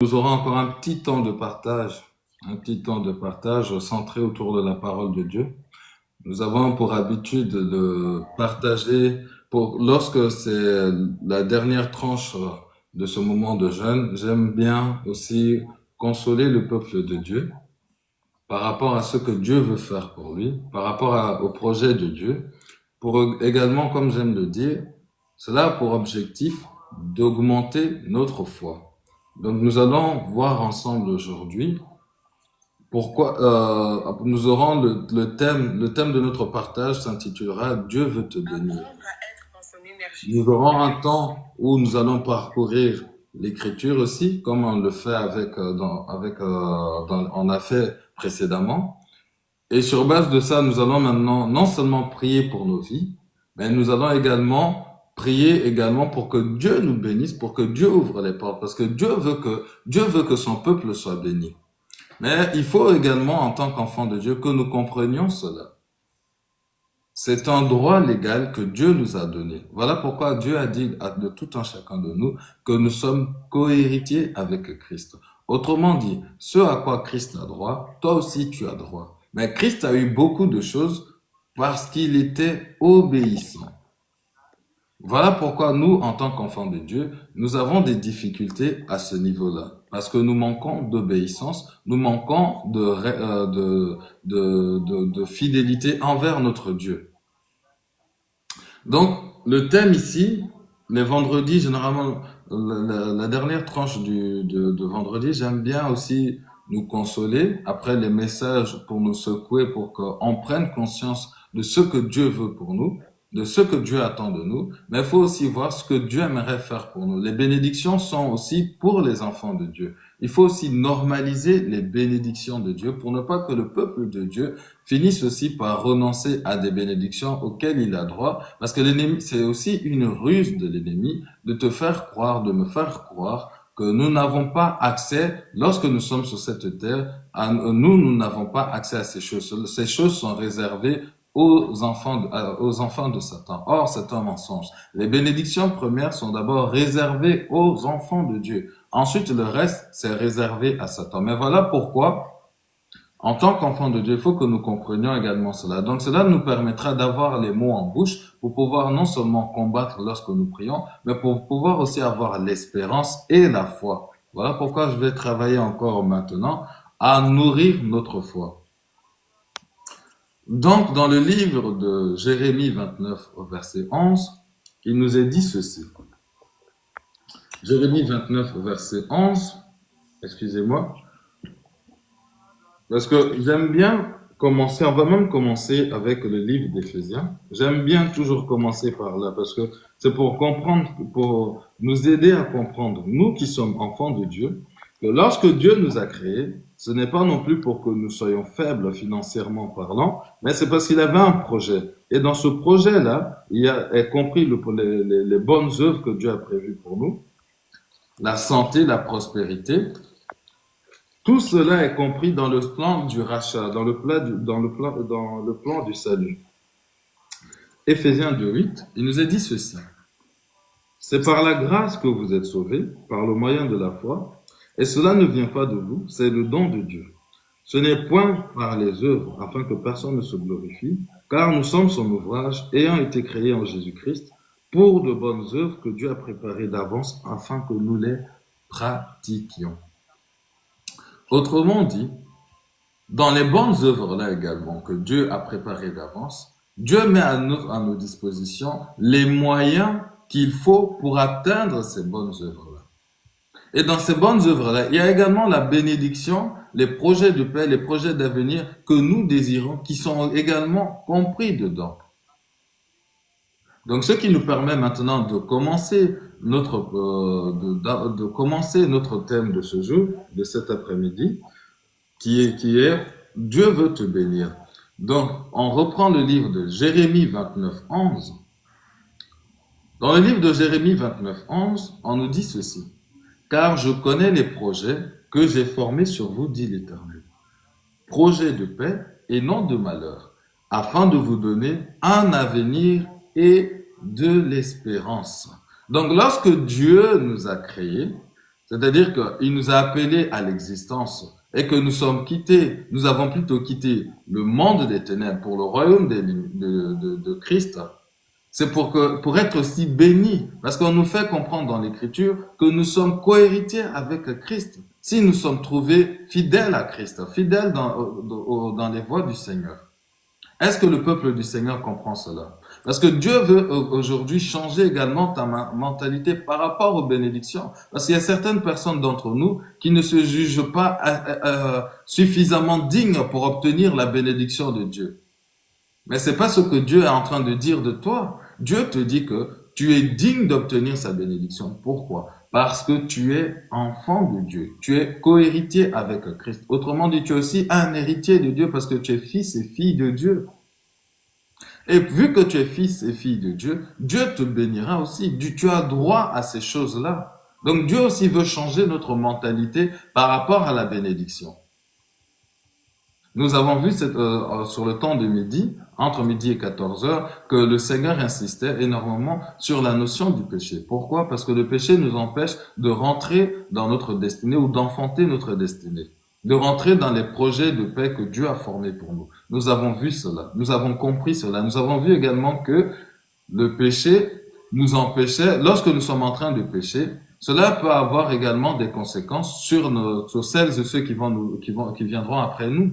Nous aurons encore un petit temps de partage centré autour de la parole de Dieu. Nous avons pour habitude de partager, lorsque c'est la dernière tranche de ce moment de jeûne, j'aime bien aussi consoler le peuple de Dieu par rapport à ce que Dieu veut faire pour lui, par rapport au projet de Dieu, pour également, comme j'aime le dire, cela a pour objectif d'augmenter notre foi. Donc nous allons voir ensemble aujourd'hui pourquoi nous aurons le thème de notre partage s'intitulera Dieu veut te bénir. Nous aurons un temps où nous allons parcourir l'écriture aussi, comme on le fait on a fait précédemment. Et sur base de ça, nous allons maintenant non seulement prier pour nos vies, mais nous allons également prier également pour que Dieu nous bénisse, pour que Dieu ouvre les portes, parce que Dieu veut que son peuple soit béni. Mais il faut également, en tant qu'enfant de Dieu, que nous comprenions cela. C'est un droit légal que Dieu nous a donné. Voilà pourquoi Dieu a dit de tout un chacun de nous que nous sommes co-héritiers avec Christ. Autrement dit, ce à quoi Christ a droit, toi aussi tu as droit. Mais Christ a eu beaucoup de choses parce qu'il était obéissant. Voilà pourquoi nous, en tant qu'enfants de Dieu, nous avons des difficultés à ce niveau-là. Parce que nous manquons d'obéissance, nous manquons de fidélité envers notre Dieu. Donc, le thème ici, les vendredis, généralement, la dernière tranche de vendredi, j'aime bien aussi nous consoler après les messages pour nous secouer, pour qu'on prenne conscience de ce que Dieu veut pour nous, de ce que Dieu attend de nous, mais il faut aussi voir ce que Dieu aimerait faire pour nous. Les bénédictions sont aussi pour les enfants de Dieu. Il faut aussi normaliser les bénédictions de Dieu pour ne pas que le peuple de Dieu finisse aussi par renoncer à des bénédictions auxquelles il a droit, parce que l'ennemi, c'est aussi une ruse de l'ennemi de te faire croire, de me faire croire que nous n'avons pas accès, lorsque nous sommes sur cette terre, nous n'avons pas accès à ces choses. Ces choses sont réservées aux enfants de Satan. Or, c'est un mensonge. Les bénédictions premières sont d'abord réservées aux enfants de Dieu. Ensuite, le reste, c'est réservé à Satan. Mais voilà pourquoi, en tant qu'enfants de Dieu, il faut que nous comprenions également cela. Donc, cela nous permettra d'avoir les mots en bouche pour pouvoir non seulement combattre lorsque nous prions, mais pour pouvoir aussi avoir l'espérance et la foi. Voilà pourquoi je vais travailler encore maintenant à nourrir notre foi. Donc, dans le livre de Jérémie 29 au verset 11, il nous est dit ceci. Jérémie 29 au verset 11, excusez-moi, parce que j'aime bien commencer, on va même commencer avec le livre d'Éphésiens. J'aime bien toujours commencer par là, parce que c'est pour comprendre, pour nous aider à comprendre, nous qui sommes enfants de Dieu, que lorsque Dieu nous a créés, ce n'est pas non plus pour que nous soyons faibles financièrement parlant, mais c'est parce qu'il avait un projet. Et dans ce projet-là, il y a compris les bonnes œuvres que Dieu a prévues pour nous, la santé, la prospérité. Tout cela est compris dans le plan du rachat, dans le plan du salut. Éphésiens 2:8, il nous est dit ceci. C'est par la grâce que vous êtes sauvés, par le moyen de la foi, et cela ne vient pas de vous, c'est le don de Dieu. Ce n'est point par les œuvres, afin que personne ne se glorifie, car nous sommes son ouvrage, ayant été créés en Jésus-Christ, pour de bonnes œuvres que Dieu a préparées d'avance, afin que nous les pratiquions. Autrement dit, dans les bonnes œuvres-là également, que Dieu a préparées d'avance, Dieu met à nos dispositions les moyens qu'il faut pour atteindre ces bonnes œuvres-là. Et dans ces bonnes œuvres-là, il y a également la bénédiction, les projets de paix, les projets d'avenir que nous désirons, qui sont également compris dedans. Donc, ce qui nous permet maintenant de commencer commencer notre thème de ce jour, de cet après-midi, qui est Dieu veut te bénir. Donc, on reprend le livre de Jérémie 29, 11. Dans le livre de Jérémie 29, 11, on nous dit ceci. Car je connais les projets que j'ai formés sur vous, dit l'Éternel. Projets de paix et non de malheur, afin de vous donner un avenir et de l'espérance. Donc, lorsque Dieu nous a créés, C'est-à-dire qu'il nous a appelés à l'existence et que nous avons plutôt quitté le monde des ténèbres pour le royaume de Christ. C'est pour être aussi bénis, parce qu'on nous fait comprendre dans l'Écriture que nous sommes cohéritiers avec Christ. Si nous sommes trouvés fidèles à Christ, fidèles dans les voies du Seigneur. Est-ce que le peuple du Seigneur comprend cela? Parce que Dieu veut aujourd'hui changer également ta mentalité par rapport aux bénédictions. Parce qu'il y a certaines personnes d'entre nous qui ne se jugent pas suffisamment dignes pour obtenir la bénédiction de Dieu. Mais c'est pas ce que Dieu est en train de dire de toi. Dieu te dit que tu es digne d'obtenir sa bénédiction. Pourquoi? Parce que tu es enfant de Dieu. Tu es cohéritier avec Christ. Autrement dit, tu es aussi un héritier de Dieu parce que tu es fils et fille de Dieu. Et vu que tu es fils et fille de Dieu, Dieu te bénira aussi. Tu as droit à ces choses-là. Donc Dieu aussi veut changer notre mentalité par rapport à la bénédiction. Nous avons vu sur le temps de midi, entre midi et 14 heures, que le Seigneur insistait énormément sur la notion du péché. Pourquoi? Parce que le péché nous empêche de rentrer dans notre destinée ou d'enfanter notre destinée, de rentrer dans les projets de paix que Dieu a formés pour nous. Nous avons vu cela, nous avons compris cela. Nous avons vu également que le péché nous empêchait, lorsque nous sommes en train de pécher, cela peut avoir également des conséquences sur celles et ceux qui viendront après nous.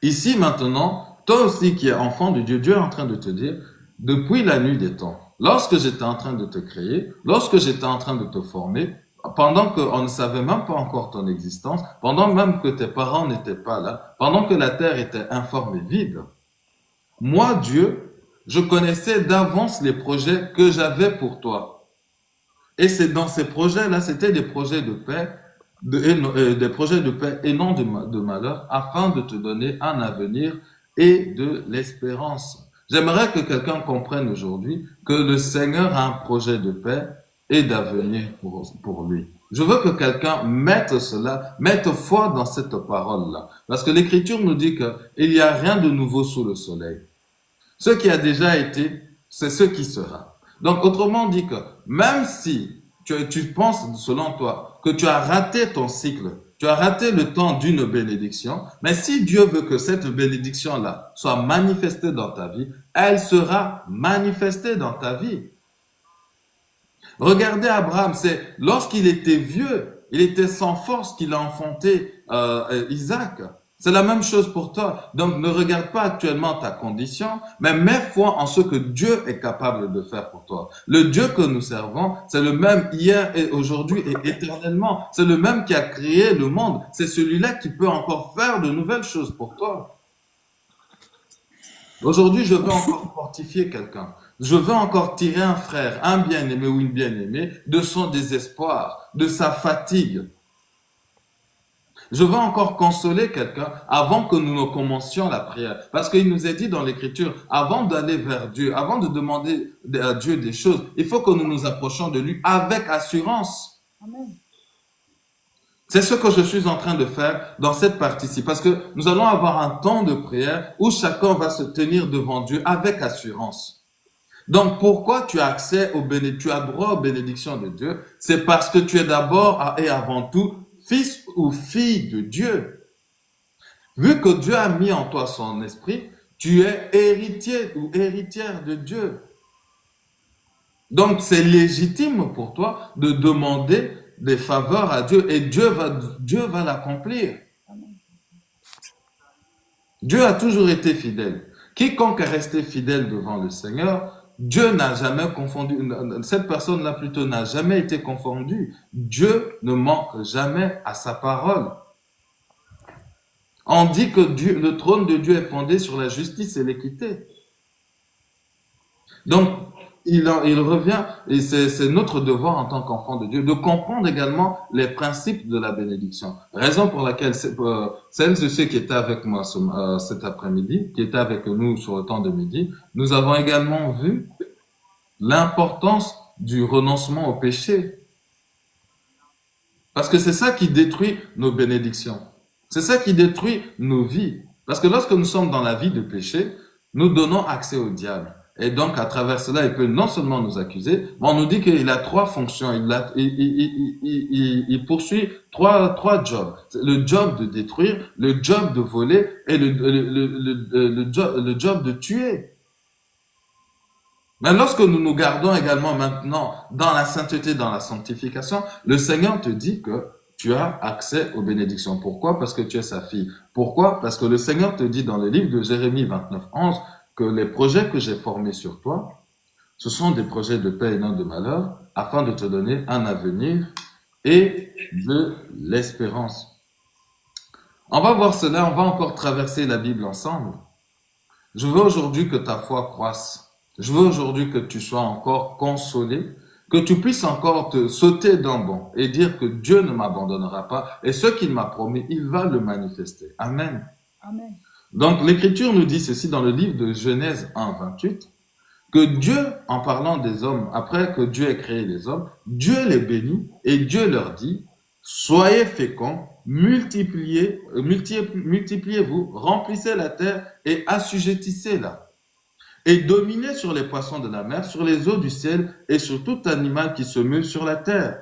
Ici, maintenant, toi aussi qui es enfant de Dieu, Dieu est en train de te dire, depuis la nuit des temps, lorsque j'étais en train de te créer, lorsque j'étais en train de te former, pendant qu'on ne savait même pas encore ton existence, pendant même que tes parents n'étaient pas là, pendant que la terre était informe et vide, moi, Dieu, je connaissais d'avance les projets que j'avais pour toi. Et c'est dans ces projets-là, c'était des projets de paix, des projets de paix et non de malheur, afin de te donner un avenir et de l'espérance. J'aimerais que quelqu'un comprenne aujourd'hui que le Seigneur a un projet de paix et d'avenir pour lui. Je veux que quelqu'un mette foi dans cette parole-là. Parce que l'Écriture nous dit qu'il n'y a rien de nouveau sous le soleil. Ce qui a déjà été, c'est ce qui sera. Donc, autrement dit que même si tu penses, selon toi, que tu as raté ton cycle, tu as raté le temps d'une bénédiction, mais si Dieu veut que cette bénédiction-là soit manifestée dans ta vie, elle sera manifestée dans ta vie. Regardez Abraham, c'est lorsqu'il était vieux, il était sans force qu'il a enfanté Isaac. C'est la même chose pour toi. Donc, ne regarde pas actuellement ta condition, mais mets foi en ce que Dieu est capable de faire pour toi. Le Dieu que nous servons, c'est le même hier et aujourd'hui et éternellement. C'est le même qui a créé le monde. C'est celui-là qui peut encore faire de nouvelles choses pour toi. Aujourd'hui, je veux encore fortifier quelqu'un. Je veux encore tirer un frère, un bien-aimé ou une bien-aimée de son désespoir, de sa fatigue. Je veux encore consoler quelqu'un avant que nous ne commencions la prière. Parce qu'il nous est dit dans l'Écriture, avant d'aller vers Dieu, avant de demander à Dieu des choses, il faut que nous nous approchions de lui avec assurance. Amen. C'est ce que je suis en train de faire dans cette partie-ci. Parce que nous allons avoir un temps de prière où chacun va se tenir devant Dieu avec assurance. Donc, pourquoi tu as tu as droit aux bénédictions de Dieu? C'est parce que tu es d'abord et avant tout fils ou fille de Dieu. Vu que Dieu a mis en toi son esprit, tu es héritier ou héritière de Dieu. Donc, c'est légitime pour toi de demander des faveurs à Dieu et Dieu va l'accomplir. Dieu a toujours été fidèle. Quiconque est resté fidèle devant le Seigneur, Dieu n'a jamais confondu, cette personne-là plutôt n'a jamais été confondue. Dieu ne manque jamais à sa parole. On dit que le trône de Dieu est fondé sur la justice et l'équité. Donc, il revient, et c'est notre devoir en tant qu'enfant de Dieu, de comprendre également les principes de la bénédiction. Raison pour laquelle celles et ceux qui étaient avec moi cet après-midi, qui étaient avec nous sur le temps de midi, nous avons également vu l'importance du renoncement au péché. Parce que c'est ça qui détruit nos bénédictions. C'est ça qui détruit nos vies. Parce que lorsque nous sommes dans la vie de péché, nous donnons accès au diable. Et donc, à travers cela, il peut non seulement nous accuser, mais on nous dit qu'il a trois fonctions. Il poursuit trois jobs. Le job de détruire, le job de voler et le job de tuer. Mais lorsque nous nous gardons également maintenant dans la sainteté, dans la sanctification, le Seigneur te dit que tu as accès aux bénédictions. Pourquoi? Parce que tu es sa fille. Pourquoi? Parce que le Seigneur te dit dans le livre de Jérémie 29:11 que les projets que j'ai formés sur toi, ce sont des projets de paix et non de malheur, afin de te donner un avenir et de l'espérance. On va voir cela, on va encore traverser la Bible ensemble. Je veux aujourd'hui que ta foi croisse. Je veux aujourd'hui que tu sois encore consolé, que tu puisses encore te sauter d'un bond et dire que Dieu ne m'abandonnera pas et ce qu'il m'a promis, il va le manifester. Amen. Amen. Donc l'Écriture nous dit ceci dans le livre de Genèse 1:28, que Dieu, en parlant des hommes, après que Dieu ait créé les hommes, Dieu les bénit et Dieu leur dit, soyez féconds, multipliez-vous, remplissez la terre et assujettissez-la. Et dominez sur les poissons de la mer, sur les eaux du ciel et sur tout animal qui se meut sur la terre.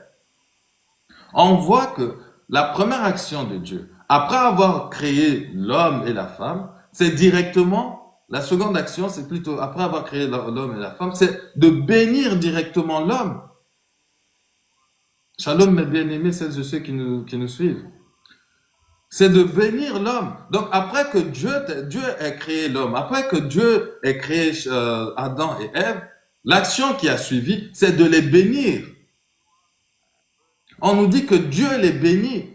On voit que la première action de Dieu, après avoir créé l'homme et la femme, c'est directement, la seconde action, c'est plutôt, après avoir créé l'homme et la femme, c'est de bénir directement l'homme. Shalom, mes bien-aimés, celles et ceux qui nous suivent. C'est de bénir l'homme. Donc après que Dieu ait créé l'homme, après que Dieu ait créé Adam et Ève, l'action qui a suivi, c'est de les bénir. On nous dit que Dieu les bénit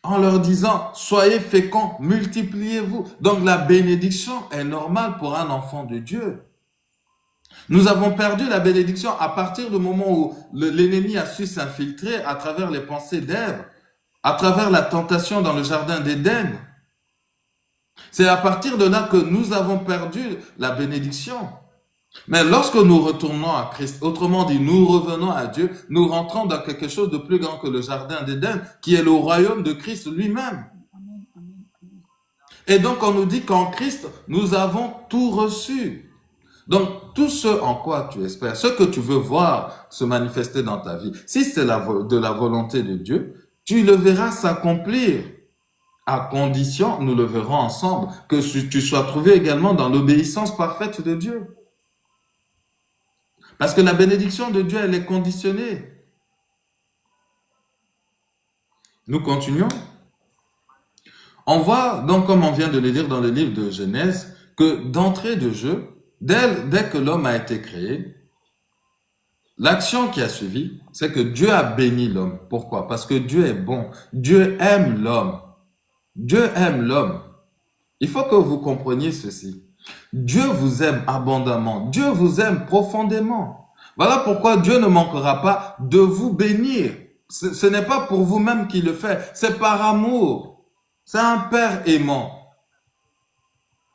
en leur disant, soyez féconds, multipliez-vous. Donc la bénédiction est normale pour un enfant de Dieu. Nous avons perdu la bénédiction à partir du moment où l'ennemi a su s'infiltrer à travers les pensées d'Ève, à travers la tentation dans le jardin d'Éden. C'est à partir de là que nous avons perdu la bénédiction. Mais lorsque nous retournons à Christ, autrement dit, nous revenons à Dieu, nous rentrons dans quelque chose de plus grand que le jardin d'Éden, qui est le royaume de Christ lui-même. Et donc on nous dit qu'en Christ, nous avons tout reçu. Donc tout ce en quoi tu espères, ce que tu veux voir se manifester dans ta vie, si c'est de la volonté de Dieu, tu le verras s'accomplir, à condition, nous le verrons ensemble, que tu sois trouvé également dans l'obéissance parfaite de Dieu. Parce que la bénédiction de Dieu, elle est conditionnée. Nous continuons. On voit, donc comme on vient de le lire dans le livre de Genèse, que d'entrée de jeu, dès que l'homme a été créé, l'action qui a suivi, c'est que Dieu a béni l'homme. Pourquoi? Parce que Dieu est bon. Dieu aime l'homme. Dieu aime l'homme. Il faut que vous compreniez ceci. Dieu vous aime abondamment. Dieu vous aime profondément. Voilà pourquoi Dieu ne manquera pas de vous bénir. Ce n'est pas pour vous-même qu'il le fait. C'est par amour. C'est un Père aimant.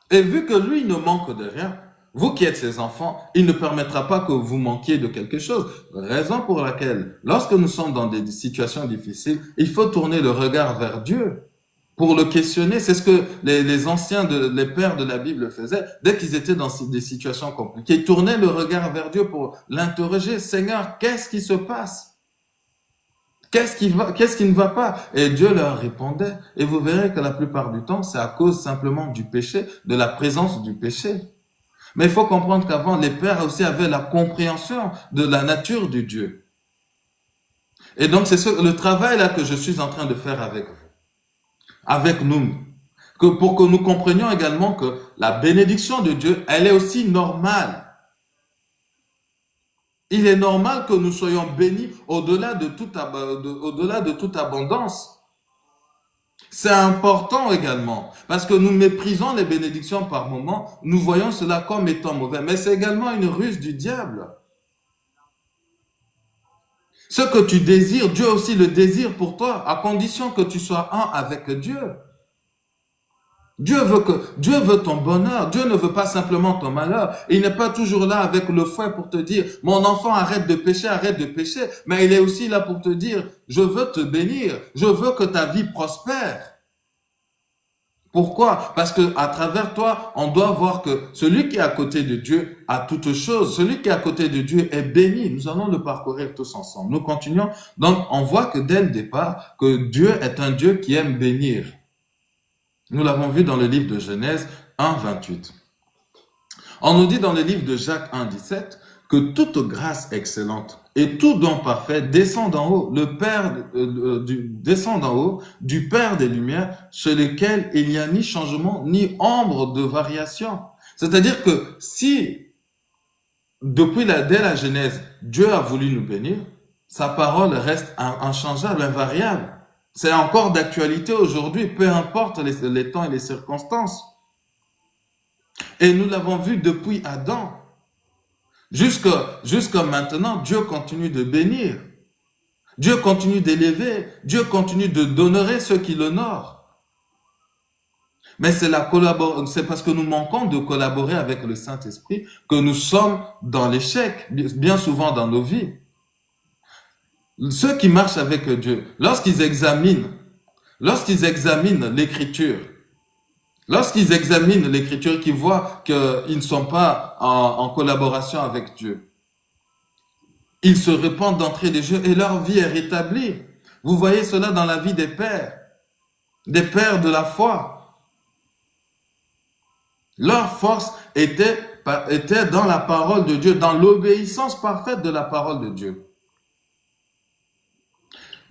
Et vu que lui ne manque de rien, vous qui êtes ses enfants, il ne permettra pas que vous manquiez de quelque chose. Raison pour laquelle, lorsque nous sommes dans des situations difficiles, il faut tourner le regard vers Dieu pour le questionner. C'est ce que les anciens, les pères de la Bible faisaient dès qu'ils étaient dans des situations compliquées. Ils tournaient le regard vers Dieu pour l'interroger. Seigneur, qu'est-ce qui se passe? Qu'est-ce qui ne va pas? Et Dieu leur répondait. Et vous verrez que la plupart du temps, c'est à cause simplement du péché, de la présence du péché. Mais il faut comprendre qu'avant, les pères aussi avaient la compréhension de la nature de Dieu. Et donc, c'est le travail là que je suis en train de faire avec vous, avec nous, pour que nous comprenions également que la bénédiction de Dieu, elle est aussi normale. Il est normal que nous soyons bénis au-delà de toute abondance. C'est important également, parce que nous méprisons les bénédictions par moments, nous voyons cela comme étant mauvais, mais c'est également une ruse du diable. Ce que tu désires, Dieu aussi le désire pour toi, à condition que tu sois un avec Dieu. Dieu veut ton bonheur. Dieu ne veut pas simplement ton malheur. Il n'est pas toujours là avec le fouet pour te dire, mon enfant, arrête de pécher. Mais il est aussi là pour te dire, je veux te bénir. Je veux que ta vie prospère. Pourquoi? Parce que à travers toi, on doit voir que celui qui est à côté de Dieu a toutes choses. Celui qui est à côté de Dieu est béni. Nous allons le parcourir tous ensemble. Nous continuons. Donc, on voit que dès le départ, que Dieu est un Dieu qui aime bénir. Nous l'avons vu dans le livre de Genèse 1, 28. On nous dit dans le livre de Jacques 1, 17 que toute grâce excellente et tout don parfait descend d'en haut, descend d'en haut du Père des Lumières, chez lequel il n'y a ni changement ni ombre de variation. C'est-à-dire que si dès la Genèse, Dieu a voulu nous bénir, sa parole reste inchangeable, invariable. C'est encore d'actualité aujourd'hui, peu importe les temps et les circonstances. Et nous l'avons vu depuis Adam. Jusqu'à maintenant, Dieu continue de bénir. Dieu continue d'élever. Dieu continue d'honorer ceux qui l'honorent. Mais c'est parce que nous manquons de collaborer avec le Saint-Esprit que nous sommes dans l'échec, bien souvent dans nos vies. Ceux qui marchent avec Dieu, lorsqu'ils examinent l'Écriture, qu'ils voient qu'ils ne sont pas en collaboration avec Dieu, ils se répandent d'entrée des jeux et leur vie est rétablie. Vous voyez cela dans la vie des pères de la foi. Leur force était dans la parole de Dieu, dans l'obéissance parfaite de la parole de Dieu.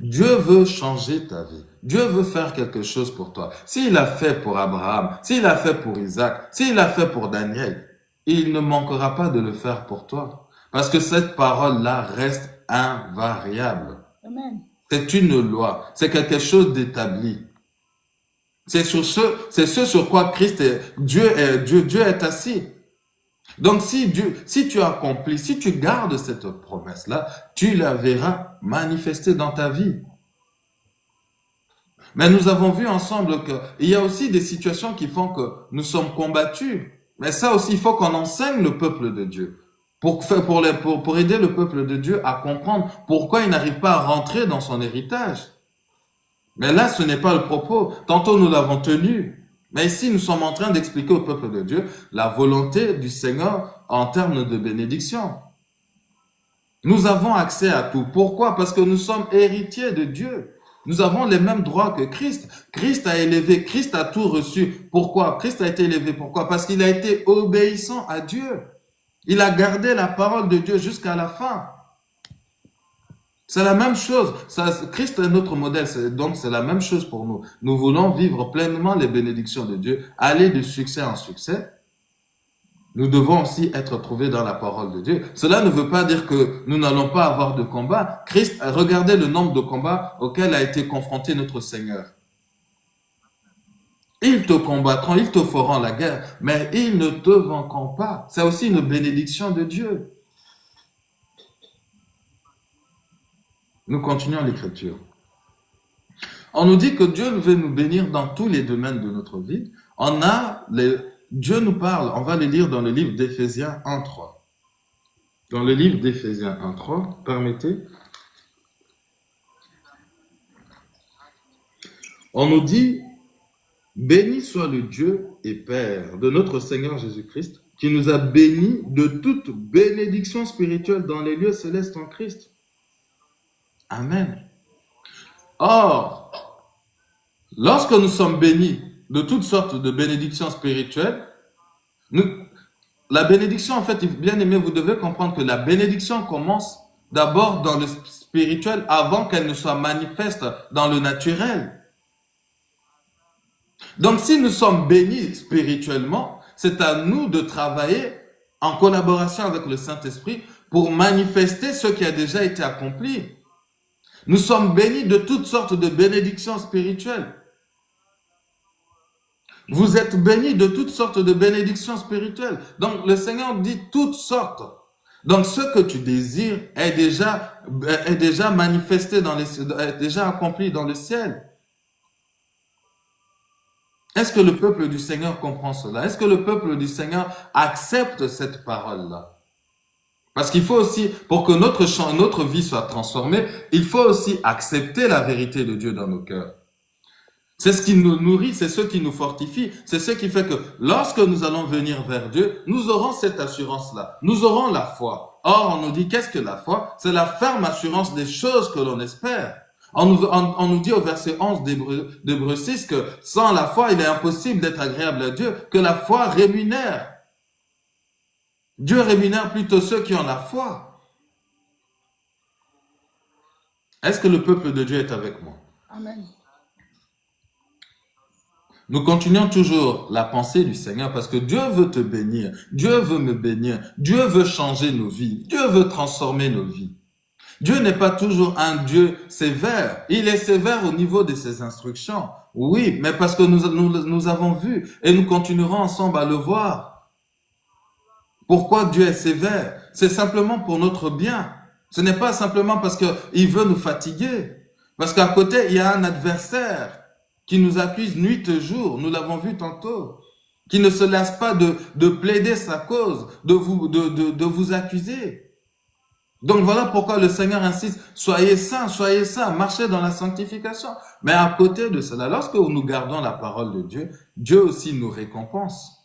Dieu veut changer ta vie. Dieu veut faire quelque chose pour toi. S'il l'a fait pour Abraham, s'il l'a fait pour Isaac, s'il l'a fait pour Daniel, il ne manquera pas de le faire pour toi. Parce que cette parole-là reste invariable. Amen. C'est une loi. C'est quelque chose d'établi. C'est ce sur quoi Dieu est assis. Donc, si tu accomplis, si tu gardes cette promesse-là, tu la verras manifester dans ta vie. Mais nous avons vu ensemble qu'il y a aussi des situations qui font que nous sommes combattus. Mais ça aussi, il faut qu'on enseigne le peuple de Dieu. Pour aider le peuple de Dieu à comprendre pourquoi il n'arrive pas à rentrer dans son héritage. Mais là, ce n'est pas le propos. Tantôt, nous l'avons tenu. Mais ici, nous sommes en train d'expliquer au peuple de Dieu la volonté du Seigneur en termes de bénédiction. Nous avons accès à tout. Pourquoi? Parce que nous sommes héritiers de Dieu. Nous avons les mêmes droits que Christ. Christ a élevé, Christ a tout reçu. Pourquoi? Christ a été élevé. Pourquoi? Parce qu'il a été obéissant à Dieu. Il a gardé la parole de Dieu jusqu'à la fin. C'est la même chose. Christ est notre modèle, donc c'est la même chose pour nous. Nous voulons vivre pleinement les bénédictions de Dieu, aller de succès en succès. Nous devons aussi être trouvés dans la parole de Dieu. Cela ne veut pas dire que nous n'allons pas avoir de combat. Christ, regardez le nombre de combats auxquels a été confronté notre Seigneur. Ils te combattront, ils te feront la guerre, mais ils ne te vaincront pas. C'est aussi une bénédiction de Dieu. Nous continuons l'écriture. On nous dit que Dieu veut nous bénir dans tous les domaines de notre vie. Dieu nous parle, on va le lire dans le livre d'Éphésiens 1.3. Dans le livre d'Éphésiens 1.3, permettez. On nous dit, béni soit le Dieu et Père de notre Seigneur Jésus-Christ, qui nous a bénis de toute bénédiction spirituelle dans les lieux célestes en Christ. Amen. Or, lorsque nous sommes bénis de toutes sortes de bénédictions spirituelles, la bénédiction, en fait, bien aimé, vous devez comprendre que la bénédiction commence d'abord dans le spirituel avant qu'elle ne soit manifeste dans le naturel. Donc, si nous sommes bénis spirituellement, c'est à nous de travailler en collaboration avec le Saint-Esprit pour manifester ce qui a déjà été accompli. Nous sommes bénis de toutes sortes de bénédictions spirituelles. Vous êtes bénis de toutes sortes de bénédictions spirituelles. Donc, le Seigneur dit toutes sortes. Donc, ce que tu désires est déjà manifesté est déjà accompli dans le ciel. Est-ce que le peuple du Seigneur comprend cela? Est-ce que le peuple du Seigneur accepte cette parole-là? Parce qu'il faut aussi, pour que notre vie soit transformée, il faut aussi accepter la vérité de Dieu dans nos cœurs. C'est ce qui nous nourrit, c'est ce qui nous fortifie, c'est ce qui fait que lorsque nous allons venir vers Dieu, nous aurons cette assurance-là, nous aurons la foi. Or, on nous dit, qu'est-ce que la foi? C'est la ferme assurance des choses que l'on espère. On nous dit au verset 11 d'Hébreux 6 que sans la foi, il est impossible d'être agréable à Dieu, que la foi rémunère. Dieu rémunère plutôt ceux qui ont la foi. Est-ce que le peuple de Dieu est avec moi? Amen. Nous continuons toujours la pensée du Seigneur parce que Dieu veut te bénir, Dieu veut me bénir, Dieu veut changer nos vies, Dieu veut transformer nos vies. Dieu n'est pas toujours un Dieu sévère, il est sévère au niveau de ses instructions. Oui, mais parce que nous avons vu et nous continuerons ensemble à le voir. Pourquoi Dieu est sévère? C'est simplement pour notre bien. Ce n'est pas simplement parce qu'il veut nous fatiguer. Parce qu'à côté, il y a un adversaire qui nous accuse nuit et jour, nous l'avons vu tantôt, qui ne se lasse pas de plaider sa cause, de vous accuser. Donc voilà pourquoi le Seigneur insiste, soyez saints, marchez dans la sanctification. Mais à côté de cela, lorsque nous gardons la parole de Dieu, Dieu aussi nous récompense.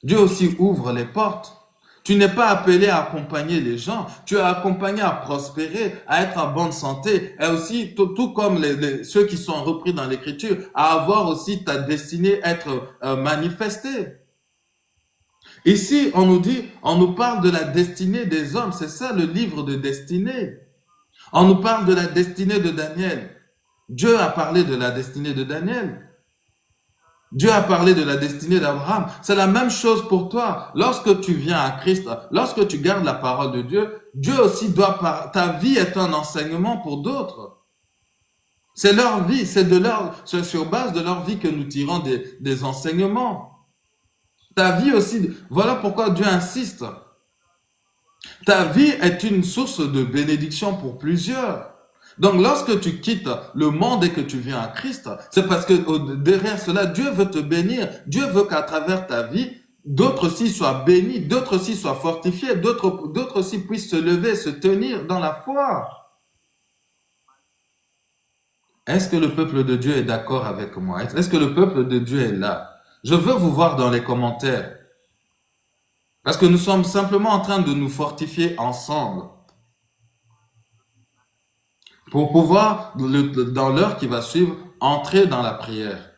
Dieu aussi ouvre les portes. Tu n'es pas appelé à accompagner les gens, tu es accompagné à prospérer, à être en bonne santé, et aussi, tout comme ceux qui sont repris dans l'Écriture, à avoir aussi ta destinée être manifestée. Ici, on nous parle de la destinée des hommes, c'est ça le livre de destinée. On nous parle de la destinée de Daniel. Dieu a parlé de la destinée de Daniel. Dieu a parlé de la destinée d'Abraham. C'est la même chose pour toi. Lorsque tu viens à Christ, lorsque tu gardes la parole de Dieu, Dieu aussi ta vie est un enseignement pour d'autres. C'est leur vie, c'est sur base de leur vie que nous tirons des enseignements. Ta vie aussi, voilà pourquoi Dieu insiste. Ta vie est une source de bénédiction pour plusieurs. Donc, lorsque tu quittes le monde et que tu viens à Christ, c'est parce que derrière cela, Dieu veut te bénir. Dieu veut qu'à travers ta vie, d'autres aussi soient bénis, d'autres aussi soient fortifiés, d'autres aussi puissent se lever, se tenir dans la foi. Est-ce que le peuple de Dieu est d'accord avec moi? Est-ce que le peuple de Dieu est là? Je veux vous voir dans les commentaires. Parce que nous sommes simplement en train de nous fortifier ensemble. Pour pouvoir, dans l'heure qui va suivre, entrer dans la prière.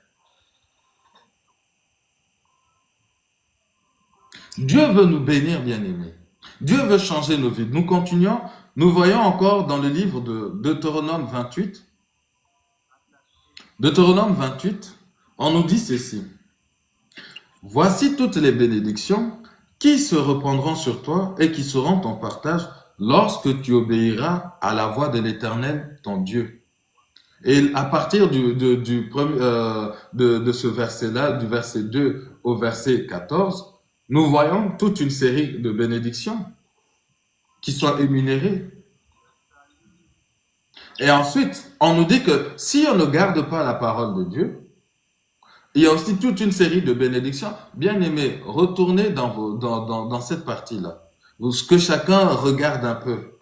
Dieu veut nous bénir, bien-aimés. Dieu veut changer nos vies. Nous continuons, nous voyons encore dans le livre de Deutéronome 28. Deutéronome 28, on nous dit ceci. Voici toutes les bénédictions qui se répandront sur toi et qui seront ton partage lorsque tu obéiras à la voix de l'Éternel, ton Dieu. Et à partir de ce verset-là, du verset 2 au verset 14, nous voyons toute une série de bénédictions qui sont énumérées. Et ensuite, on nous dit que si on ne garde pas la parole de Dieu, il y a aussi toute une série de bénédictions. Bien aimés, retournez dans cette partie-là. Que chacun regarde un peu.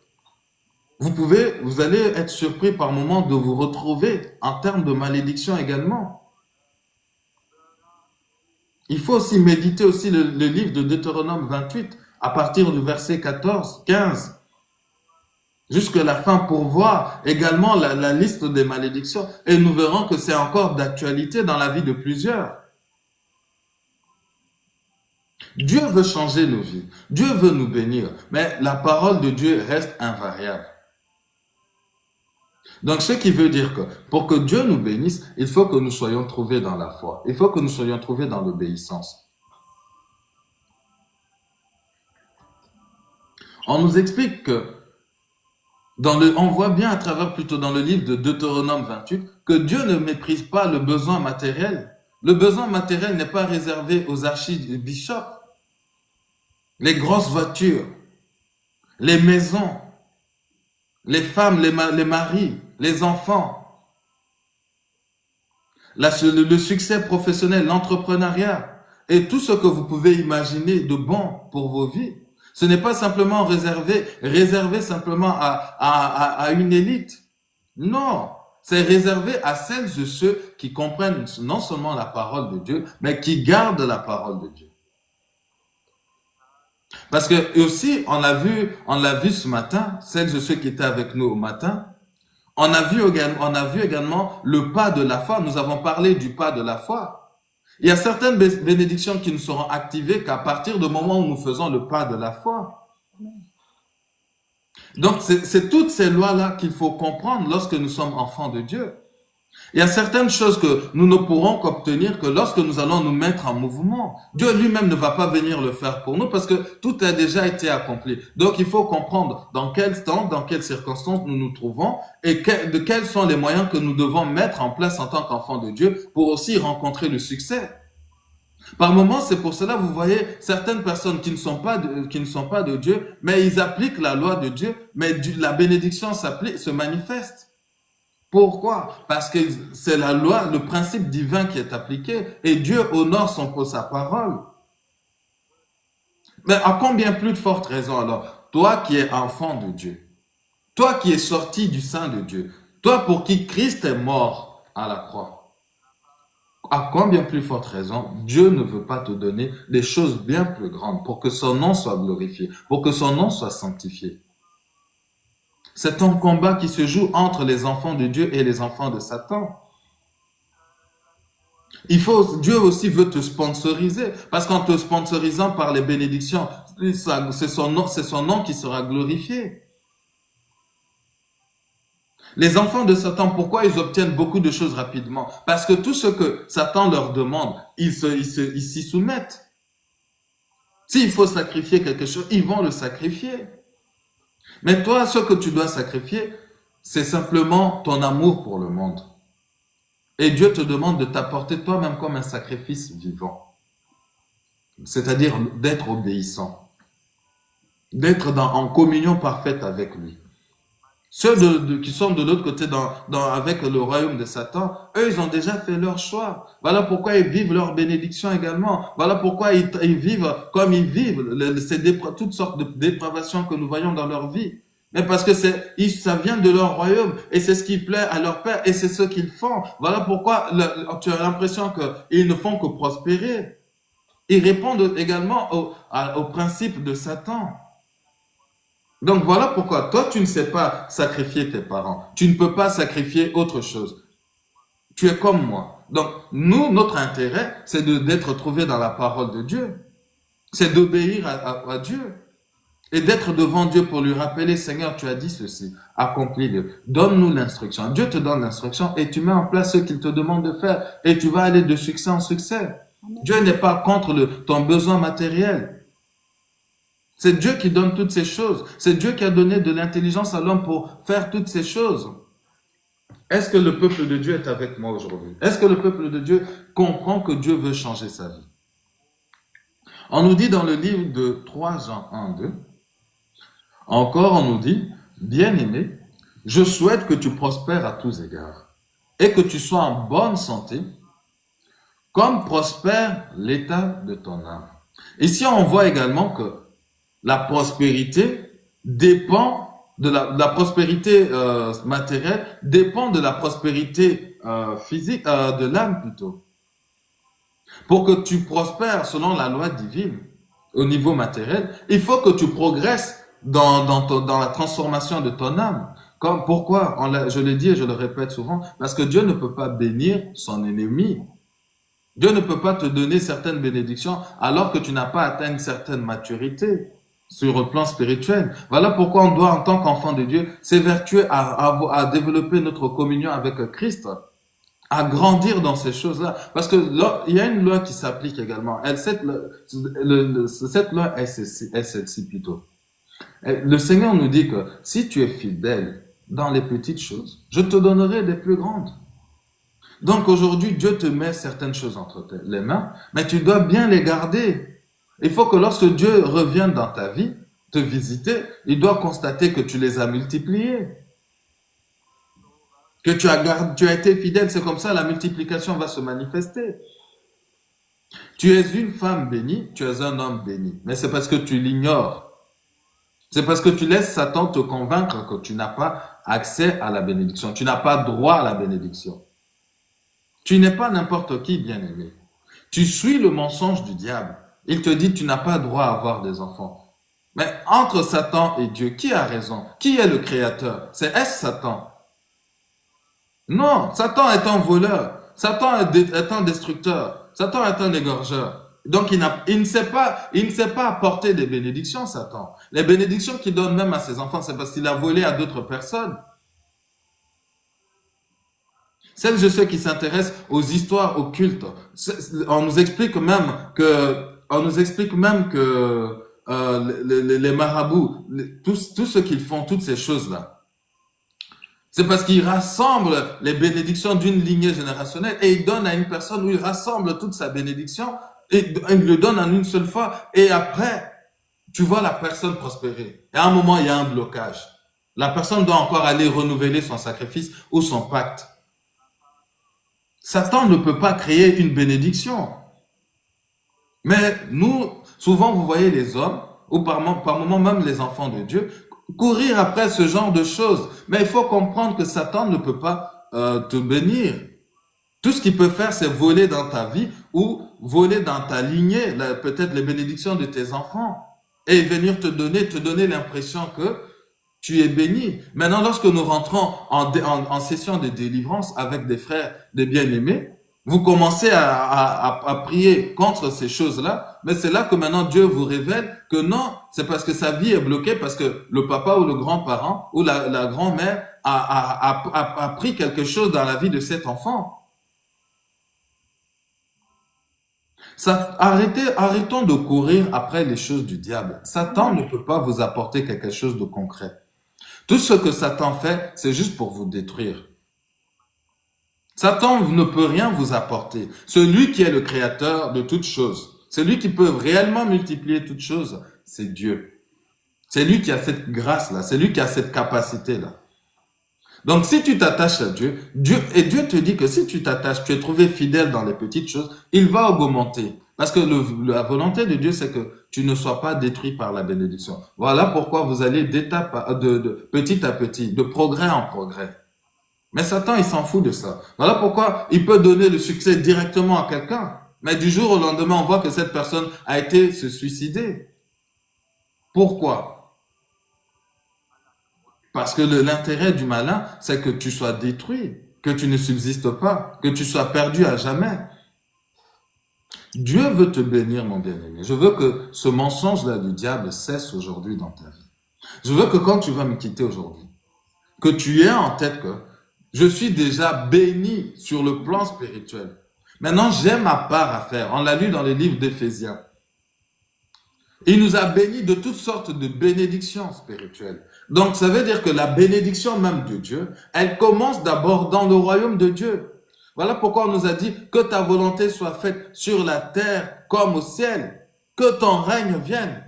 Vous allez être surpris par moments de vous retrouver en termes de malédiction également. Il faut aussi méditer aussi le livre de Deutéronome 28 à partir du verset 14, 15. Jusqu'à la fin pour voir également la liste des malédictions. Et nous verrons que c'est encore d'actualité dans la vie de plusieurs. Dieu veut changer nos vies. Dieu veut nous bénir. Mais la parole de Dieu reste invariable. Donc, ce qui veut dire que pour que Dieu nous bénisse, il faut que nous soyons trouvés dans la foi. Il faut que nous soyons trouvés dans l'obéissance. On nous explique que on voit bien à travers plutôt dans le livre de Deutéronome 28 que Dieu ne méprise pas le besoin matériel. Le besoin matériel n'est pas réservé aux archibishops, les grosses voitures, les maisons, les femmes, les maris, les enfants, le succès professionnel, l'entrepreneuriat et tout ce que vous pouvez imaginer de bon pour vos vies. Ce n'est pas simplement réservé simplement à une élite. Non, C'est réservé à celles et ceux qui comprennent non seulement la parole de Dieu, mais qui gardent la parole de Dieu. Parce que aussi, on l'a vu ce matin, celles et ceux qui étaient avec nous au matin, on a vu également le pas de la foi. Nous avons parlé du pas de la foi. Il y a certaines bénédictions qui ne seront activées qu'à partir du moment où nous faisons le pas de la foi. Donc, c'est toutes ces lois-là qu'il faut comprendre lorsque nous sommes enfants de Dieu. Il y a certaines choses que nous ne pourrons qu'obtenir que lorsque nous allons nous mettre en mouvement. Dieu lui-même ne va pas venir le faire pour nous parce que tout a déjà été accompli. Donc, il faut comprendre dans quel temps, dans quelles circonstances nous nous trouvons et quels sont les moyens que nous devons mettre en place en tant qu'enfants de Dieu pour aussi rencontrer le succès. Par moments, c'est pour cela, vous voyez, certaines personnes qui ne sont pas de Dieu, mais ils appliquent la loi de Dieu, mais la bénédiction se manifeste. Pourquoi? Parce que c'est la loi, le principe divin qui est appliqué et Dieu honore sa parole. Mais à combien plus de forte raison alors? Toi qui es enfant de Dieu, toi qui es sorti du sein de Dieu, toi pour qui Christ est mort à la croix, à combien plus forte raison Dieu ne veut pas te donner des choses bien plus grandes pour que son nom soit glorifié, pour que son nom soit sanctifié. C'est un combat qui se joue entre les enfants de Dieu et les enfants de Satan. Dieu aussi veut te sponsoriser, parce qu'en te sponsorisant par les bénédictions, c'est son nom qui sera glorifié. Les enfants de Satan, pourquoi ils obtiennent beaucoup de choses rapidement? Parce que tout ce que Satan leur demande, ils s'y soumettent. S'il faut sacrifier quelque chose, ils vont le sacrifier. Mais toi, ce que tu dois sacrifier, c'est simplement ton amour pour le monde. Et Dieu te demande de t'apporter toi-même comme un sacrifice vivant. C'est-à-dire d'être obéissant. D'être en communion parfaite avec lui. Ceux qui sont de l'autre côté avec le royaume de Satan, eux, ils ont déjà fait leur choix. Voilà pourquoi ils vivent leur bénédiction également. Voilà pourquoi ils vivent comme ils vivent, toutes sortes de dépravations que nous voyons dans leur vie. Mais parce que ça vient de leur royaume et c'est ce qui plaît à leur Père et c'est ce qu'ils font. Voilà pourquoi tu as l'impression qu'ils ne font que prospérer. Ils répondent également au principe de Satan. Donc voilà pourquoi toi tu ne sais pas sacrifier tes parents. Tu ne peux pas sacrifier autre chose. Tu es comme moi. Donc notre intérêt, c'est d'être trouvé dans la parole de Dieu. C'est d'obéir à Dieu. Et d'être devant Dieu pour lui rappeler, Seigneur, tu as dit ceci, accomplis-le. Donne-nous l'instruction. Dieu te donne l'instruction et tu mets en place ce qu'il te demande de faire. Et tu vas aller de succès en succès. Dieu n'est pas contre ton besoin matériel. C'est Dieu qui donne toutes ces choses. C'est Dieu qui a donné de l'intelligence à l'homme pour faire toutes ces choses. Est-ce que le peuple de Dieu est avec moi aujourd'hui? Est-ce que le peuple de Dieu comprend que Dieu veut changer sa vie? On nous dit dans le livre de 3 Jean 1, 2, encore on nous dit, bien-aimé, je souhaite que tu prospères à tous égards et que tu sois en bonne santé, comme prospère l'état de ton âme. Ici, on voit également que la prospérité dépend de la prospérité matérielle, dépend de la prospérité physique, de l'âme plutôt. Pour que tu prospères selon la loi divine au niveau matériel, il faut que tu progresses dans la transformation de ton âme. Pourquoi? Je le dis et je le répète souvent, parce que Dieu ne peut pas bénir son ennemi. Dieu ne peut pas te donner certaines bénédictions alors que tu n'as pas atteint une certaine maturité sur le plan spirituel. Voilà pourquoi on doit, en tant qu'enfant de Dieu, s'évertuer à développer notre communion avec Christ, à grandir dans ces choses-là. Parce que il y a une loi qui s'applique également. Cette loi est celle-ci plutôt. Le Seigneur nous dit que si tu es fidèle dans les petites choses, je te donnerai des plus grandes. Donc aujourd'hui, Dieu te met certaines choses entre les mains, mais tu dois bien les garder. Il faut que lorsque Dieu revienne dans ta vie, te visiter, il doit constater que tu les as multipliées. Que tu as été fidèle, c'est comme ça, la multiplication va se manifester. Tu es une femme bénie, tu es un homme béni, mais c'est parce que tu l'ignores. C'est parce que tu laisses Satan te convaincre que tu n'as pas accès à la bénédiction. Tu n'as pas droit à la bénédiction. Tu n'es pas n'importe qui, bien-aimé. Tu suis le mensonge du diable. Il te dit tu n'as pas droit à avoir des enfants. Mais entre Satan et Dieu, qui a raison? Qui est le créateur? Est-ce Satan? Non, Satan est un voleur. Satan est un destructeur. Satan est un égorgeur. Donc il ne sait pas apporter des bénédictions, Satan. Les bénédictions qu'il donne même à ses enfants, c'est parce qu'il a volé à d'autres personnes. Celles de ceux qui s'intéressent aux histoires occultes, on nous explique même que les marabouts, tout ce qu'ils font, toutes ces choses-là, c'est parce qu'ils rassemblent les bénédictions d'une lignée générationnelle et ils donnent à une personne où il rassemble toute sa bénédiction et il le donne en une seule fois et après, tu vois la personne prospérer. Et à un moment, il y a un blocage. La personne doit encore aller renouveler son sacrifice ou son pacte. Satan ne peut pas créer une bénédiction. Mais nous, souvent, vous voyez les hommes, ou par moments même les enfants de Dieu, courir après ce genre de choses. Mais il faut comprendre que Satan ne peut pas te bénir. Tout ce qu'il peut faire, c'est voler dans ta vie ou voler dans ta lignée, peut-être les bénédictions de tes enfants, et venir te donner l'impression que tu es béni. Maintenant, lorsque nous rentrons en session de délivrance avec des frères, des bien-aimés, vous commencez à prier contre ces choses-là, mais c'est là que maintenant Dieu vous révèle que non, c'est parce que sa vie est bloquée, parce que le papa ou le grand-parent ou la grand-mère a pris quelque chose dans la vie de cet enfant. Arrêtons de courir après les choses du diable. Satan ne peut pas vous apporter quelque chose de concret. Tout ce que Satan fait, c'est juste pour vous détruire. Satan ne peut rien vous apporter. Celui qui est le créateur de toutes choses, celui qui peut réellement multiplier toutes choses, c'est Dieu. C'est lui qui a cette grâce-là, c'est lui qui a cette capacité-là. Donc si tu t'attaches à Dieu, Dieu te dit que si tu t'attaches, tu es trouvé fidèle dans les petites choses, il va augmenter. Parce que la volonté de Dieu, c'est que tu ne sois pas détruit par la bénédiction. Voilà pourquoi vous allez d'étape, de petit à petit, de progrès en progrès. Mais Satan, il s'en fout de ça. Voilà pourquoi il peut donner le succès directement à quelqu'un. Mais du jour au lendemain, on voit que cette personne a été se suicider. Pourquoi? Parce que l'intérêt du malin, c'est que tu sois détruit, que tu ne subsistes pas, que tu sois perdu à jamais. Dieu veut te bénir, mon bien-aimé. Je veux que ce mensonge-là du diable cesse aujourd'hui dans ta vie. Je veux que quand tu vas me quitter aujourd'hui, que tu aies en tête que je suis déjà béni sur le plan spirituel. Maintenant, j'ai ma part à faire. On l'a lu dans les livres d'Éphésiens. Il nous a bénis de toutes sortes de bénédictions spirituelles. Donc, ça veut dire que la bénédiction même de Dieu, elle commence d'abord dans le royaume de Dieu. Voilà pourquoi on nous a dit que ta volonté soit faite sur la terre comme au ciel, que ton règne vienne.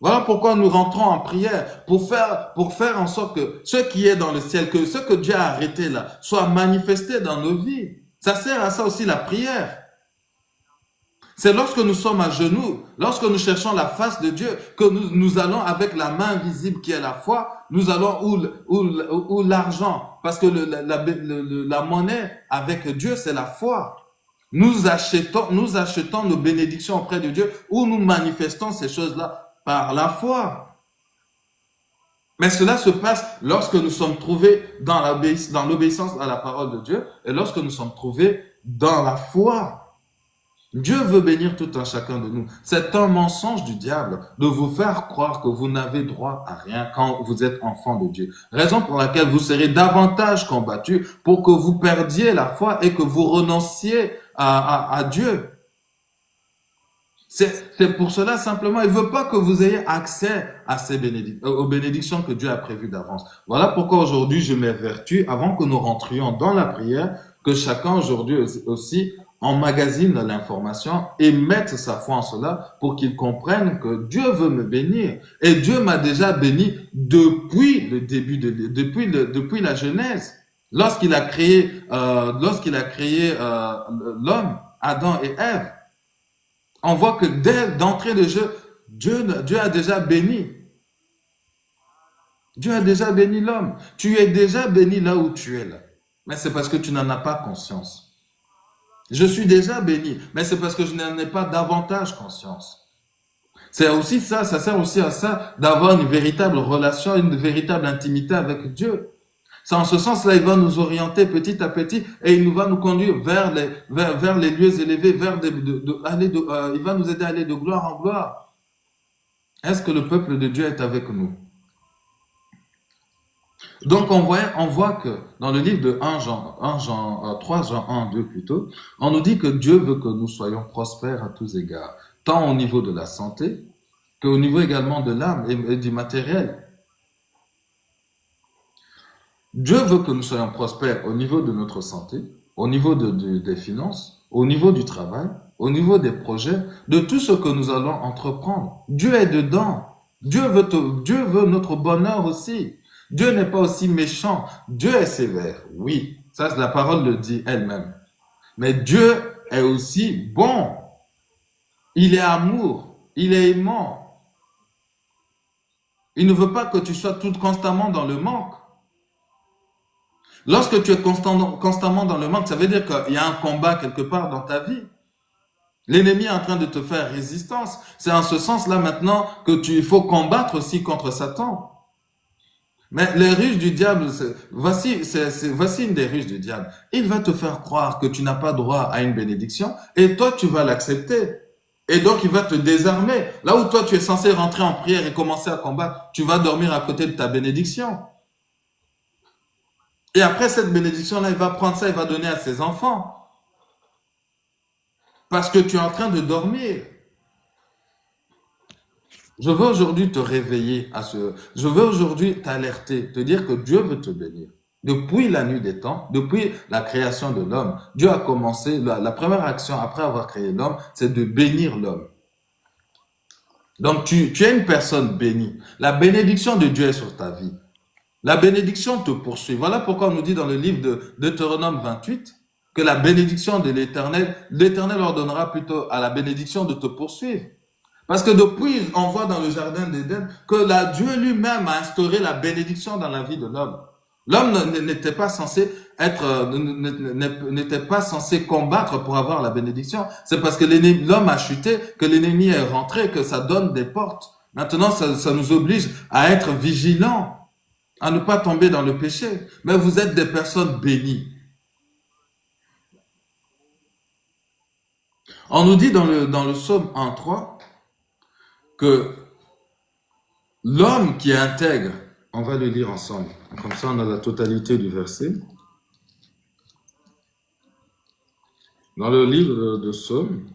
Voilà pourquoi nous rentrons en prière, pour faire en sorte que ce qui est dans le ciel, que ce que Dieu a arrêté là, soit manifesté dans nos vies. Ça sert à ça aussi la prière. C'est lorsque nous sommes à genoux, lorsque nous cherchons la face de Dieu, que nous allons avec la main visible qui est la foi, nous allons où l'argent, parce que la monnaie avec Dieu, c'est la foi. Nous achetons nos bénédictions auprès de Dieu, où nous manifestons ces choses-là par la foi. Mais cela se passe lorsque nous sommes trouvés dans l'obéissance à la parole de Dieu et lorsque nous sommes trouvés dans la foi. Dieu veut bénir tout un chacun de nous. C'est un mensonge du diable de vous faire croire que vous n'avez droit à rien quand vous êtes enfant de Dieu. Raison pour laquelle vous serez davantage combattus pour que vous perdiez la foi et que vous renonciez à Dieu. C'est pour cela simplement, il veut pas que vous ayez accès à aux bénédictions que Dieu a prévues d'avance. Voilà pourquoi aujourd'hui je m'évertue, avant que nous rentrions dans la prière, que chacun aujourd'hui aussi emmagasine l'information et mette sa foi en cela pour qu'il comprenne que Dieu veut me bénir. Et Dieu m'a déjà béni depuis le début, depuis la Genèse. Lorsqu'il a créé l'homme, Adam et Ève. On voit que d'entrée de jeu, Dieu a déjà béni. Dieu a déjà béni l'homme. Tu es déjà béni là où tu es là. Mais c'est parce que tu n'en as pas conscience. Je suis déjà béni, mais c'est parce que je n'en ai pas davantage conscience. C'est aussi ça sert aussi à ça, d'avoir une véritable relation, une véritable intimité avec Dieu. C'est en ce sens-là, il va nous orienter petit à petit et il va nous conduire vers les lieux élevés, il va nous aider à aller de gloire en gloire. Est-ce que le peuple de Dieu est avec nous? Donc on voit que dans le livre de 3 Jean 1, 2 plutôt, on nous dit que Dieu veut que nous soyons prospères à tous égards, tant au niveau de la santé qu'au niveau également de l'âme et du matériel. Dieu veut que nous soyons prospères au niveau de notre santé, au niveau des finances, au niveau du travail, au niveau des projets, de tout ce que nous allons entreprendre. Dieu est dedans. Dieu veut notre bonheur aussi. Dieu n'est pas aussi méchant. Dieu est sévère. Oui, ça la parole le dit elle-même. Mais Dieu est aussi bon. Il est amour. Il est aimant. Il ne veut pas que tu sois constamment dans le manque. Lorsque tu es constamment dans le manque, ça veut dire qu'il y a un combat quelque part dans ta vie. L'ennemi est en train de te faire résistance. C'est en ce sens-là maintenant il faut combattre aussi contre Satan. Mais les ruses du diable, voici une des ruses du diable. Il va te faire croire que tu n'as pas droit à une bénédiction et toi tu vas l'accepter. Et donc il va te désarmer. Là où toi tu es censé rentrer en prière et commencer à combattre, tu vas dormir à côté de ta bénédiction. Et après cette bénédiction-là, il va prendre ça et va donner à ses enfants. Parce que tu es en train de dormir. Je veux aujourd'hui te réveiller je veux aujourd'hui t'alerter, te dire que Dieu veut te bénir. Depuis la nuit des temps, depuis la création de l'homme, Dieu a commencé, la première action après avoir créé l'homme, c'est de bénir l'homme. Donc tu es une personne bénie. La bénédiction de Dieu est sur ta vie. La bénédiction te poursuit. Voilà pourquoi on nous dit dans le livre de Deutéronome 28 que la bénédiction de l'Éternel ordonnera plutôt à la bénédiction de te poursuivre. Parce que depuis, on voit dans le jardin d'Éden que Dieu lui-même a instauré la bénédiction dans la vie de l'homme. L'homme n'était pas censé n'était pas censé combattre pour avoir la bénédiction. C'est parce que l'homme a chuté, que l'ennemi est rentré, que ça donne des portes. Maintenant, ça nous oblige à être vigilants, à ne pas tomber dans le péché. Mais vous êtes des personnes bénies. On nous dit dans le psaume 1:3 que l'homme qui est intègre, on va le lire ensemble, comme ça on a la totalité du verset. Dans le livre de Psaume,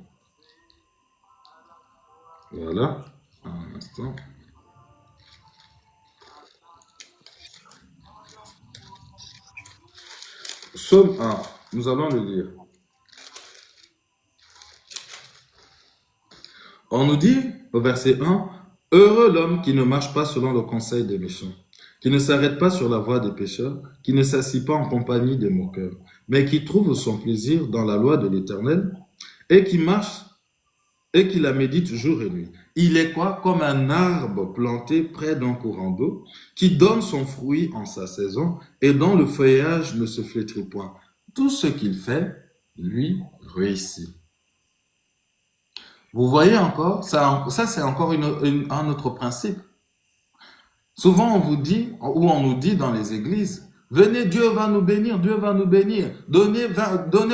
voilà, un instant. Psaume 1, nous allons le lire. On nous dit au verset 1, « Heureux l'homme qui ne marche pas selon le conseil des méchants, qui ne s'arrête pas sur la voie des pécheurs, qui ne s'assit pas en compagnie des moqueurs, mais qui trouve son plaisir dans la loi de l'Éternel et qui marche et qui la médite jour et nuit. Il est quoi? Comme un arbre planté près d'un courant d'eau, qui donne son fruit en sa saison et dont le feuillage ne se flétrit point. Tout ce qu'il fait, lui, réussit. » Vous voyez encore, ça c'est encore un autre principe. Souvent on vous dit, ou on nous dit dans les églises, venez, Dieu va nous bénir, Dieu va nous bénir. Donnez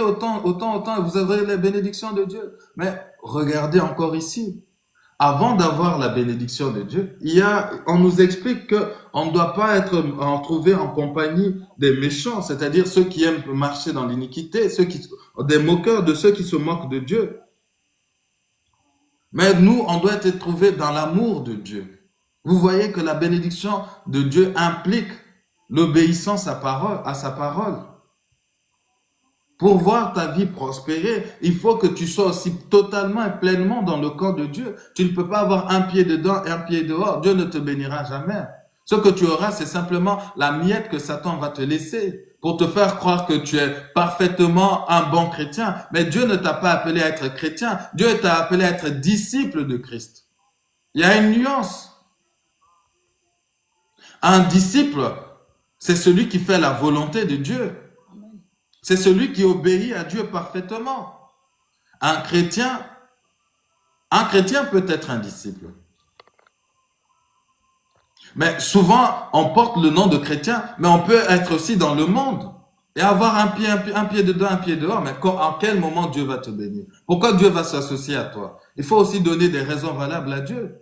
autant et vous aurez les bénédictions de Dieu. Mais regardez encore ici. Avant d'avoir la bénédiction de Dieu, on nous explique qu'on ne doit pas en trouver en compagnie des méchants, c'est-à-dire ceux qui aiment marcher dans l'iniquité, des moqueurs de ceux qui se moquent de Dieu. Mais nous, on doit être trouvés dans l'amour de Dieu. Vous voyez que la bénédiction de Dieu implique l'obéissance à sa parole. Pour voir ta vie prospérer, il faut que tu sois aussi totalement et pleinement dans le camp de Dieu. Tu ne peux pas avoir un pied dedans et un pied dehors. Dieu ne te bénira jamais. Ce que tu auras, c'est simplement la miette que Satan va te laisser pour te faire croire que tu es parfaitement un bon chrétien. Mais Dieu ne t'a pas appelé à être chrétien. Dieu t'a appelé à être disciple de Christ. Il y a une nuance. Un disciple, c'est celui qui fait la volonté de Dieu. C'est celui qui obéit à Dieu parfaitement. Un chrétien peut être un disciple. Mais souvent, on porte le nom de chrétien, mais on peut être aussi dans le monde et avoir un pied dedans, un pied dehors. Mais en quel moment Dieu va te bénir? Pourquoi Dieu va s'associer à toi? Il faut aussi donner des raisons valables à Dieu.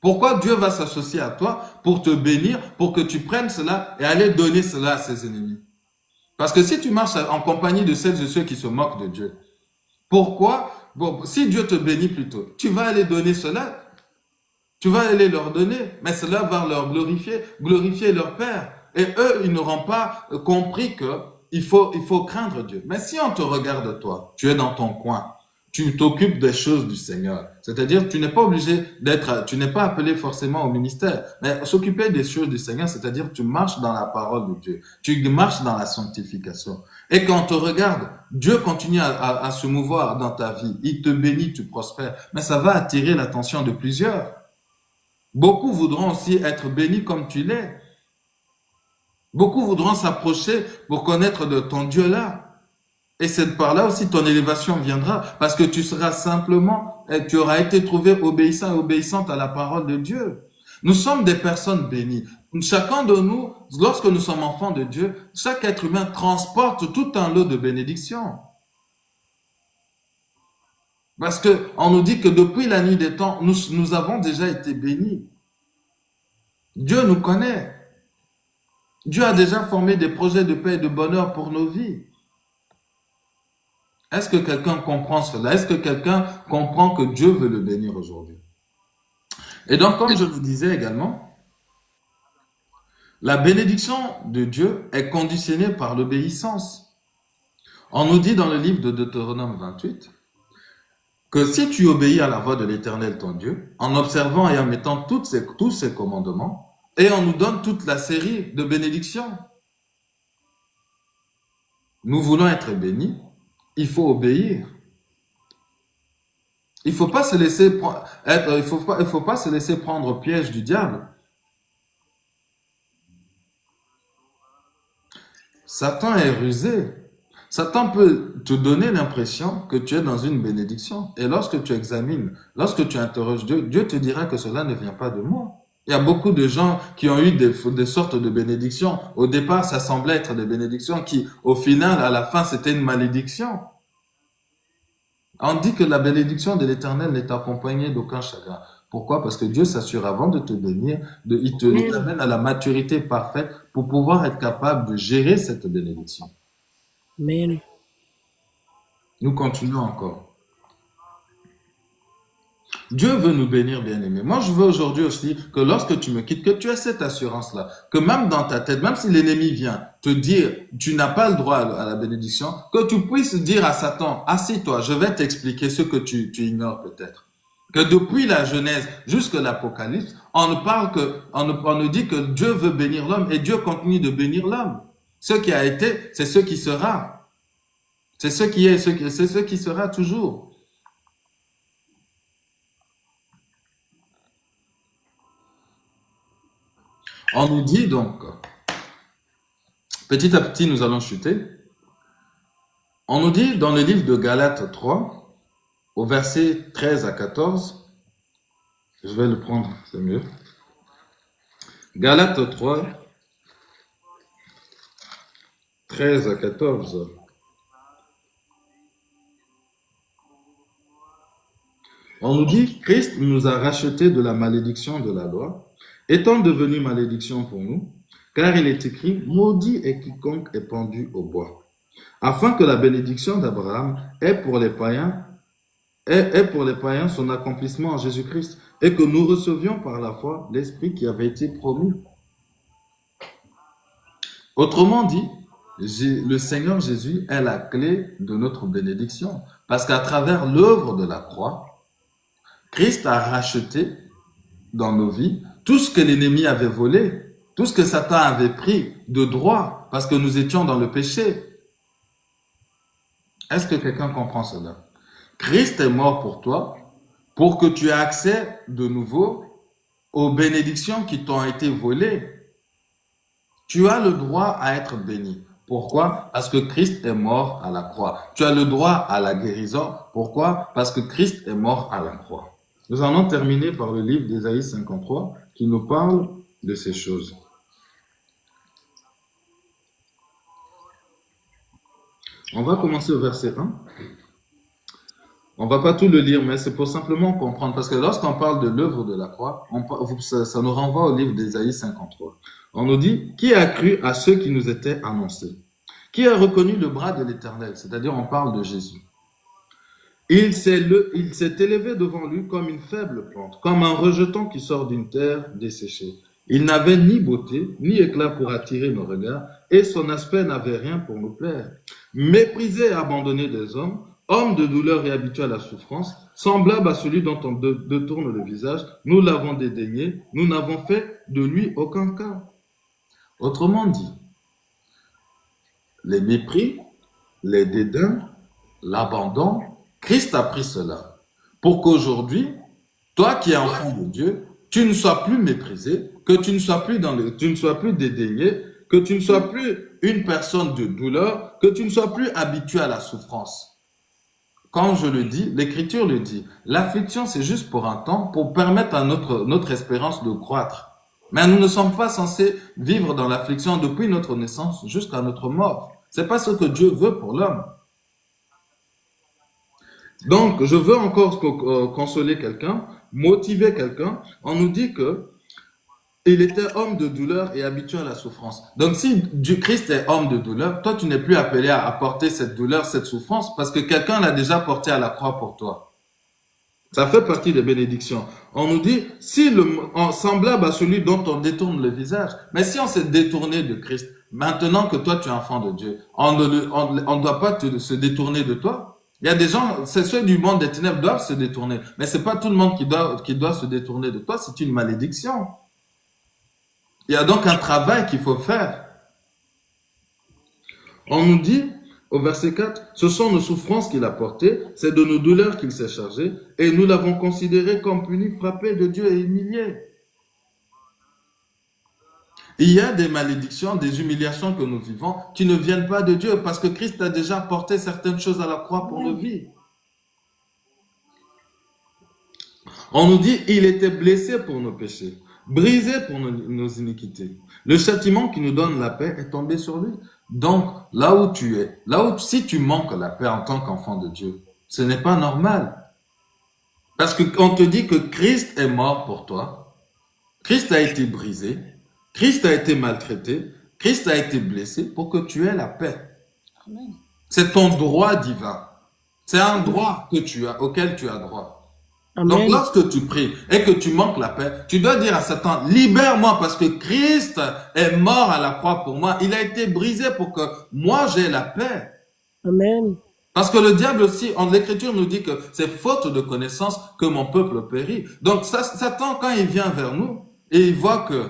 Pourquoi Dieu va s'associer à toi? Pour te bénir, pour que tu prennes cela et aller donner cela à ses ennemis. Parce que si tu marches en compagnie de celles et ceux qui se moquent de Dieu, pourquoi? Bon, si Dieu te bénit plutôt, tu vas aller donner cela, tu vas aller leur donner, mais cela va leur glorifier leur Père. Et eux, ils n'auront pas compris que il faut craindre Dieu. Mais si on te regarde toi, tu es dans ton coin, tu t'occupes des choses du Seigneur. C'est-à-dire, tu n'es pas obligé tu n'es pas appelé forcément au ministère, mais s'occuper des choses du Seigneur, c'est-à-dire, tu marches dans la parole de Dieu. Tu marches dans la sanctification. Et quand on te regarde, Dieu continue à se mouvoir dans ta vie. Il te bénit, tu prospères. Mais ça va attirer l'attention de plusieurs. Beaucoup voudront aussi être bénis comme tu l'es. Beaucoup voudront s'approcher pour connaître de ton Dieu là. Et c'est par là aussi ton élévation viendra, parce que tu seras simplement, tu auras été trouvé obéissant et obéissante à la parole de Dieu. Nous sommes des personnes bénies. Chacun de nous, lorsque nous sommes enfants de Dieu, chaque être humain transporte tout un lot de bénédictions. Parce que on nous dit que depuis la nuit des temps, nous avons déjà été bénis. Dieu nous connaît. Dieu a déjà formé des projets de paix et de bonheur pour nos vies. Est-ce que quelqu'un comprend cela? Est-ce que quelqu'un comprend que Dieu veut le bénir aujourd'hui? Et donc, comme je vous disais également, la bénédiction de Dieu est conditionnée par l'obéissance. On nous dit dans le livre de Deutéronome 28 que si tu obéis à la voix de l'Éternel ton Dieu, en observant et en mettant tous ses commandements, et on nous donne toute la série de bénédictions. Nous voulons être bénis, il faut obéir. Il faut pas se laisser il faut pas se laisser prendre au piège du diable. Satan est rusé. Satan peut te donner l'impression que tu es dans une bénédiction. Et lorsque tu examines, lorsque tu interroges Dieu, Dieu te dira que cela ne vient pas de moi. Il y a beaucoup de gens qui ont eu des sortes de bénédictions. Au départ, ça semblait être des bénédictions qui, au final, à la fin, c'était une malédiction. On dit que la bénédiction de l'Éternel n'est accompagnée d'aucun chagrin. Pourquoi? Parce que Dieu s'assure avant de te bénir, il t'amène à la maturité parfaite pour pouvoir être capable de gérer cette bénédiction. Amen. Nous continuons encore. Dieu veut nous bénir, bien-aimés. Moi, je veux aujourd'hui aussi que lorsque tu me quittes, que tu aies cette assurance-là, que même dans ta tête, même si l'ennemi vient te dire, tu n'as pas le droit à la bénédiction, que tu puisses dire à Satan, assis-toi, je vais t'expliquer ce que tu ignores peut-être. Que depuis la Genèse jusqu'à l'Apocalypse, on nous dit que Dieu veut bénir l'homme et Dieu continue de bénir l'homme. Ce qui a été, c'est ce qui sera. C'est ce qui est, c'est ce qui sera toujours. On nous dit donc, petit à petit, nous allons chuter. On nous dit dans le livre de Galates 3, au verset 13 à 14, je vais le prendre, c'est mieux. Galates 3, 13 à 14. On nous dit, Christ nous a rachetés de la malédiction de la loi, étant devenu malédiction pour nous, car il est écrit, maudit est quiconque est pendu au bois, afin que la bénédiction d'Abraham ait pour les païens son accomplissement en Jésus-Christ, et que nous recevions par la foi l'Esprit qui avait été promis. Autrement dit, le Seigneur Jésus est la clé de notre bénédiction, parce qu'à travers l'œuvre de la croix, Christ a racheté dans nos vies tout ce que l'ennemi avait volé, tout ce que Satan avait pris de droit, parce que nous étions dans le péché. Est-ce que quelqu'un comprend cela? Christ est mort pour toi, pour que tu aies accès de nouveau aux bénédictions qui t'ont été volées. Tu as le droit à être béni. Pourquoi? Parce que Christ est mort à la croix. Tu as le droit à la guérison. Pourquoi? Parce que Christ est mort à la croix. Nous allons terminer par le livre d'Ésaïe 53 qui nous parle de ces choses. On va commencer au verset 1. On va pas tout le lire, mais c'est pour simplement comprendre. Parce que lorsqu'on parle de l'œuvre de la croix, ça nous renvoie au livre d'Ésaïe 53. On nous dit, qui a cru à ceux qui nous étaient annoncés? Qui a reconnu le bras de l'Éternel? C'est-à-dire, on parle de Jésus. Il s'est élevé devant lui comme une faible plante, comme un rejeton qui sort d'une terre desséchée. Il n'avait ni beauté, ni éclat pour attirer nos regards, et son aspect n'avait rien pour nous plaire. Méprisé et abandonné des hommes, homme de douleur et habitué à la souffrance, semblable à celui dont on détourne le visage, nous l'avons dédaigné, nous n'avons fait de lui aucun cas. Autrement dit, les mépris, les dédains, l'abandon, Christ a pris cela pour qu'aujourd'hui, toi qui es enfant de Dieu, tu ne sois plus méprisé, que tu ne sois plus tu ne sois plus dédaigné, que tu ne sois plus une personne de douleur, que tu ne sois plus habitué à la souffrance. Quand je le dis, l'Écriture le dit, l'affliction c'est juste pour un temps, pour permettre à notre espérance de croître. Mais nous ne sommes pas censés vivre dans l'affliction depuis notre naissance jusqu'à notre mort. C'est pas ce que Dieu veut pour l'homme. Donc, je veux encore consoler quelqu'un, motiver quelqu'un. On nous dit que il était homme de douleur et habitué à la souffrance. Donc, si Christ est homme de douleur, toi, tu n'es plus appelé à porter cette douleur, cette souffrance, parce que quelqu'un l'a déjà porté à la croix pour toi. Ça fait partie des bénédictions. On nous dit, si semblable à celui dont on détourne le visage, mais si on s'est détourné de Christ, maintenant que toi, tu es enfant de Dieu, on ne doit pas se détourner de toi. Il y a des gens, c'est ceux du monde des ténèbres doivent se détourner. Mais c'est pas tout le monde qui doit se détourner de toi, c'est une malédiction. Il y a donc un travail qu'il faut faire. On nous dit, au verset 4, ce sont nos souffrances qu'il a portées, c'est de nos douleurs qu'il s'est chargé, et nous l'avons considéré comme puni, frappé de Dieu et humilié. Il y a des malédictions, des humiliations que nous vivons qui ne viennent pas de Dieu parce que Christ a déjà porté certaines choses à la croix pour nos vies. On nous dit, il était blessé pour nos péchés, brisé pour nos iniquités. Le châtiment qui nous donne la paix est tombé sur lui. Donc, là où tu es, si tu manques la paix en tant qu'enfant de Dieu, ce n'est pas normal. Parce qu'on te dit que Christ est mort pour toi, Christ a été brisé, Christ a été maltraité, Christ a été blessé pour que tu aies la paix. Amen. C'est ton droit divin. C'est un droit que tu as, auquel tu as droit. Amen. Donc lorsque tu pries et que tu manques la paix, tu dois dire à Satan, libère-moi parce que Christ est mort à la croix pour moi. Il a été brisé pour que moi j'ai la paix. Amen. Parce que le diable aussi, l'Écriture nous dit que c'est faute de connaissance que mon peuple périt. Donc Satan, quand il vient vers nous et il voit que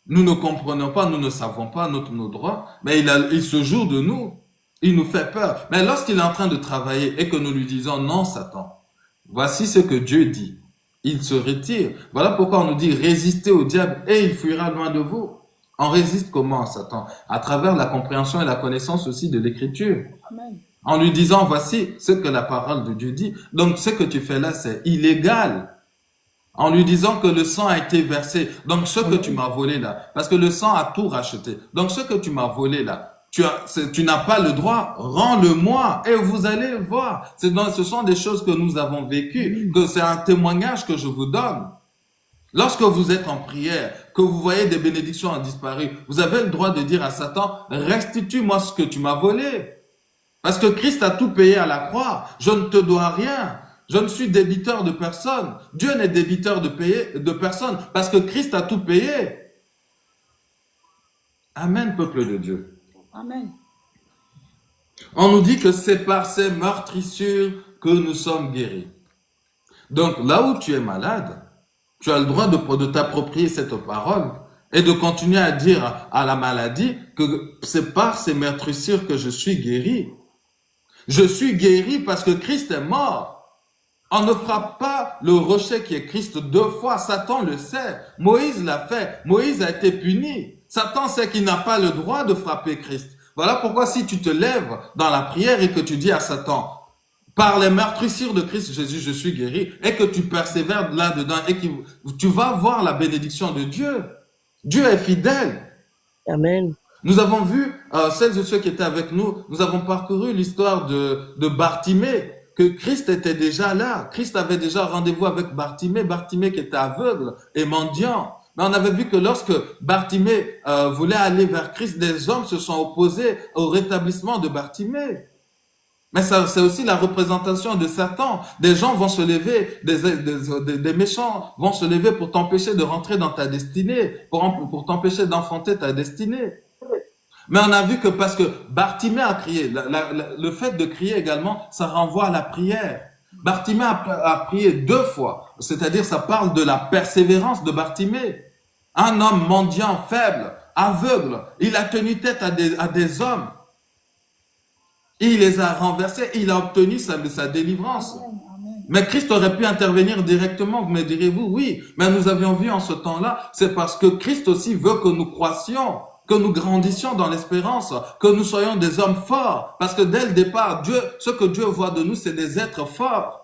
nous ne comprenons pas, nous ne savons pas nos droits, mais il se joue de nous. Il nous fait peur. Mais lorsqu'il est en train de travailler et que nous lui disons, non, Satan, voici ce que Dieu dit. Il se retire. Voilà pourquoi on nous dit, résistez au diable et il fuira loin de vous. On résiste comment, Satan? À travers la compréhension et la connaissance aussi de l'Écriture. Amen. En lui disant, voici ce que la parole de Dieu dit. Donc, ce que tu fais là, c'est illégal. En lui disant que le sang a été versé. Donc, ce que tu m'as volé là, parce que le sang a tout racheté. Donc, ce que tu m'as volé là, tu n'as pas le droit, rends-le-moi et vous allez voir. Ce sont des choses que nous avons vécues, que c'est un témoignage que je vous donne. Lorsque vous êtes en prière, que vous voyez des bénédictions en disparu, vous avez le droit de dire à Satan, restitue-moi ce que tu m'as volé. Parce que Christ a tout payé à la croix. Je ne te dois rien. Je ne suis débiteur de personne. Dieu n'est débiteur de personne parce que Christ a tout payé. Amen, peuple de Dieu. Amen. On nous dit que c'est par ces meurtrissures que nous sommes guéris. Donc, là où tu es malade, tu as le droit de t'approprier cette parole et de continuer à dire à la maladie que c'est par ces meurtrissures que je suis guéri. Je suis guéri parce que Christ est mort. On ne frappe pas le rocher qui est Christ 2 fois. Satan le sait. Moïse l'a fait. Moïse a été puni. Satan sait qu'il n'a pas le droit de frapper Christ. Voilà pourquoi si tu te lèves dans la prière et que tu dis à Satan, par les meurtrissures de Christ Jésus, je suis guéri, et que tu persévères là-dedans et que tu vas voir la bénédiction de Dieu. Dieu est fidèle. Amen. Nous avons vu, celles et ceux qui étaient avec nous, nous avons parcouru l'histoire de Bartimée, que Christ était déjà là. Christ avait déjà rendez-vous avec Bartimée, Bartimée qui était aveugle et mendiant. Mais on avait vu que lorsque Bartimée voulait aller vers Christ, des hommes se sont opposés au rétablissement de Bartimée. Mais ça, c'est aussi la représentation de Satan. Des gens vont se lever, des méchants vont se lever pour t'empêcher de rentrer dans ta destinée, pour t'empêcher d'enfanter ta destinée. Mais on a vu que parce que Bartimée a crié, le fait de crier également, ça renvoie à la prière. Bartimée a prié 2 fois, c'est-à-dire ça parle de la persévérance de Bartimée. Un homme mendiant, faible, aveugle, il a tenu tête à des hommes. Il les a renversés, il a obtenu sa délivrance. Mais Christ aurait pu intervenir directement, vous me direz-vous, oui. Mais nous avions vu en ce temps-là, c'est parce que Christ aussi veut que nous croissions, que nous grandissions dans l'espérance, que nous soyons des hommes forts. Parce que dès le départ, ce que Dieu voit de nous, c'est des êtres forts.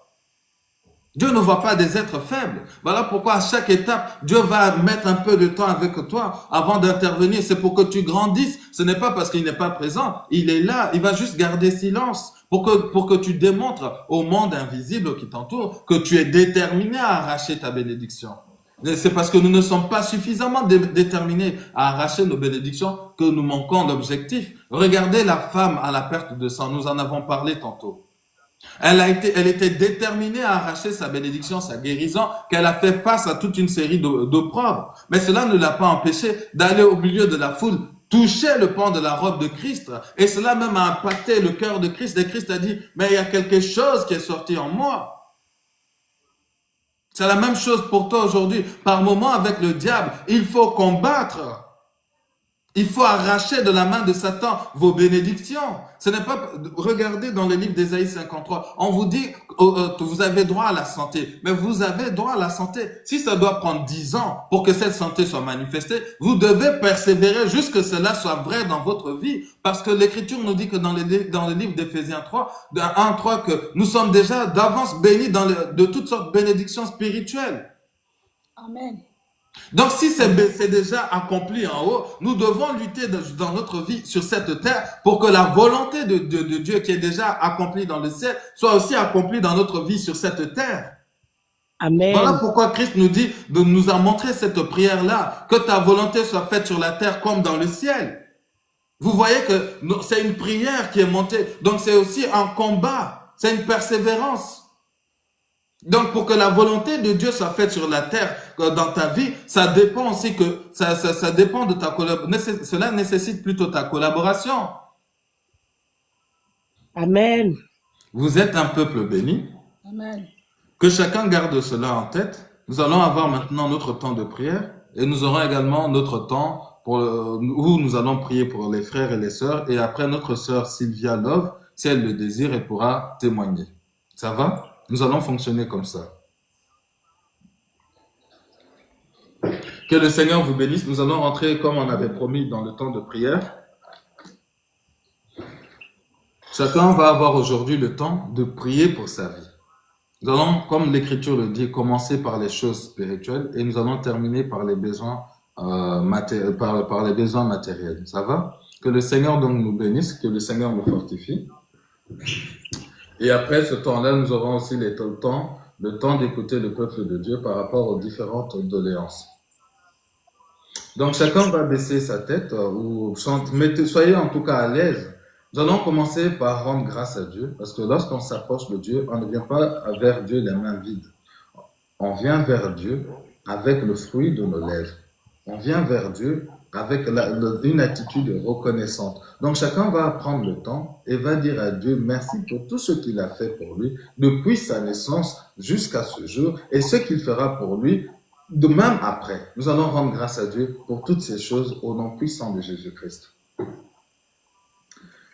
Dieu ne voit pas des êtres faibles. Voilà pourquoi à chaque étape, Dieu va mettre un peu de temps avec toi avant d'intervenir. C'est pour que tu grandisses. Ce n'est pas parce qu'il n'est pas présent. Il est là. Il va juste garder silence pour que tu démontres au monde invisible qui t'entoure que tu es déterminé à arracher ta bénédiction. C'est parce que nous ne sommes pas suffisamment déterminés à arracher nos bénédictions que nous manquons d'objectifs. Regardez la femme à la perte de sang. Nous en avons parlé tantôt. Elle était déterminée à arracher sa bénédiction, sa guérison, qu'elle a fait face à toute une série d'opprobres. Mais cela ne l'a pas empêché d'aller au milieu de la foule, toucher le pan de la robe de Christ. Et cela même a impacté le cœur de Christ. Et Christ a dit, mais il y a quelque chose qui est sorti en moi. C'est la même chose pour toi aujourd'hui. Par moment, avec le diable, il faut combattre. Il faut arracher de la main de Satan vos bénédictions. Ce n'est pas, regardez dans le livre d'Ésaïe 53, on vous dit que vous avez droit à la santé, mais vous avez droit à la santé. Si ça doit prendre 10 ans pour que cette santé soit manifestée, vous devez persévérer jusqu'à ce que cela soit vrai dans votre vie. Parce que l'Écriture nous dit que dans le livre d'Éphésiens 3, 1-3, que nous sommes déjà d'avance bénis de toutes sortes de bénédictions spirituelles. Amen. Donc, si c'est déjà accompli en haut, nous devons lutter dans notre vie sur cette terre pour que la volonté de Dieu qui est déjà accomplie dans le ciel soit aussi accomplie dans notre vie sur cette terre. Amen. Voilà pourquoi Christ nous a montré cette prière-là, que ta volonté soit faite sur la terre comme dans le ciel. Vous voyez que c'est une prière qui est montée, donc c'est aussi un combat, c'est une persévérance. Donc, pour que la volonté de Dieu soit faite sur la terre, dans ta vie, ça dépend aussi ça dépend de ta collaboration. Cela nécessite plutôt ta collaboration. Amen. Vous êtes un peuple béni. Amen. Que chacun garde cela en tête. Nous allons avoir maintenant notre temps de prière et nous aurons également notre temps où nous allons prier pour les frères et les sœurs, et après notre sœur Sylvia Love, si elle le désire, elle pourra témoigner. Ça va? Nous allons fonctionner comme ça. Que le Seigneur vous bénisse. Nous allons rentrer, comme on avait promis, dans le temps de prière. Chacun va avoir aujourd'hui le temps de prier pour sa vie. Nous allons, comme l'Écriture le dit, commencer par les choses spirituelles et nous allons terminer par les besoins, par les besoins matériels. Ça va? Que le Seigneur donc nous bénisse, que le Seigneur nous fortifie. Et après ce temps-là, nous aurons aussi le temps d'écouter le peuple de Dieu par rapport aux différentes doléances. Donc chacun va baisser sa tête ou soyez en tout cas à l'aise. Nous allons commencer par rendre grâce à Dieu, parce que lorsqu'on s'approche de Dieu, on ne vient pas vers Dieu les mains vides. On vient vers Dieu avec le fruit de nos lèvres. On vient vers Dieu avec une attitude reconnaissante. Donc chacun va prendre le temps et va dire à Dieu merci pour tout ce qu'il a fait pour lui depuis sa naissance jusqu'à ce jour et ce qu'il fera pour lui de même après. Nous allons rendre grâce à Dieu pour toutes ces choses au nom puissant de Jésus-Christ.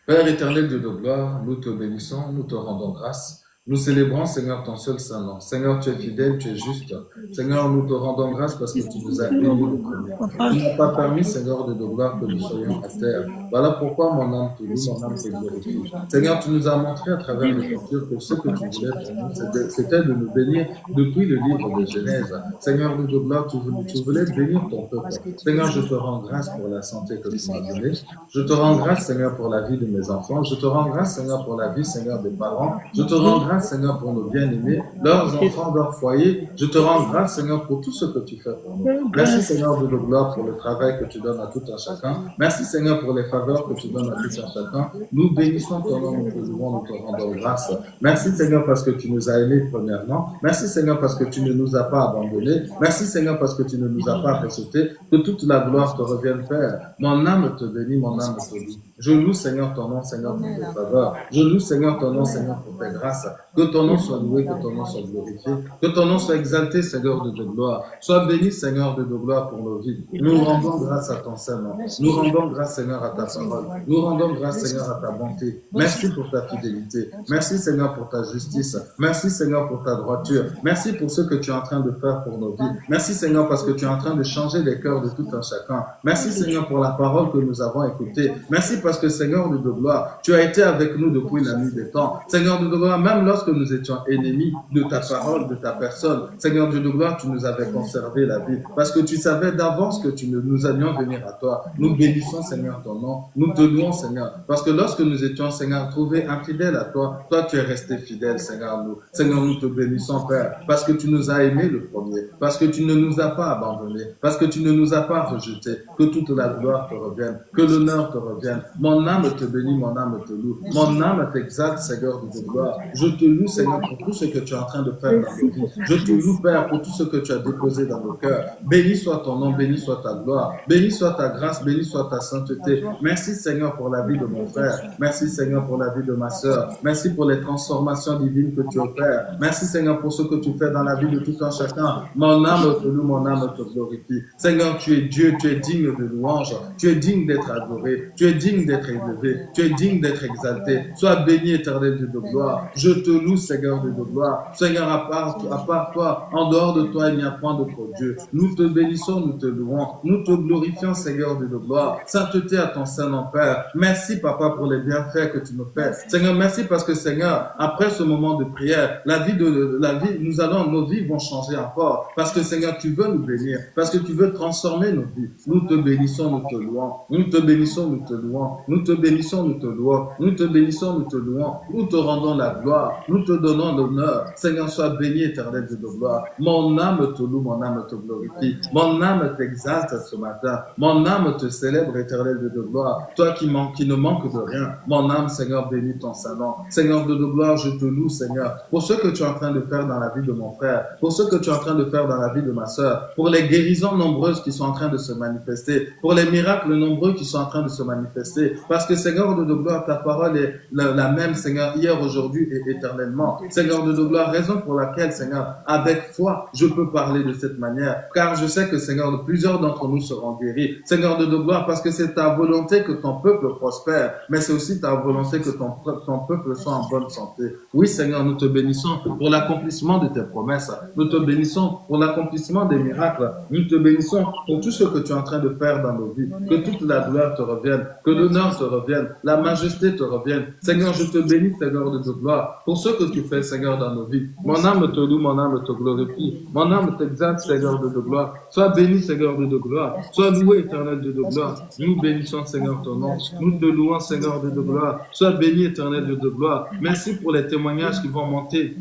Père éternel, Dieu de gloire, nous te bénissons, nous te rendons grâce Nous célébrons, Seigneur, ton seul saint nom. Seigneur, tu es fidèle, tu es juste. Seigneur, nous te rendons grâce parce que tu nous as aimés le premier. Tu n'as pas permis, Seigneur, de gloire que nous soyons à terre. Voilà pourquoi mon âme te loue, mon âme te glorifie. Seigneur, tu nous as montré à travers l'Écriture que ce que tu voulais pour nous, c'était de nous bénir depuis le livre de Genèse. Seigneur, nous de gloire, tu voulais bénir ton peuple. Seigneur, je te rends grâce pour la santé que tu m'as donnée. Je te rends grâce, Seigneur, pour la vie de mes enfants. Je te rends grâce, Seigneur, pour la vie, Seigneur, des parents. Je te rends grâce, Seigneur, pour nos bien-aimés, leurs enfants, leurs foyers. Je te rends grâce, Seigneur, pour tout ce que tu fais pour nous. Merci, Seigneur, de gloire pour le travail que tu donnes à tout un chacun. Merci, Seigneur, pour les faveurs que tu donnes à tout un chacun. Nous bénissons ton nom, nous te louons, nous te rendons grâce. Merci, Seigneur, parce que tu nous as aimés premièrement. Merci, Seigneur, parce que tu ne nous as pas abandonnés. Merci, Seigneur, parce que tu ne nous as pas rejetés. Que toute la gloire te revienne, Père. Mon âme te bénit, mon âme te loue. Je loue, Seigneur, ton nom, Seigneur, pour tes faveurs. Je loue, Seigneur, ton nom, Seigneur, pour tes grâces. Que ton nom soit loué, que ton nom soit glorifié. Que ton nom soit exalté, Seigneur, de gloire. Sois béni, Seigneur, de gloire pour nos vies. Nous rendons grâce à ton Saint-Nom. Nous rendons grâce, Seigneur, à ta parole. Nous rendons grâce, Seigneur, à ta bonté. Merci pour ta fidélité. Merci, Seigneur, pour ta justice. Merci, Seigneur, pour ta droiture. Merci pour ce que tu es en train de faire pour nos vies. Merci, Seigneur, parce que tu es en train de changer les cœurs de tout un chacun. Merci, Seigneur, pour la parole que nous avons écoutée. Merci parce que, Seigneur de gloire, tu as été avec nous depuis la nuit des temps. Seigneur de gloire, même lorsque nous étions ennemis de ta parole, de ta personne, Seigneur Dieu de gloire, tu nous avais conservé la vie. Parce que tu savais d'avance que nous allions venir à toi. Nous bénissons, Seigneur, ton nom. Nous te louons, Seigneur. Parce que lorsque nous étions, Seigneur, trouvés infidèles à toi, toi, tu es resté fidèle, Seigneur, nous. Seigneur, nous te bénissons, Père. Parce que tu nous as aimés le premier. Parce que tu ne nous as pas abandonnés. Parce que tu ne nous as pas rejetés. Que toute la gloire te revienne. Que l'honneur te revienne. Mon âme te bénit, mon âme te loue. Mon âme t'exalte, Seigneur de gloire. Je te loue, Seigneur, pour tout ce que tu es en train de faire dans nos vies. Je te loue, Père, pour tout ce que tu as déposé dans nos cœurs. Béni soit ton nom, béni soit ta gloire. Béni soit ta grâce, béni soit ta sainteté. Merci, Seigneur, pour la vie de mon frère. Merci, Seigneur, pour la vie de ma sœur. Merci pour les transformations divines que tu opères. Merci, Seigneur, pour ce que tu fais dans la vie de tout un chacun. Mon âme te loue, mon âme te glorifie. Seigneur, tu es Dieu, tu es digne de louange. Tu es digne d'être adoré. Tu es digne d'être élevé. Tu es digne d'être exalté. Sois béni, éternel Dieu de gloire. Je te loue, Seigneur Dieu de gloire. Seigneur, à part toi, en dehors de toi, il n'y a point d'autre Dieu. Nous te bénissons, nous te louons. Nous te glorifions, Seigneur Dieu de gloire. Sainteté à ton Saint-Nom, Père. Merci, Papa, pour les bienfaits que tu nous fais. Seigneur, merci parce que, Seigneur, après ce moment de prière, nos vies vont changer encore. Parce que, Seigneur, tu veux nous bénir. Parce que tu veux transformer nos vies. Nous te bénissons, nous te louons. Nous te bénissons, nous te louons. Nous te bénissons, nous te louons. Nous te bénissons, nous te louons. Nous te rendons la gloire. Nous te donnons l'honneur. Seigneur, sois béni, éternel Dieu de gloire. Mon âme te loue, mon âme te glorifie. Mon âme t'exalte ce matin. Mon âme te célèbre, éternel Dieu de gloire. Toi qui ne manque de rien. Mon âme, Seigneur, bénis ton Saint-Nom. Seigneur Dieu de gloire, je te loue, Seigneur, pour ce que tu es en train de faire dans la vie de mon frère, pour ce que tu es en train de faire dans la vie de ma sœur, pour les guérisons nombreuses qui sont en train de se manifester, pour les miracles nombreux qui sont en train de se manifester. Parce que, Seigneur Dieu de gloire, ta parole est la même, Seigneur, hier, aujourd'hui et éternellement. Seigneur Dieu de gloire, raison pour laquelle, Seigneur, avec foi, je peux parler de cette manière. Car je sais que, Seigneur, plusieurs d'entre nous seront guéris. Seigneur Dieu de gloire, parce que c'est ta volonté que ton peuple prospère, mais c'est aussi ta volonté que ton peuple soit en bonne santé. Oui, Seigneur, nous te bénissons pour l'accomplissement de tes promesses. Nous te bénissons pour l'accomplissement des miracles. Nous te bénissons pour tout ce que tu es en train de faire dans nos vies. Que toute la gloire te revienne, que l'honneur te revienne, la majesté te revienne. Seigneur, je te bénis, Seigneur de gloire, pour ce que tu fais, Seigneur, dans nos vies. Mon âme te loue, mon âme te glorifie. Mon âme t'exalte, Seigneur de gloire. Sois béni, Seigneur de gloire. Sois loué, éternel de gloire. Nous bénissons, Seigneur, ton nom. Nous te louons, Seigneur de gloire. Sois béni, éternel de gloire. Merci pour les témoignages qui vont monter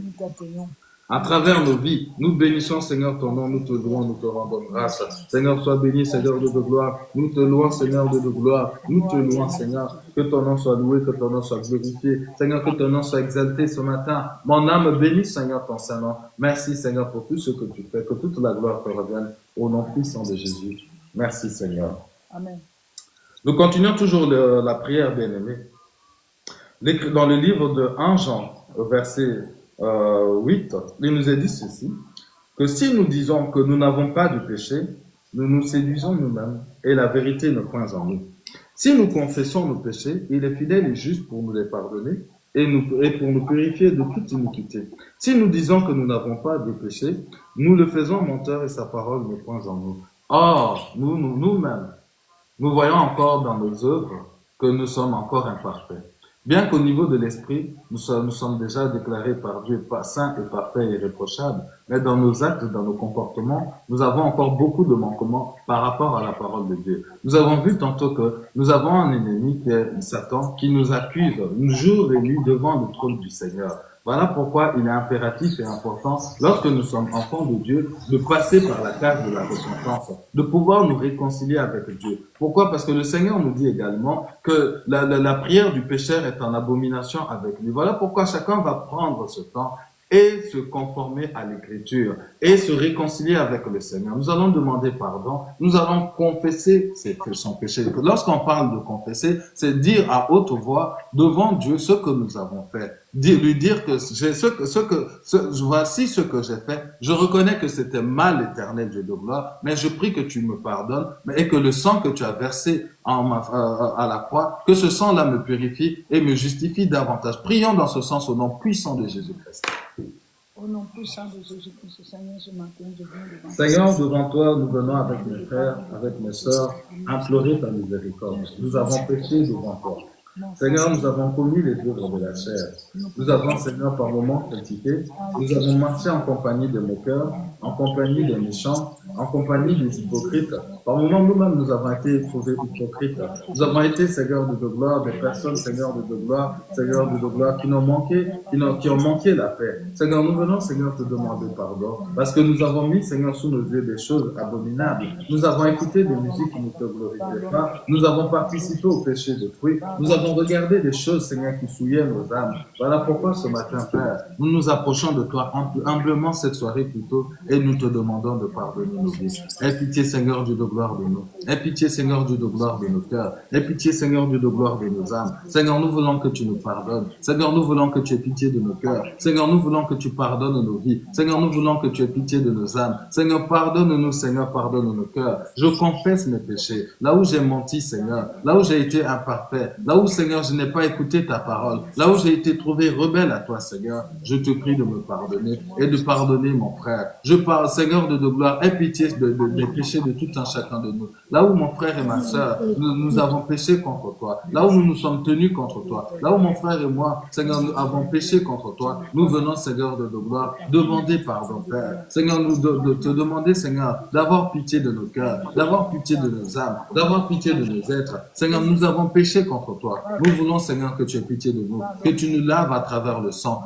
à travers nos vies. Nous bénissons, Seigneur, ton nom, nous te louons, nous te rendons grâce. Seigneur, sois béni, Seigneur de gloire. Nous te louons, Seigneur de gloire. Nous te louons, Seigneur. Que ton nom soit loué, que ton nom soit glorifié. Seigneur, que ton nom soit exalté ce matin. Mon âme bénit, Seigneur, ton Saint-Nom. Merci, Seigneur, pour tout ce que tu fais. Que toute la gloire te revienne au nom puissant de Jésus. Merci, Seigneur. Amen. Nous continuons toujours la prière, bien-aimée. Dans le livre de 1 Jean, verset 8, il nous est dit ceci, que si nous disons que nous n'avons pas de péché, nous nous séduisons nous-mêmes et la vérité ne point en nous. Si nous confessons nos péchés, il est fidèle et juste pour nous les pardonner et pour nous purifier de toute iniquité. Si nous disons que nous n'avons pas de péché, nous le faisons menteur et sa parole n'est point en nous. Or, nous-mêmes, nous voyons encore dans nos œuvres que nous sommes encore imparfaits. Bien qu'au niveau de l'esprit, nous sommes déjà déclarés par Dieu saints et parfaits et irréprochables, mais dans nos actes, dans nos comportements, nous avons encore beaucoup de manquements par rapport à la parole de Dieu. Nous avons vu tantôt que nous avons un ennemi qui est Satan, qui nous accuse jour et nuit devant le trône du Seigneur. Voilà pourquoi il est impératif et important, lorsque nous sommes enfants de Dieu, de passer par la case de la repentance, de pouvoir nous réconcilier avec Dieu. Pourquoi? Parce que le Seigneur nous dit également que la prière du pécheur est en abomination avec lui. Voilà pourquoi chacun va prendre ce temps et se conformer à l'Écriture et se réconcilier avec le Seigneur. Nous allons demander pardon, nous allons confesser son péché. Lorsqu'on parle de confesser, c'est dire à haute voix devant Dieu ce que nous avons fait. Lui dire que voici ce que j'ai fait. Je reconnais que c'était mal, éternel Dieu de gloire, mais je prie que tu me pardonnes et que le sang que tu as versé à la croix, que ce sang-là me purifie et me justifie davantage. Prions dans ce sens au nom puissant de Jésus-Christ. Au nom puissant de Jésus-Christ, Seigneur, ce matin, je viens devant toi. Seigneur, devant toi, nous venons avec mes frères, avec mes sœurs, implorer ta miséricorde. Nous avons péché devant toi. Seigneur, nous avons commis les œuvres de la chair. Nous avons, Seigneur, par moments critiqué. Nous avons marché en compagnie des moqueurs, en compagnie des méchants, en compagnie des hypocrites. Par moments, nous-mêmes, nous avons été trouvés hypocrites. Nous avons été, Seigneur de gloire, des personnes, Seigneur de gloire, qui ont manqué la paix. Seigneur, nous venons, Seigneur, te demander pardon, parce que nous avons mis, Seigneur, sous nos yeux des choses abominables. Nous avons écouté des musiques qui ne te glorifiaient pas. Nous avons participé au péché d'autrui. Nous avons regardé des choses, Seigneur, qui souillaient nos âmes. Voilà pourquoi ce matin, Père, nous nous approchons de toi humblement cette soirée plutôt et nous te demandons de pardonner nos vies. Aie pitié, Seigneur Dieu de gloire de nous. Aie pitié, Seigneur Dieu de gloire de nos cœurs. Aie pitié, Seigneur Dieu de gloire de nos âmes. Seigneur, nous voulons que tu nous pardonnes. Seigneur, nous voulons que tu aies pitié de nos cœurs. Seigneur, nous voulons que tu pardonnes nos vies. Seigneur, nous voulons que tu aies pitié de nos âmes. Seigneur, pardonne-nous, Seigneur, pardonne nos cœurs. Je confesse mes péchés. Là où j'ai menti, Seigneur. Là où j'ai été imparfait. Là où, Seigneur, je n'ai pas écouté ta parole. Là où j'ai été trouvé rebelle à toi, Seigneur. Je te prie de me pardonner et de pardonner mon frère. Je parle, Seigneur de gloire, aie pitié des péchés de tout un chacun de nous. Là où mon frère et ma sœur, nous avons péché contre toi. Là où nous nous sommes tenus contre toi. Là où mon frère et moi, Seigneur, nous avons péché contre toi. Nous venons, Seigneur de gloire, demander pardon, Père. Seigneur, de te demander, Seigneur, d'avoir pitié de nos cœurs, d'avoir pitié de nos âmes, d'avoir pitié de nos êtres. Seigneur, nous avons péché contre toi. Nous voulons, Seigneur, que tu aies pitié de nous, que tu nous laves à travers le sang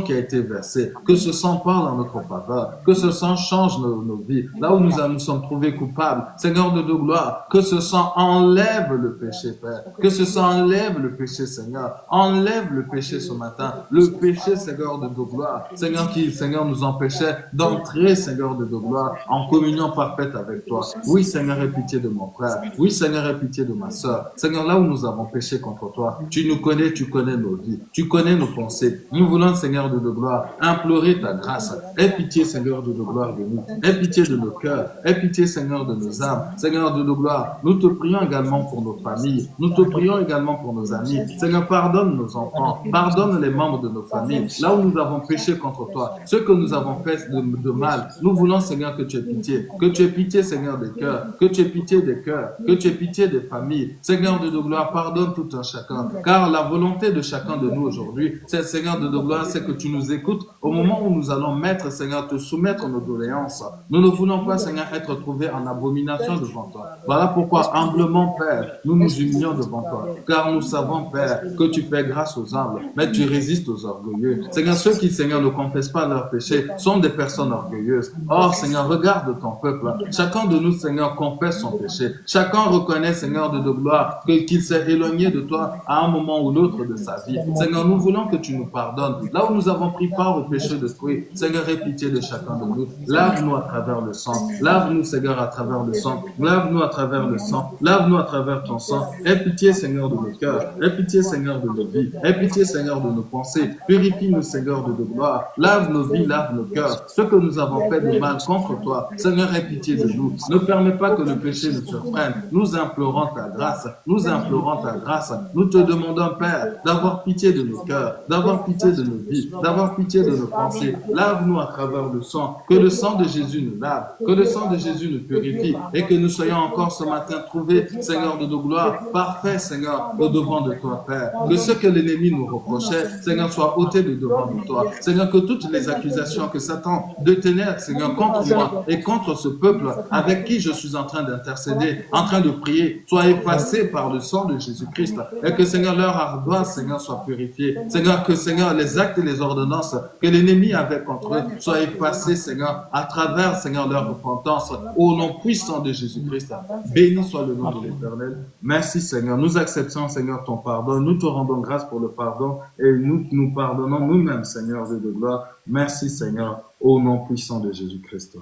qui a été versé, que ce sang parle en notre faveur, que ce sang change nos vies. Là où nous sommes trouvés coupables, Seigneur de gloire, que ce sang enlève le péché, Père, que ce sang enlève le péché, Seigneur, enlève le péché ce matin, le péché, Seigneur de gloire, Seigneur qui, Seigneur, nous empêchait d'entrer, Seigneur de gloire, en communion parfaite avec toi. Oui, Seigneur, aie pitié de mon frère. Oui, Seigneur, aie pitié de ma sœur. Seigneur, là où nous avons péché contre toi, tu nous connais, tu connais nos vies, tu connais nos pensées. Nous voulons, Seigneur de gloire, implorer ta grâce. Aie pitié, Seigneur de gloire, de nous. Aie pitié de nos cœurs. Aie pitié, Seigneur, de nos âmes. Seigneur de gloire, nous te prions également pour nos familles. Nous te prions également pour nos amis. Seigneur, pardonne nos enfants. Pardonne les membres de nos familles. Là où nous avons péché contre toi, ce que nous avons fait de mal, nous voulons, Seigneur, que tu aies pitié. Que tu aies pitié, Seigneur, des cœurs. Que tu aies pitié des cœurs. Que tu aies pitié des familles. Seigneur de gloire, pardonne tout un chacun. Car la volonté de chacun de nous aujourd'hui, c'est, Seigneur de gloire, c'est que tu nous écoutes au moment où nous allons mettre, Seigneur, te soumettre nos doléances. Nous ne voulons pas, Seigneur, être trouvés en abomination devant toi. Voilà pourquoi, humblement, Père, nous nous humilions devant toi. Car nous savons, Père, que tu fais grâce aux humbles, mais tu résistes aux orgueilleux. Seigneur, ceux qui, Seigneur, ne confessent pas leurs péchés sont des personnes orgueilleuses. Or, Seigneur, regarde ton peuple. Chacun de nous, Seigneur, confesse son péché. Chacun reconnaît, Seigneur, de gloire, qu'il s'est éloigné de toi à un moment ou l'autre de sa vie. Seigneur, nous voulons que tu nous pardonnes. Là où nous avons pris part au péché de toi, Seigneur, aie pitié de chacun de nous. Lave-nous à travers le sang. sang. Lave-nous, Seigneur, à travers le sang. Lave-nous à travers le sang. Lave-nous à travers ton sang. Aie pitié, Seigneur, de nos cœurs. Aie pitié, Seigneur, de nos vies. Aie pitié, Seigneur, de nos pensées. Purifie-nous, Seigneur, de gloire. Lave nos vies, lave nos cœurs. Ce que nous avons fait de mal contre toi, Seigneur, aie pitié de nous. Ne permets pas que le péché nous surprenne. Nous implorons ta grâce. Nous implorons ta grâce. Nous te demandons, Père, d'avoir pitié de nos cœurs, d'avoir pitié de nos vies, d'avoir pitié de nos pensées. Lave-nous à travers le sang. Que le sang de Jésus nous lave. Que le sang de Jésus nous purifie. Et que nous soyons encore ce matin trouvés, Seigneur de nos gloires, parfaits, Seigneur, au devant de toi, Père. Que ce que l'ennemi nous reprochait, Seigneur, soit ôté de devant de toi. Seigneur, que toutes les accusations que Satan détenait, Seigneur, contre moi et contre ce peuple avec qui je suis en train d'intercéder, en train de prier, soient effacées par le sang de Jésus-Christ. Et que, Seigneur, leur ardoise, Seigneur, soit purifiée. Seigneur, que, Seigneur, les actes et les ordonnances que l'ennemi avait contre eux soient effacés, Seigneur, à travers, Seigneur, leur repentance, au nom puissant de Jésus-Christ. Béni soit le nom de l'Éternel. Merci, Seigneur. Nous acceptons, Seigneur, ton pardon. Nous te rendons grâce pour le pardon et nous pardonnons nous-mêmes, Seigneur, Dieu de gloire. Merci, Seigneur, au nom puissant de Jésus-Christ.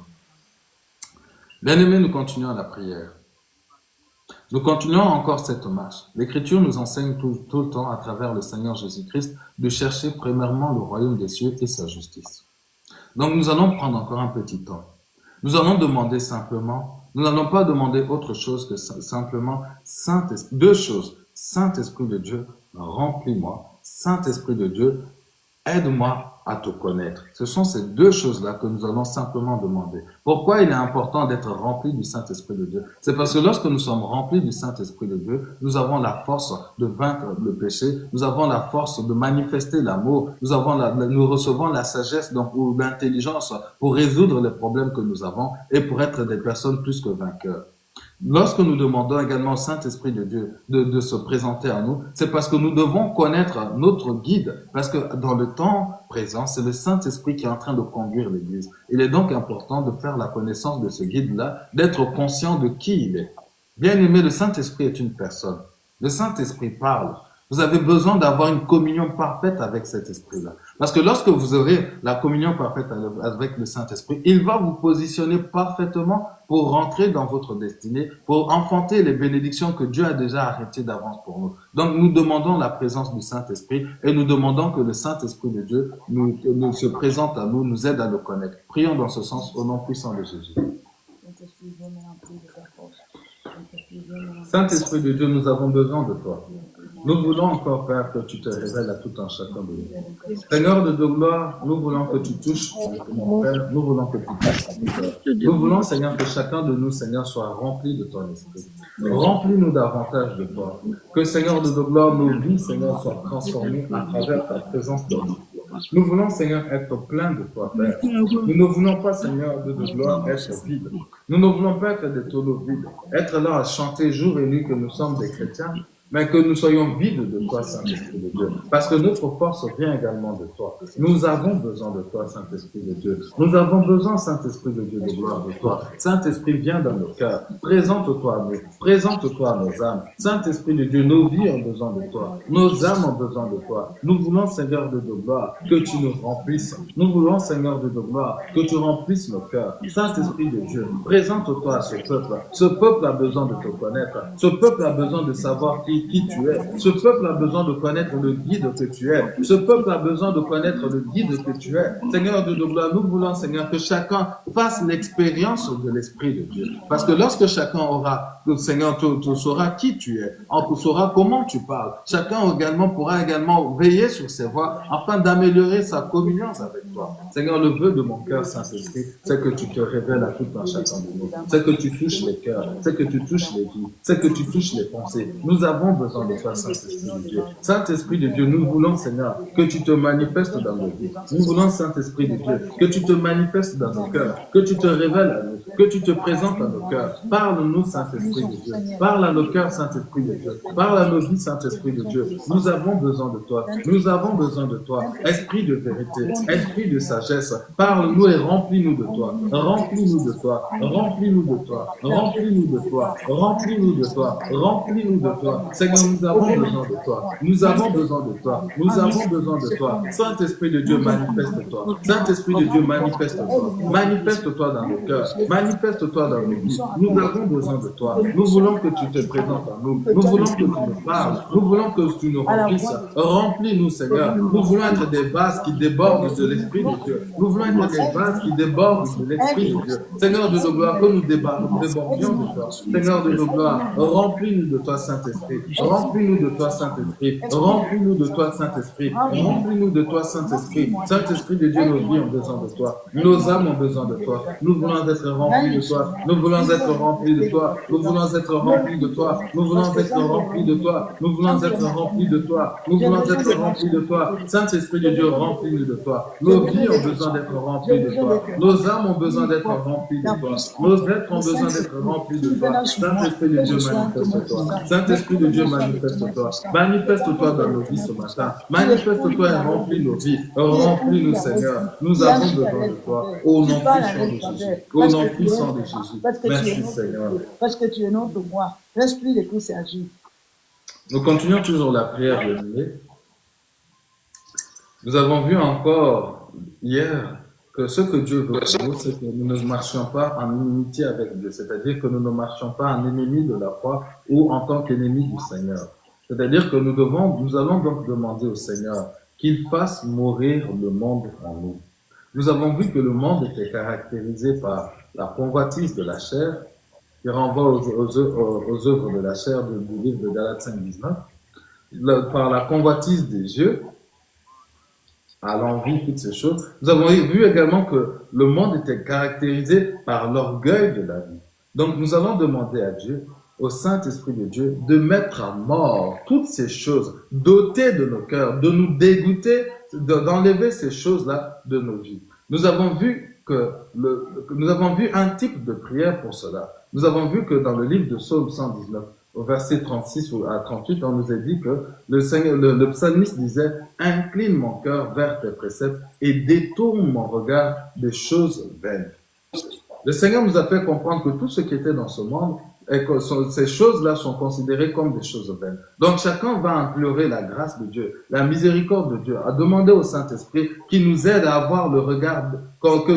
Bien-aimés, nous continuons la prière. Nous continuons encore cette marche. L'Écriture nous enseigne tout le temps, à travers le Seigneur Jésus-Christ, de chercher premièrement le royaume des cieux et sa justice. Donc nous allons prendre encore un petit temps. Nous allons demander simplement, nous n'allons pas demander autre chose que simplement Saint-Esprit, deux choses. Saint-Esprit de Dieu, remplis-moi. Saint-Esprit de Dieu, aide-moi à te connaître. Ce sont ces deux choses-là que nous allons simplement demander. Pourquoi il est important d'être rempli du Saint-Esprit de Dieu? C'est parce que lorsque nous sommes remplis du Saint-Esprit de Dieu, nous avons la force de vaincre le péché, nous avons la force de manifester l'amour, nous recevons la sagesse ou l'intelligence pour résoudre les problèmes que nous avons et pour être des personnes plus que vainqueurs. Lorsque nous demandons également au Saint-Esprit de Dieu de se présenter à nous, c'est parce que nous devons connaître notre guide, parce que dans le temps présent, c'est le Saint-Esprit qui est en train de conduire l'Église. Il est donc important de faire la connaissance de ce guide-là, d'être conscient de qui il est. Bien aimé, le Saint-Esprit est une personne. Le Saint-Esprit parle. Vous avez besoin d'avoir une communion parfaite avec cet esprit-là. Parce que lorsque vous aurez la communion parfaite avec le Saint-Esprit, il va vous positionner parfaitement pour rentrer dans votre destinée, pour enfanter les bénédictions que Dieu a déjà arrêtées d'avance pour nous. Donc nous demandons la présence du Saint-Esprit et nous demandons que le Saint-Esprit de Dieu nous se présente à nous, nous aide à le connaître. Prions dans ce sens au nom puissant de Jésus. Saint-Esprit de Dieu, nous avons besoin de toi. Nous voulons encore, Père, que tu te révèles à tout un chacun de nous. Seigneur de gloire, nous voulons que tu touches mon Père, nous voulons que tu touches mon cœur. Nous voulons, Seigneur, que chacun de nous, Seigneur, soit rempli de ton esprit. Remplis-nous davantage de toi. Que, Seigneur de gloire, nos vies, Seigneur, soient transformées à travers ta présence dans nous. Nous voulons, Seigneur, être pleins de toi, Père. Nous ne voulons pas, Seigneur, de gloire, être vides. Nous ne voulons pas être des tonneaux vides, être là à chanter jour et nuit que nous sommes des chrétiens, mais que nous soyons vides de toi, Saint-Esprit de Dieu. Parce que notre force vient également de toi. Nous avons besoin de toi, Saint-Esprit de Dieu. Nous avons besoin, Saint-Esprit de Dieu, de gloire de toi. Saint-Esprit, viens dans nos cœurs. Présente-toi à nous. Présente-toi à nos âmes. Saint-Esprit de Dieu, nos vies ont besoin de toi. Nos âmes ont besoin de toi. Nous voulons, Seigneur de gloire, que tu nous remplisses. Nous voulons, Seigneur de gloire, que tu remplisses nos cœurs. Saint-Esprit de Dieu, présente-toi à ce peuple. Ce peuple a besoin de te connaître. Ce peuple a besoin de savoir qui tu es. Ce peuple a besoin de connaître le guide que tu es. Ce peuple a besoin de connaître le guide que tu es. Seigneur de gloire, nous voulons, Seigneur, que chacun fasse l'expérience de l'Esprit de Dieu. Parce que lorsque chacun aura, Seigneur, tu sauras qui tu es, tu sauras comment tu parles. Chacun pourra également veiller sur ses voies afin d'améliorer sa communion avec toi. Seigneur, le vœu de mon cœur, Saint-Esprit, c'est que tu te révèles à tout un chacun de nous. C'est que tu touches les cœurs, c'est que tu touches les vies, c'est que tu touches les pensées. Nous avons besoin de toi, Saint-Esprit de Dieu. Saint-Esprit de Dieu, nous voulons, Seigneur, que tu te manifestes dans nos vies. Nous voulons, Saint-Esprit de Dieu, que tu te manifestes dans nos cœurs, que tu te révèles à nous, que tu te présentes à nos cœurs. Parle-nous, Saint-Esprit de Dieu. Parle à nos cœurs, Saint-Esprit de Dieu. Parle à nos vies, Saint-Esprit de Dieu. Nous avons besoin de toi. Nous avons besoin de toi. Esprit de vérité, esprit de sagesse, parle-nous et remplis-nous de toi. Remplis-nous de toi. Remplis-nous de toi. Remplis-nous de toi. Remplis-nous de toi. Remplis-nous de toi. Seigneur, nous avons besoin de toi. Nous avons besoin de toi. Nous avons besoin de toi. Saint-Esprit de Dieu, manifeste-toi. Saint-Esprit de Dieu, manifeste-toi. Manifeste-toi dans nos cœurs. Manifeste-toi dans nos vies. Nous avons besoin de toi. Nous voulons que tu te présentes à nous. Nous voulons que tu nous parles. Nous voulons que tu nous remplisses. Remplis-nous, Seigneur. Nous voulons être des vases qui débordent de l'Esprit de Dieu. Nous voulons être des vases qui débordent de l'Esprit de Dieu. Seigneur de nos gloires, que nous débordions de toi. Seigneur de nos gloires, remplis-nous de toi, Saint-Esprit. Remplis-nous de toi, Saint-Esprit. Remplis-nous de toi, Saint-Esprit. Remplis-nous de toi, Saint-Esprit. Saint-Esprit de Dieu, nos vies ont besoin de toi. Nos âmes ont besoin de toi. Nous voulons être remplis de toi. Nous voulons être remplis de toi. Nous voulons être remplis de toi. Nous voulons être remplis de toi. Nous voulons être remplis de toi. Nous voulons être remplis de toi. Saint-Esprit de Dieu, remplis-nous de toi. Nos vies ont besoin d'être remplies de toi. Nos âmes ont besoin d'être remplies de toi. Nos êtres ont besoin d'être remplis de toi. Saint-Esprit de Dieu, manifeste-toi. Saint-Esprit de Dieu, manifeste-toi. Manifeste-toi dans nos vies ce matin. Manifeste-toi et remplis nos vies. Remplis-nous, Seigneur. Nous avons besoin de toi. Au nom puissant de Jésus. Au nom puissant de Jésus. Merci, Seigneur. Parce que tu es notre roi. L'Esprit de Christ agit. Nous continuons toujours la prière de nuit. Nous avons vu encore hier que ce que Dieu veut pour nous, c'est que nous ne marchions pas en inimitié avec Dieu. C'est-à-dire que nous ne marchions pas en ennemi de la foi ou en tant qu'ennemi du Seigneur. C'est-à-dire que nous allons donc demander au Seigneur qu'il fasse mourir le monde en nous. Nous avons vu que le monde était caractérisé par la convoitise de la chair, qui renvoie aux œuvres de la chair du livre de Galates 5:19, par la convoitise des yeux, à l'envie, toutes ces choses. Nous avons vu également que le monde était caractérisé par l'orgueil de la vie. Donc nous allons demander à Dieu, au Saint-Esprit de Dieu, de mettre à mort toutes ces choses, doter de nos cœurs, de nous dégoûter, d'enlever ces choses-là de nos vies. Nous avons vu un type de prière pour cela. Nous avons vu que dans le livre de Psaume 119, au verset 36 à 38, on nous a dit que le psalmiste disait « Incline mon cœur vers tes préceptes et détourne mon regard des choses vaines. » Le Seigneur nous a fait comprendre que tout ce qui était dans ce monde, ces choses-là sont considérées comme des choses vaines. Donc chacun va implorer la grâce de Dieu, la miséricorde de Dieu, à demander au Saint-Esprit qui nous aide à avoir le regard,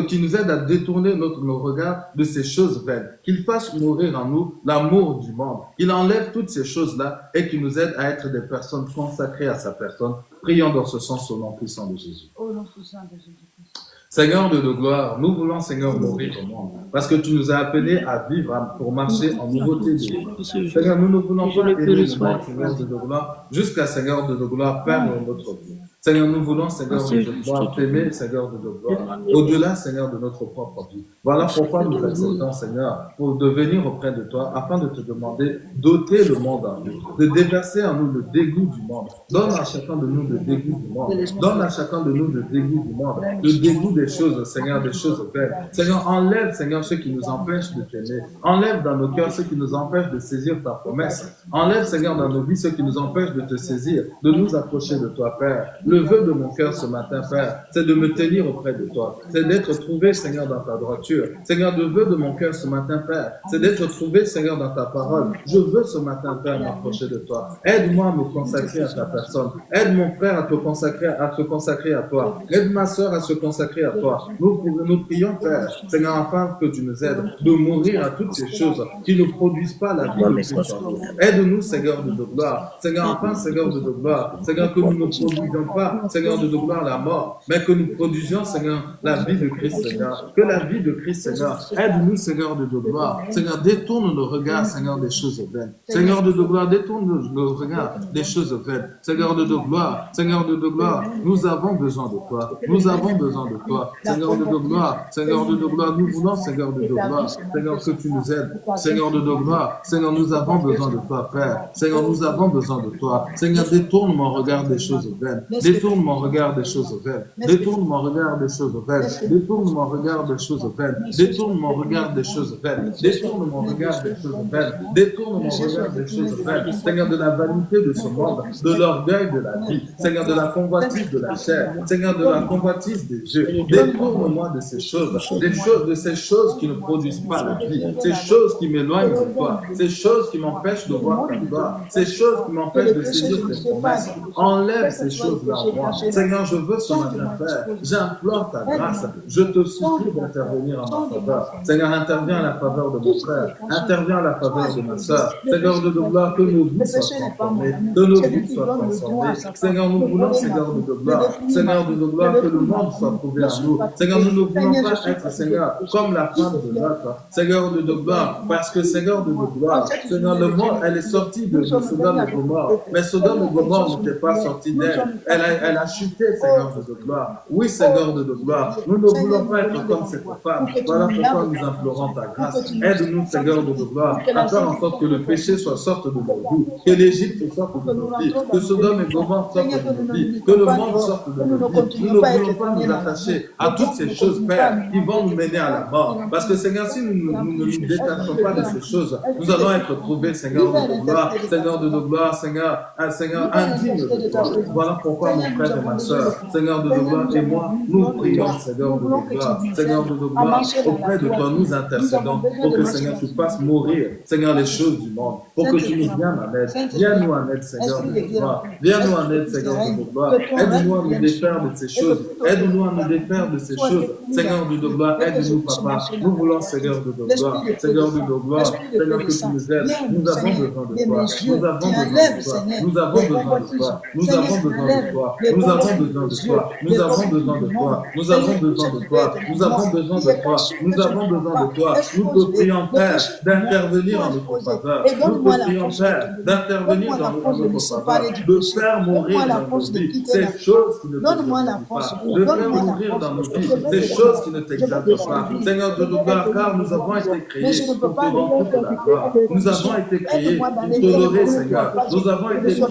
qui nous aide à détourner nos regards de ces choses vaines, qu'il fasse mourir en nous l'amour du monde, qu'il enlève toutes ces choses-là et qu'il nous aide à être des personnes consacrées à sa personne. Prions dans ce sens au nom puissant de Jésus. Au nom puissant de Jésus-Christ. Seigneur de nos gloires, nous voulons, Seigneur, mourir au monde, parce que tu nous as appelés à vivre pour marcher en nouveauté de vie. Seigneur, nous ne voulons pas aimer le monde, Seigneur de nos gloires, jusqu'à, Seigneur de nos gloires, perdre notre vie. Seigneur, nous voulons, Seigneur de nos gloires, t'aimer, Seigneur de nos gloires, au-delà, Seigneur, de notre propre vie. Voilà pourquoi nous acceptons, Seigneur, pour devenir auprès de toi, afin de te demander d'ôter le monde en nous, de déverser en nous le dégoût du monde. Donne à chacun de nous le dégoût du monde. Donne à chacun de nous le dégoût du monde, le dégoût des choses, Seigneur, des choses belles. Seigneur, enlève, Seigneur, ce qui nous empêche de t'aimer. Enlève dans nos cœurs ce qui nous empêche de saisir ta promesse. Enlève, Seigneur, dans nos vies ce qui nous empêche de te saisir, de nous approcher de toi, Père. Le vœu de mon cœur ce matin, Père, c'est de me tenir auprès de toi. C'est d'être trouvé, Seigneur, dans ta droiture. Seigneur, le vœu de mon cœur ce matin, Père, c'est d'être trouvé, Seigneur, dans ta parole. Je veux ce matin, Père, m'approcher de toi. Aide-moi à me consacrer à ta personne. Aide mon frère à se consacrer à toi. Aide ma sœur à se consacrer à toi. Nous prions, Père, Seigneur, afin que tu nous aides de mourir à toutes ces choses qui ne produisent pas la vie de Christ. Aide-nous, Seigneur de nos gloires. Seigneur, enfin, Seigneur de nos gloires. Seigneur, que nous ne produisions pas, Seigneur de nos gloires, la mort, mais que nous produisions, Seigneur, la vie de Christ, Seigneur. Que la vie de Christ, Seigneur, aide-nous, Seigneur de nos gloires. Seigneur, détourne nos regards, Seigneur, des choses vaines. Seigneur de nos gloires, détourne nos regards des choses vaines. Seigneur de nos gloires, Seigneur de nos gloires, nous avons besoin de toi. Nous avons besoin de toi. Seigneur de nos gloires, Seigneur de nos gloires, nous voulons, Seigneur de nos gloires, Seigneur, que tu nous aides. Seigneur de nos gloires, Seigneur, nous avons besoin de toi, Père. Seigneur, nous avons besoin de toi. Seigneur, détourne mon regard des choses vaines. Détourne mon regard des choses vaines. Détourne mon regard des choses vaines. Détourne mon regard des choses vaines. Détourne mon regard des choses vaines. Détourne mon regard des choses vaines. Détourne mon regard des choses vaines. Seigneur, de la vanité de ce monde, de l'orgueil de la vie. Seigneur, de la convoitise de la chair. Seigneur, de la convoitise des yeux. Détourne-moi de ces choses, de ces choses qui ne produisent pas la vie, ces choses qui m'éloignent de toi, ces choses qui m'empêchent de voir ta gloire, ces choses qui m'empêchent de saisir tes promesses. Enlève ces choses-là en moi. Seigneur, je veux ce matin faire. J'implore ta grâce. Je te supplie d'intervenir en ma faveur. Seigneur, interviens à la faveur de mon frère. Interviens à la faveur de ma soeur. Seigneur, de gloire, que nos vies soient transformées. Que nos vies soient transformées. Seigneur, nous voulons, Seigneur, de gloire. Seigneur, de gloire, que le monde soit trouvé en nous. Seigneur, nous ne voulons pas être, Seigneur, comme la femme de l'autre. Seigneur, de gloire, parce que, Seigneur, de gloire, Seigneur, le monde, elle est sortie de Sodome et Gomorrhe. Mais Sodome et Gomorrhe n'était pas sortie d'elle. Elle a chuté, Seigneur, de gloire. Oui, Seigneur, de gloire. Nous ne voulons pas être comme cette femme. Voilà pourquoi nous implorons ta grâce. Aide-nous, Seigneur, de gloire, à faire en sorte que le péché sorte de nos vies, que l'Égypte sorte de nos vies, que Sodome et Gomorrhe sortent de nos vies, que le monde sorte de nos vies. Nous ne voulons pas nous attacher à toutes ces choses, Père, qui vont nous mener à la mort. Parce que, Seigneur, si nous ne nous détachons pas de ces choses, nous allons être trouvés, Seigneur, de gloire, Seigneur, de gloire, Seigneur, indigne de toi. Voilà pourquoi, mon frère et ma soeur, Seigneur, de gloire et moi, nous prions, Seigneur, de gloire, Seigneur, de gloire, auprès de toi, nous intercédons pour que, Seigneur, tu fasses mourir, Seigneur, les choses du monde, pour que tu nous viennes en aide. Viens-nous en aide, Seigneur, de gloire. Viens-nous en aide, Seigneur, de gloire. Aide-nous à nous défaire de ces choses. Aide-nous à nous défaire de ces choses. Seigneur, de gloire, aide-nous, Papa. Nous voulons, Seigneur, de gloire. Seigneur, de gloire. Seigneur, que tu nous aides. Nous avons besoin de toi. Nous avons besoin de toi. Nous avons besoin de toi. Nous avons besoin de toi. Nous avons besoin de toi. Nous avons besoin de toi. Nous avons besoin de toi. Nous avons besoin de toi. Nous avons besoin de toi. Nous te prions, Père, d'intervenir en notre faveur. Nous te prions, Père, d'intervenir dans notre faveur, de faire mourir dans nos vies ces choses qui ne t'exaltent pas, de faire mourir dans nos vies ces choses qui ne t'exaltent pas. Seigneur de gloire, car nous avons été créés pour te rendre toute la gloire. Nous avons été créés pour t'honorer, Seigneur. Nous avons été créés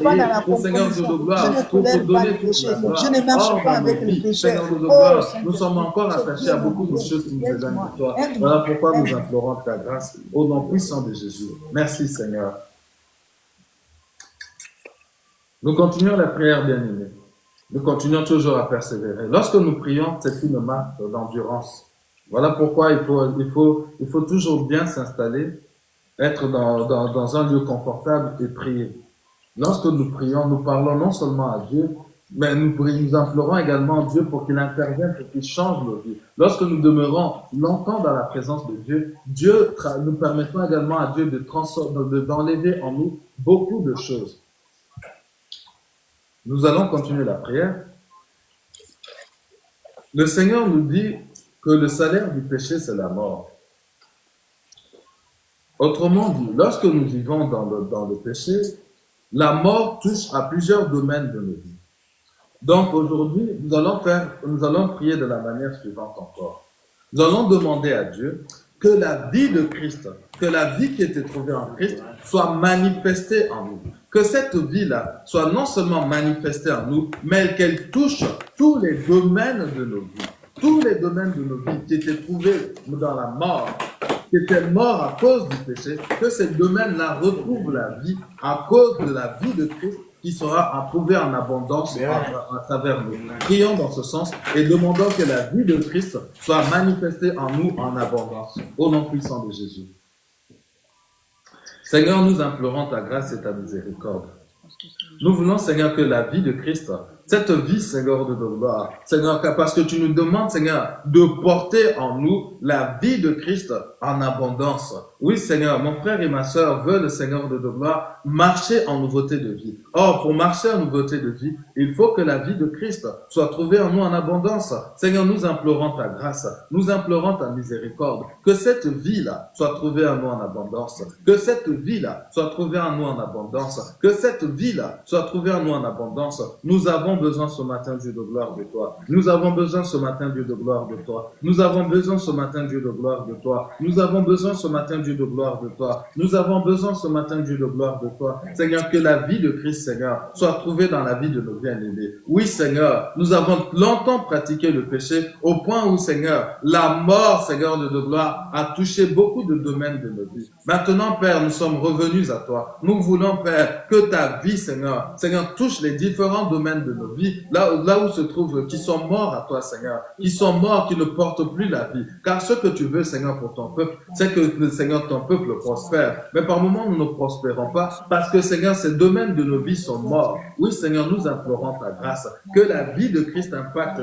pour, Seigneur de gloire, pour te donner toute la gloire. Or, dans nos vies, Seigneur de gloire, nous sommes encore attachés à beaucoup de choses qui nous éloignent de toi. Voilà pourquoi nous implorons ta grâce au nom puissant de Jésus. Merci, Seigneur. Nous continuons la prière, bien-aimés. Nous continuons toujours à persévérer. Lorsque nous prions, c'est une marque d'endurance. Voilà pourquoi il faut toujours bien s'installer, être dans un lieu confortable et prier. Lorsque nous prions, nous parlons non seulement à Dieu, mais nous implorons également Dieu pour qu'il intervienne, pour qu'il change nos vies. Lorsque nous demeurons longtemps dans la présence de Dieu, nous permettons également à Dieu d'enlever en nous beaucoup de choses. Nous allons continuer la prière. Le Seigneur nous dit que le salaire du péché, c'est la mort. Autrement dit, lorsque nous vivons dans le péché, la mort touche à plusieurs domaines de nos vies. Donc aujourd'hui, nous allons prier de la manière suivante encore. Nous allons demander à Dieu que la vie de Christ, que la vie qui était trouvée en Christ soit manifestée en nous. Que cette vie-là soit non seulement manifestée en nous, mais qu'elle touche tous les domaines de nos vies. Tous les domaines de nos vies qui étaient trouvés dans la mort, qui étaient morts à cause du péché, que ces domaines-là retrouvent la vie à cause de la vie de Christ qui sera approuvée en abondance à travers nous. Prions dans ce sens et demandons que la vie de Christ soit manifestée en nous en abondance. Au nom puissant de Jésus. Seigneur, nous implorons ta grâce et ta miséricorde. Nous voulons, Seigneur, que la vie de Christ, cette vie, Seigneur, de gloire, Seigneur, parce que tu nous demandes, Seigneur, de porter en nous la vie de Christ en abondance. Oui, Seigneur, mon frère et ma sœur veulent, Seigneur, de gloire, marcher en nouveauté de vie. Or, pour marcher en nouveauté de vie, il faut que la vie de Christ soit trouvée en nous en abondance. Seigneur, nous implorons ta grâce, nous implorons ta miséricorde, que cette vie-là soit trouvée en nous en abondance, que cette vie-là soit trouvée en nous en abondance, que cette vie-là soit trouvée en nous en abondance. Nous avons besoin ce matin, Dieu de gloire, de toi. Nous avons besoin ce matin, Dieu de gloire, de toi. Nous avons besoin ce matin, Dieu de gloire, de toi. Nous avons besoin ce matin, Dieu de gloire, de toi. Nous avons besoin ce matin, Dieu de gloire, de toi. Seigneur, que la vie de Christ, Seigneur, soit trouvée dans la vie de nos bien-aimés. Oui, Seigneur, nous avons longtemps pratiqué le péché au point où, Seigneur, la mort, Seigneur, de gloire, a touché beaucoup de domaines de nos vies. Maintenant, Père, nous sommes revenus à toi. Nous voulons, Père, que ta vie, Seigneur, Seigneur. Seigneur, touche les différents domaines de nos vies, là où se trouvent, qui sont morts à toi, Seigneur, qui sont morts, qui ne portent plus la vie. Car ce que tu veux, Seigneur, pour ton peuple, c'est que, Seigneur, ton peuple prospère. Mais par moments, nous ne prospérons pas parce que, Seigneur, ces domaines de nos vies sont morts. Oui, Seigneur, nous implorons ta grâce, que la vie de Christ impacte,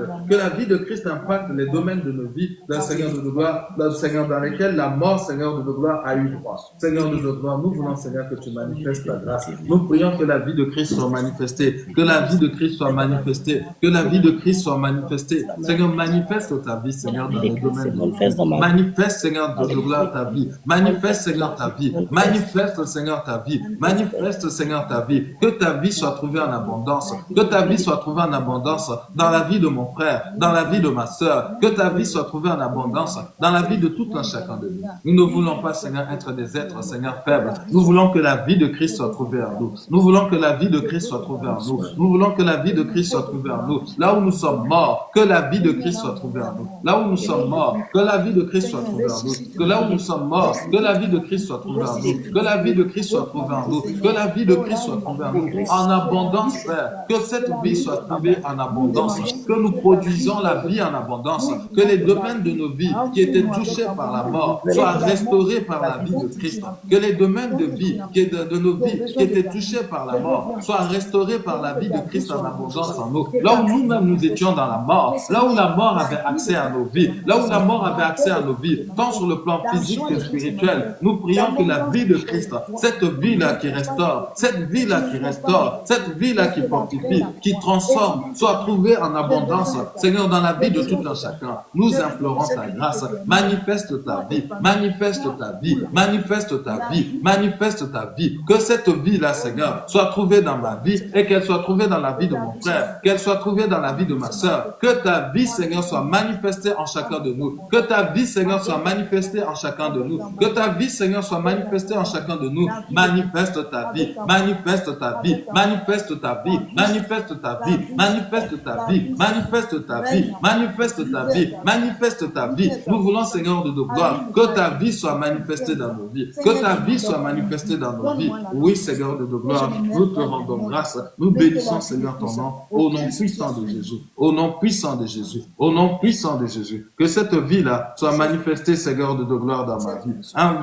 les domaines de nos vies, le Seigneur de gloire, le Seigneur dans lesquels la mort, Seigneur de gloire, a eu droit. Seigneur de gloire, nous voulons, Seigneur, que tu manifestes ta grâce. Nous prions que la vie de Christ soit manifestée, que la vie de Christ soit manifestée, que la vie de Christ soit manifestée. Seigneur, manifeste ta vie, Seigneur, dans les domaines de vie. Manifeste, Seigneur, de gloire ta vie. Manifeste, Seigneur, ta vie. Manifeste, Seigneur, ta vie. Manifeste, Seigneur, ta vie. Que ta vie soit trouvée en abondance. Que ta vie soit trouvée en abondance dans la vie de mon frère, dans la vie de ma sœur. Que ta vie soit trouvée en abondance dans la vie de tout un chacun de nous. Nous ne voulons pas, Seigneur, être des êtres, Seigneur, faibles. Nous voulons que la vie de Christ soit trouvée en nous. Nous voulons que la vie de Christ soit trouvée en nous. Nous voulons que la vie de Christ soit trouvée en nous. Là où nous sommes morts, que la vie de Christ soit trouvée en nous. Là où nous sommes morts, que la vie de Christ soit trouvée en nous. Que là où nous sommes morts, que la vie de Christ soit trouvée en nous. Que la vie de Christ soit trouvée en nous. Que la vie de Christ soit trouvée en nous. En abondance, Père. Que cette vie soit trouvée en abondance. Que nous produisons la vie en abondance. Que les domaines de nos vies qui étaient touchés par la mort soient restaurés par la vie de Christ. Que les domaines de vie de nos vies qui étaient touchés par la mort soient restaurés par la vie de Christ en abondance en nous. Là où nous-mêmes nous étions dans la mort, là où la mort avait accès à nos vies, là où la mort avait accès à nos vies, tant sur le plan physique que spirituel, nous prions que la vie de Christ, cette vie-là qui restaure, cette vie-là qui restaure, cette vie-là qui fortifie, qui transforme, soit trouvée en abondance, Seigneur, dans la vie de tout un chacun. Nous implorons ta grâce. Manifeste ta vie, manifeste ta vie, manifeste ta vie, manifeste ta vie. Que cette vie-là, Seigneur, soit trouvée dans ma vie et qu'elle soit trouvée dans la vie de mon frère, qu'elle soit trouvée dans la vie de ma sœur. Que ta vie, Seigneur, soit manifestée en chacun de nous. Que ta vie, Seigneur, soit manifestée en chacun de nous. Que ta vie, Seigneur, soit manifestée en chacun de nous. Manifeste ta vie, manifeste ta vie, manifeste ta vie, manifeste ta vie, manifeste ta vie, manifeste ta vie, manifeste ta vie, manifeste ta vie. Nous voulons, Seigneur de gloire, que ta vie soit manifestée dans nos vies, que ta vie soit manifestée dans nos vies. Oui, Seigneur de gloire, nous te rendons grâce. Nous bénissons, Seigneur, ton nom, au nom puissant de Jésus, au nom puissant de Jésus, au nom puissant de Jésus. Que cette vie-là soit manifestée, Seigneur de gloire, dans ma vie.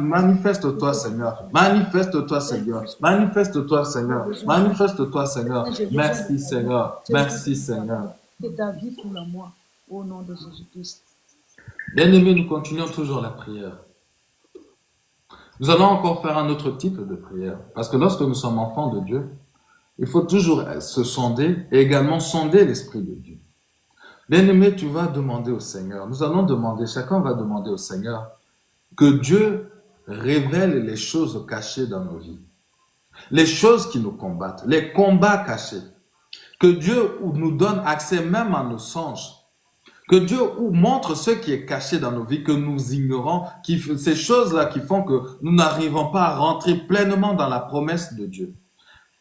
Manifeste-toi, Seigneur. Manifeste-toi, Seigneur. Manifeste-toi, Seigneur. Manifeste-toi, Seigneur. Merci, Seigneur. Merci, Seigneur. Que ta vie pour la moi, au nom de Jésus-Christ. Bien-aimés, nous continuons toujours la prière. Nous allons encore faire un autre type de prière. Parce que lorsque nous sommes enfants de Dieu, il faut toujours se sonder et également sonder l'Esprit de Dieu. Bien-aimé, tu vas demander au Seigneur. Nous allons demander, chacun va demander au Seigneur que Dieu révèle les choses cachées dans nos vies. Les choses qui nous combattent, les combats cachés. Que Dieu nous donne accès même à nos songes. Que Dieu montre ce qui est caché dans nos vies, que nous ignorons, ces choses-là qui font que nous n'arrivons pas à rentrer pleinement dans la promesse de Dieu.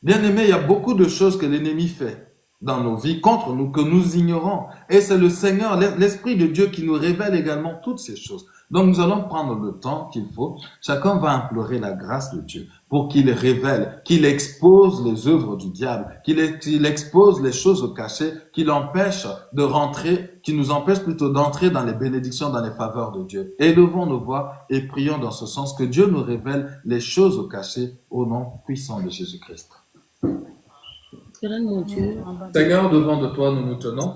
Bien aimé, il y a beaucoup de choses que l'ennemi fait dans nos vies contre nous, que nous ignorons. Et c'est le Seigneur, l'Esprit de Dieu qui nous révèle également toutes ces choses. Donc nous allons prendre le temps qu'il faut. Chacun va implorer la grâce de Dieu pour qu'il révèle, qu'il expose les œuvres du diable, qu'il expose les choses cachées, qu'il empêche de rentrer, qui nous empêche plutôt d'entrer dans les bénédictions, dans les faveurs de Dieu. Élevons nos voix et prions dans ce sens, que Dieu nous révèle les choses cachées au nom puissant de Jésus-Christ. Seigneur, devant de toi nous nous tenons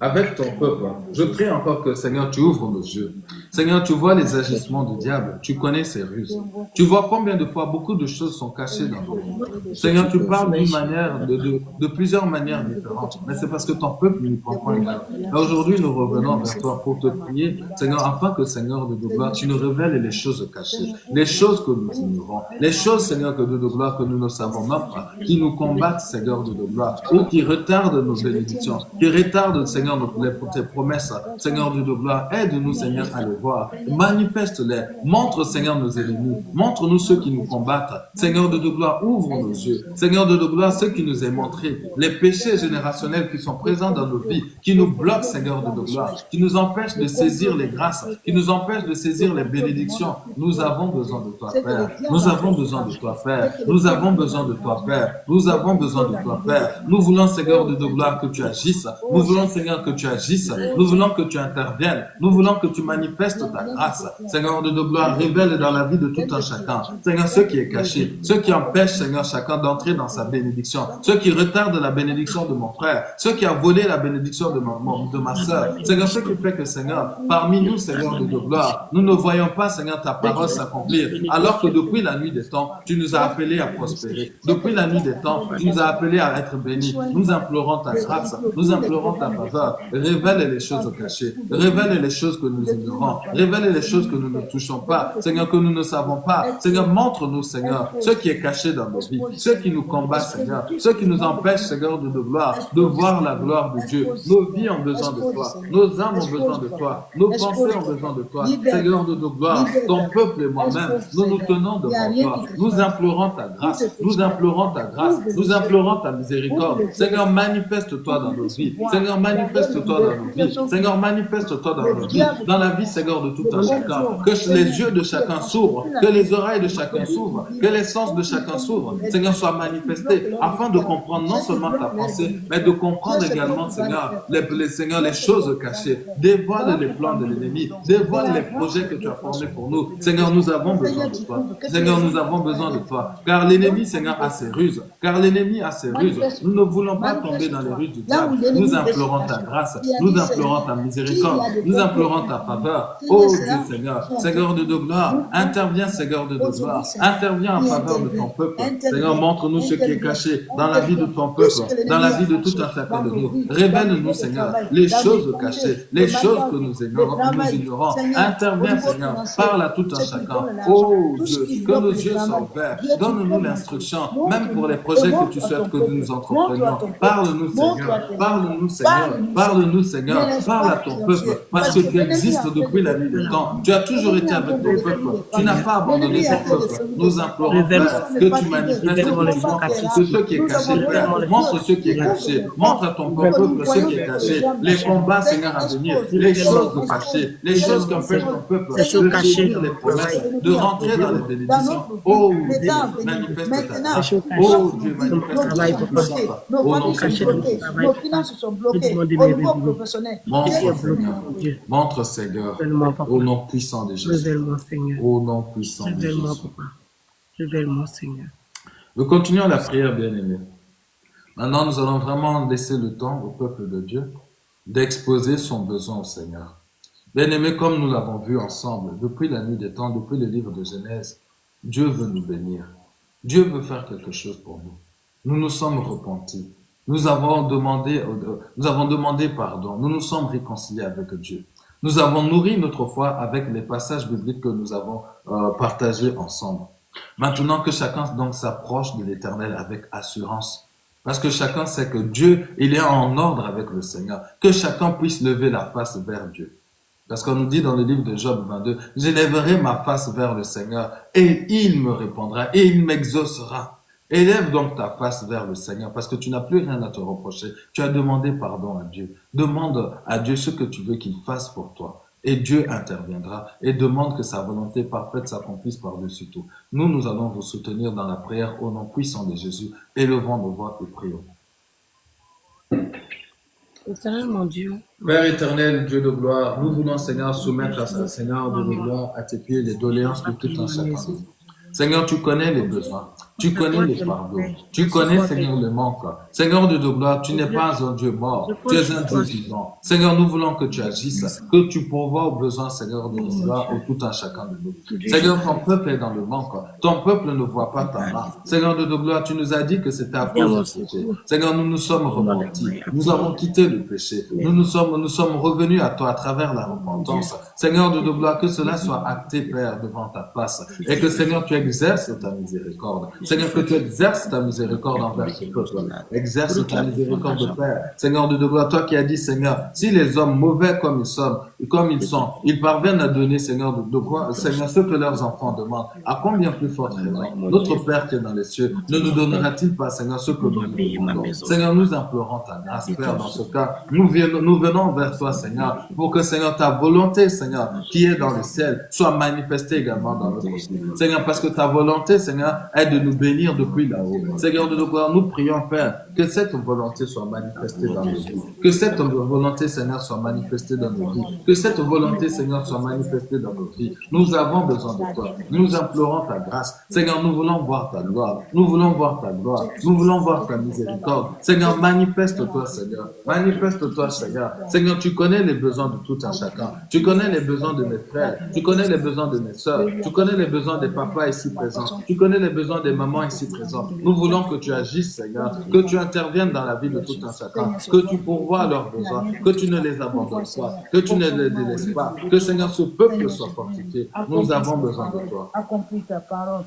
avec ton peuple. Je prie encore que, Seigneur, tu ouvres nos yeux. Seigneur, tu vois les agissements du diable. Tu connais ses ruses. Tu vois combien de fois beaucoup de choses sont cachées dans nos vies. Seigneur, tu parles d'une manière, de plusieurs manières différentes. Mais c'est parce que ton peuple ne prend pas garde. Aujourd'hui, nous revenons vers toi pour te prier, Seigneur, afin que, Seigneur de gloire, tu nous révèles les choses cachées, les choses que nous ignorons, les choses, Seigneur, de gloire que nous ne savons même pas, qui nous combattent, Seigneur de gloire, ou qui retardent nos bénédictions, qui retardent, Seigneur, tes promesses, Seigneur Dieu de gloire, aide-nous, Seigneur, à les voir. Manifeste-les. Montre, Seigneur, nos ennemis. Montre-nous ceux qui nous combattent. Seigneur Dieu de gloire, ouvre nos yeux. Seigneur Dieu de gloire, ceux qui nous aient montré les péchés générationnels qui sont présents dans nos vies, qui nous bloquent, Seigneur Dieu de gloire, qui nous empêchent de saisir les grâces, qui nous empêchent de saisir les bénédictions. Nous avons besoin de toi, Père. Nous avons besoin de toi, Père. Nous avons besoin de toi, Père. Nous avons besoin de toi, Père. Nous voulons, Seigneur Dieu de gloire, que tu agisses. Nous voulons, Seigneur, que tu agisses. Nous voulons que tu interviennes. Nous voulons que tu manifestes ta grâce. Seigneur Dieu de gloire, révèle dans la vie de tout un chacun. Seigneur, ce qui est caché, ce qui empêche, Seigneur, chacun d'entrer dans sa bénédiction, ce qui retarde la bénédiction de mon frère, ce qui a volé la bénédiction de ma sœur. Seigneur, ce qui fait que, Seigneur, parmi nous, Seigneur de gloire, nous ne voyons pas, Seigneur, ta parole s'accomplir, alors que depuis la nuit des temps, tu nous as appelés à prospérer. Depuis la nuit des temps, tu nous as appelés à être bénis. Nous implorons ta grâce, nous implorons ta faveur. Révèle les choses cachées, révèle les choses que nous ignorons, révèle les choses que nous ne touchons pas, Seigneur, que nous ne savons pas. Seigneur, montre-nous, Seigneur, ce qui est caché dans nos vies, ce qui nous combat, Seigneur, ce qui nous empêche, Seigneur, de gloire, de voir la gloire de Dieu. Nos vies ont besoin de toi, nos âmes ont besoin de toi, nos pensées ont besoin de toi, Seigneur de gloire. Ton peuple et moi-même, nous nous tenons devant toi, nous implorons ta grâce, nous implorons ta grâce, nous implorons ta miséricorde. Seigneur, manifeste-toi dans nos vies, Seigneur, manifeste-toi dans nos vies, Seigneur, manifeste-toi dans nos vies, dans la vie, Seigneur, de tout un chacun. Que les yeux de chacun s'ouvrent, que les oreilles de chacun s'ouvrent, que les sens de chacun s'ouvrent, Seigneur, soient manifestés, afin de comprendre non seulement ta pensée, mais de comprendre également, Seigneur, les choses cachées. Dévoile les plans de l'ennemi, dévoile les projets que tu as formés pour nous. Seigneur, nous avons besoin de toi. Seigneur, nous avons besoin de toi. Car l'ennemi, Seigneur, a ses ruses. Car l'ennemi a ses ruses. Nous ne voulons pas tomber dans les ruses du diable. Nous implorons ta grâce. Nous implorons ta miséricorde. Nous implorons ta faveur. Oh Dieu, Seigneur, Seigneur de gloire, interviens, Seigneur de gloire. Interviens en faveur de ton peuple. Seigneur, montre-nous ce qui est caché dans la vie de ton peuple, dans la vie de tout un chacun de nous. Révèle-nous, Seigneur, les choses cachées, les choses que nous ignorons. Interviens, Seigneur, parle à tout un chacun. Oh Dieu, que nos yeux soient ouverts. Donne-nous l'instruction, même pour les projets que tu souhaites que nous entreprenions. Parle-nous, Seigneur. Parle-nous, Seigneur. Parle-nous, Seigneur. Parle à ton peuple, parce que tu existes depuis la nuit des temps. Tu as toujours été avec ton peuple. Tu n'as pas abandonné ton peuple. Nous implorons, Père, que tu manifestes ce qui est caché, Père. Montre ce qui est caché. Montre à ton peuple ce qui est caché. Les combats, Seigneur, à venir. Les choses cachées. Les choses qui empêchent ton peuple de saisir les promesses, de rentrer dans les bénédictions. Oh Dieu, manifeste ta grâce. Oh Dieu, manifeste ta grâce. Nos finances sont bloquées au niveau professionnel. Montre, Seigneur, au nom puissant de Jésus. Au nom puissant de Jésus. Révèle-moi, Seigneur. Nous continuons la prière, bien-aimés. Maintenant, nous allons vraiment laisser le temps au peuple de Dieu d'exposer son besoin au Seigneur. Bien-aimés, comme nous l'avons vu ensemble, depuis la nuit des temps, depuis le livre de Genèse, Dieu veut nous bénir. Dieu veut faire quelque chose pour nous. Nous nous sommes repentis. Nous avons demandé pardon. Nous nous sommes réconciliés avec Dieu. Nous avons nourri notre foi avec les passages bibliques que nous avons partagés ensemble. Maintenant que chacun donc s'approche de l'Éternel avec assurance, parce que chacun sait que Dieu, il est en ordre avec le Seigneur, que chacun puisse lever la face vers Dieu. Parce qu'on nous dit dans le livre de Job 22, « J'élèverai ma face vers le Seigneur et il me répondra et il m'exaucera. » Élève donc ta face vers le Seigneur parce que tu n'as plus rien à te reprocher. Tu as demandé pardon à Dieu. Demande à Dieu ce que tu veux qu'il fasse pour toi. Et Dieu interviendra et demande que sa volonté parfaite s'accomplisse par-dessus tout. Nous allons vous soutenir dans la prière au nom puissant de Jésus. Élevons nos voix et prions. Éternel mon Dieu, Père éternel, Dieu de gloire, nous voulons, Seigneur, soumettre à ce Seigneur de gloire, à tes pieds, les doléances de tout un chacun. Seigneur, tu connais les besoins, tu connais les fardeaux, tu connais, Seigneur, le manque. Seigneur de gloire, tu n'es pas un Dieu mort, tu es un Dieu vivant. Seigneur, nous voulons que tu agisses, que tu pourvoies aux besoins, Seigneur de gloire, au tout un chacun de nous. Seigneur, ton peuple est dans le manque, ton peuple ne voit pas ta main. Seigneur de gloire, tu nous as dit que c'était à cause du péché. Seigneur, nous nous sommes repentis, nous avons quitté le péché, nous sommes revenus à toi à travers la repentance. Seigneur de gloire, que cela soit acté, Père, devant ta face, et que, Seigneur, tu aies exerces ta miséricorde. Seigneur, que tu exerces ta miséricorde envers ce peuple. Exerce ta miséricorde, Père. Seigneur de gloire, toi qui as dit, Seigneur, si les hommes mauvais comme ils sont, ils parviennent à donner, Seigneur, de quoi, Seigneur, ce que leurs enfants demandent, à combien plus forte raison, notre Père qui est dans les cieux, ne nous donnera-t-il pas, Seigneur, ce que nous demandons? Seigneur, nous implorons ta grâce, Père, dans ce cas. Nous venons vers toi, Seigneur, pour que, Seigneur, ta volonté, Seigneur, qui est dans le ciel, soit manifestée également dans notre vie. Seigneur, parce que ta volonté, Seigneur, est de nous bénir depuis là-haut. Seigneur de nos gloires, nous prions, Père, que cette volonté soit manifestée dans nos vies. Que cette volonté, Seigneur, soit manifestée dans nos vies. Que cette volonté, Seigneur, soit manifestée dans nos vies. Nous avons besoin de toi. Nous implorons ta grâce. Seigneur, nous voulons voir ta gloire. Nous voulons voir ta gloire. Nous voulons voir ta miséricorde. Seigneur, manifeste-toi, Seigneur. Manifeste-toi, Seigneur. Seigneur, tu connais les besoins de tout un chacun. Tu connais les besoins de mes frères. Tu connais les besoins de mes sœurs. Tu connais les besoins des papas ici présents. Tu connais les besoins des mamans ici présentes. Nous voulons que tu agisses, Seigneur. Que tu interviennes dans la vie de tout un chacun. Que tu pourvoies leurs besoins. Que tu ne les abandonnes pas. Que tu ne les délaisses pas. Que, Seigneur, ce peuple soit fortifié. Nous avons besoin de toi.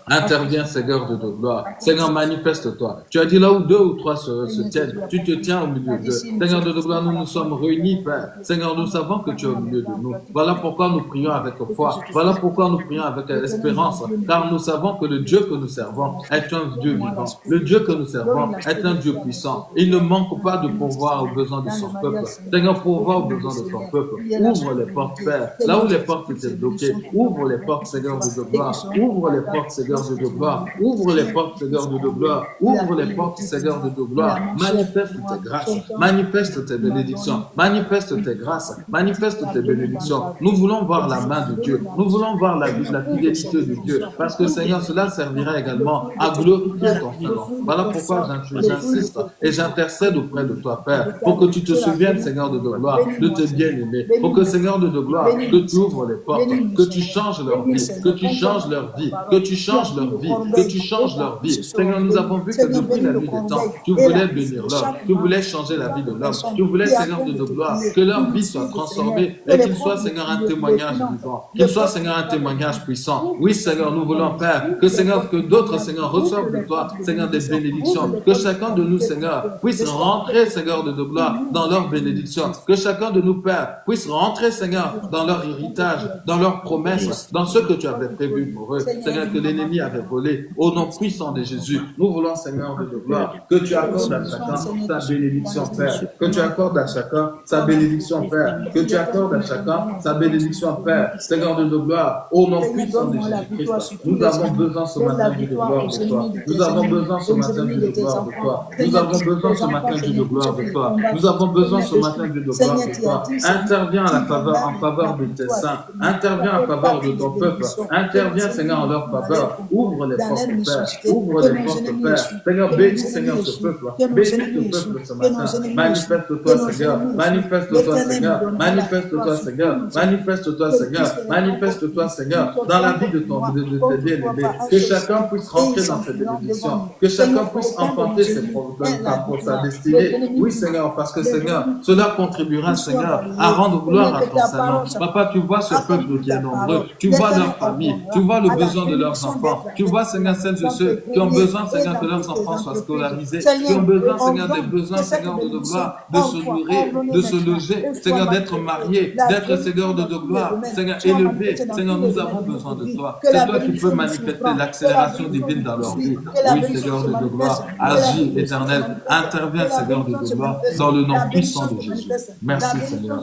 Interviens, Seigneur de gloire. Seigneur, manifeste-toi. Tu as dit là où deux ou trois se tiennent, tu te tiens au milieu d'eux. Seigneur de gloire, nous nous sommes réunis, Père. Seigneur, nous savons que tu es au milieu de nous. Voilà pourquoi nous prions avec foi. Voilà pourquoi nous prions avec espérance. Car nous savons que le Dieu que nous servons est un Dieu vivant. Le Dieu que nous servons est un Dieu puissant. Il ne manque pas de pourvoir aux besoins de son peuple. Seigneur, pourvois aux besoins de ton peuple. Ouvre les portes, Père. Là où les portes étaient bloquées, ouvre les portes, Seigneur de gloire. Ouvre les portes, Seigneur de gloire. Ouvre les portes, Seigneur de gloire. Ouvre les portes, Seigneur de gloire. Manifeste tes grâces. Manifeste tes bénédictions. Manifeste tes grâces. Manifeste tes bénédictions. Nous voulons voir la main de Dieu. Nous voulons voir la fidélité de Dieu. Parce que, Seigneur, cela servira également à glorifier ton Seigneur. Voilà pourquoi j'insiste et j'intercède auprès de toi, Père, pour que tu te souviennes, Seigneur de gloire, de tes bien-aimés. Pour que, Seigneur de gloire, que tu ouvres les portes, que tu changes leur vie, que tu changes leur vie, que tu changes leur vie, que tu changes leur vie. Seigneur, nous avons vu que depuis la nuit des temps, tu voulais bénir l'homme, tu voulais changer la vie de l'homme, tu voulais, Seigneur de gloire, que leur vie soit transformée et qu'il soit, Seigneur, un témoignage vivant, qu'il soit, Seigneur, un témoignage puissant. Oui, Seigneur, nous voulons, Père, que, Seigneur, que d'autres, Seigneur, reçoivent de toi, Seigneur, des bénédictions, que chacun de nous, Seigneur, puisse rentrer, Seigneur, de gloire, dans leur bénédiction, que chacun de nous, Père, puisse rentrer, Seigneur, dans leur héritage, dans leurs promesses, dans ce que tu avais prévu pour eux, Seigneur, que l'ennemi avait volé, au nom puissant de Jésus. Nous voulons, Seigneur, de gloire, que tu accordes à chacun sa bénédiction, Père, que tu accordes à chacun sa bénédiction, Père, que tu accordes à chacun sa bénédiction, Père, Seigneur de gloire, au nom puissant de Jésus-Christ. Nous avons besoin ce matin de gloire de toi. Nous avons besoin ce matin de gloire de toi. Nous avons besoin ce matin de gloire de toi. Nous avons besoin ce matin de gloire de toi. Interviens en faveur de tes saints. Interviens en faveur de ton peuple. Interviens, Seigneur, en leur faveur. Ouvre les portes, Père. Ouvre les portes, Père. Seigneur, bénis, Seigneur, ce peuple. Bénis ce peuple ce matin. Manifeste-toi, Seigneur. Manifeste-toi, Seigneur. Manifeste-toi, Seigneur. Manifeste-toi, Seigneur. Manifeste-toi, Seigneur, dans la vie de tes bien-aimés. Que chacun puisse rentrer dans cette bénédiction. Que chacun puisse enfanter sa destinée. Oui, Seigneur, parce que, Seigneur, cela contribuera, Seigneur, à rendre gloire à ton Saint-Nom. Papa, tu vois ce peuple qui est nombreux. Tu vois leur famille. Tu vois le besoin de leurs enfants. Tu vois, Seigneur, celles et ceux qui ont besoin, Seigneur, que leurs enfants soient scolarisés. Qui ont besoin, Seigneur, des besoins, Seigneur, de gloire, de se nourrir, de se loger, Seigneur, d'être mariés, d'être, Seigneur, de gloire, Seigneur, élevés. Seigneur, nous avons besoin de toi. C'est toi qui peux manifester l'accélération divine dans leur vie. Oui, Seigneur de gloire, agis, éternel. Interviens, Seigneur de gloire, dans le nom puissant de Jésus. Merci, Seigneur.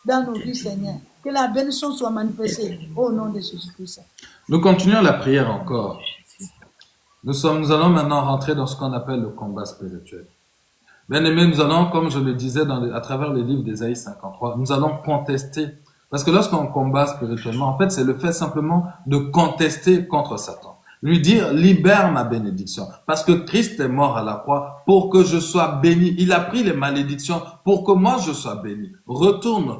Dans nos vies, Seigneur. Que la bénédiction soit manifestée au nom de Jésus-Christ. Nous continuons la prière encore. Nous allons maintenant rentrer dans ce qu'on appelle le combat spirituel. Bien aimés, nous allons, comme je le disais à travers le livre d'Ésaïe 53, nous allons contester. Parce que lorsqu'on combat spirituellement, en fait, c'est le fait simplement de contester contre Satan. Lui dire, libère ma bénédiction. Parce que Christ est mort à la croix pour que je sois béni. Il a pris les malédictions pour que moi je sois béni. Retourne.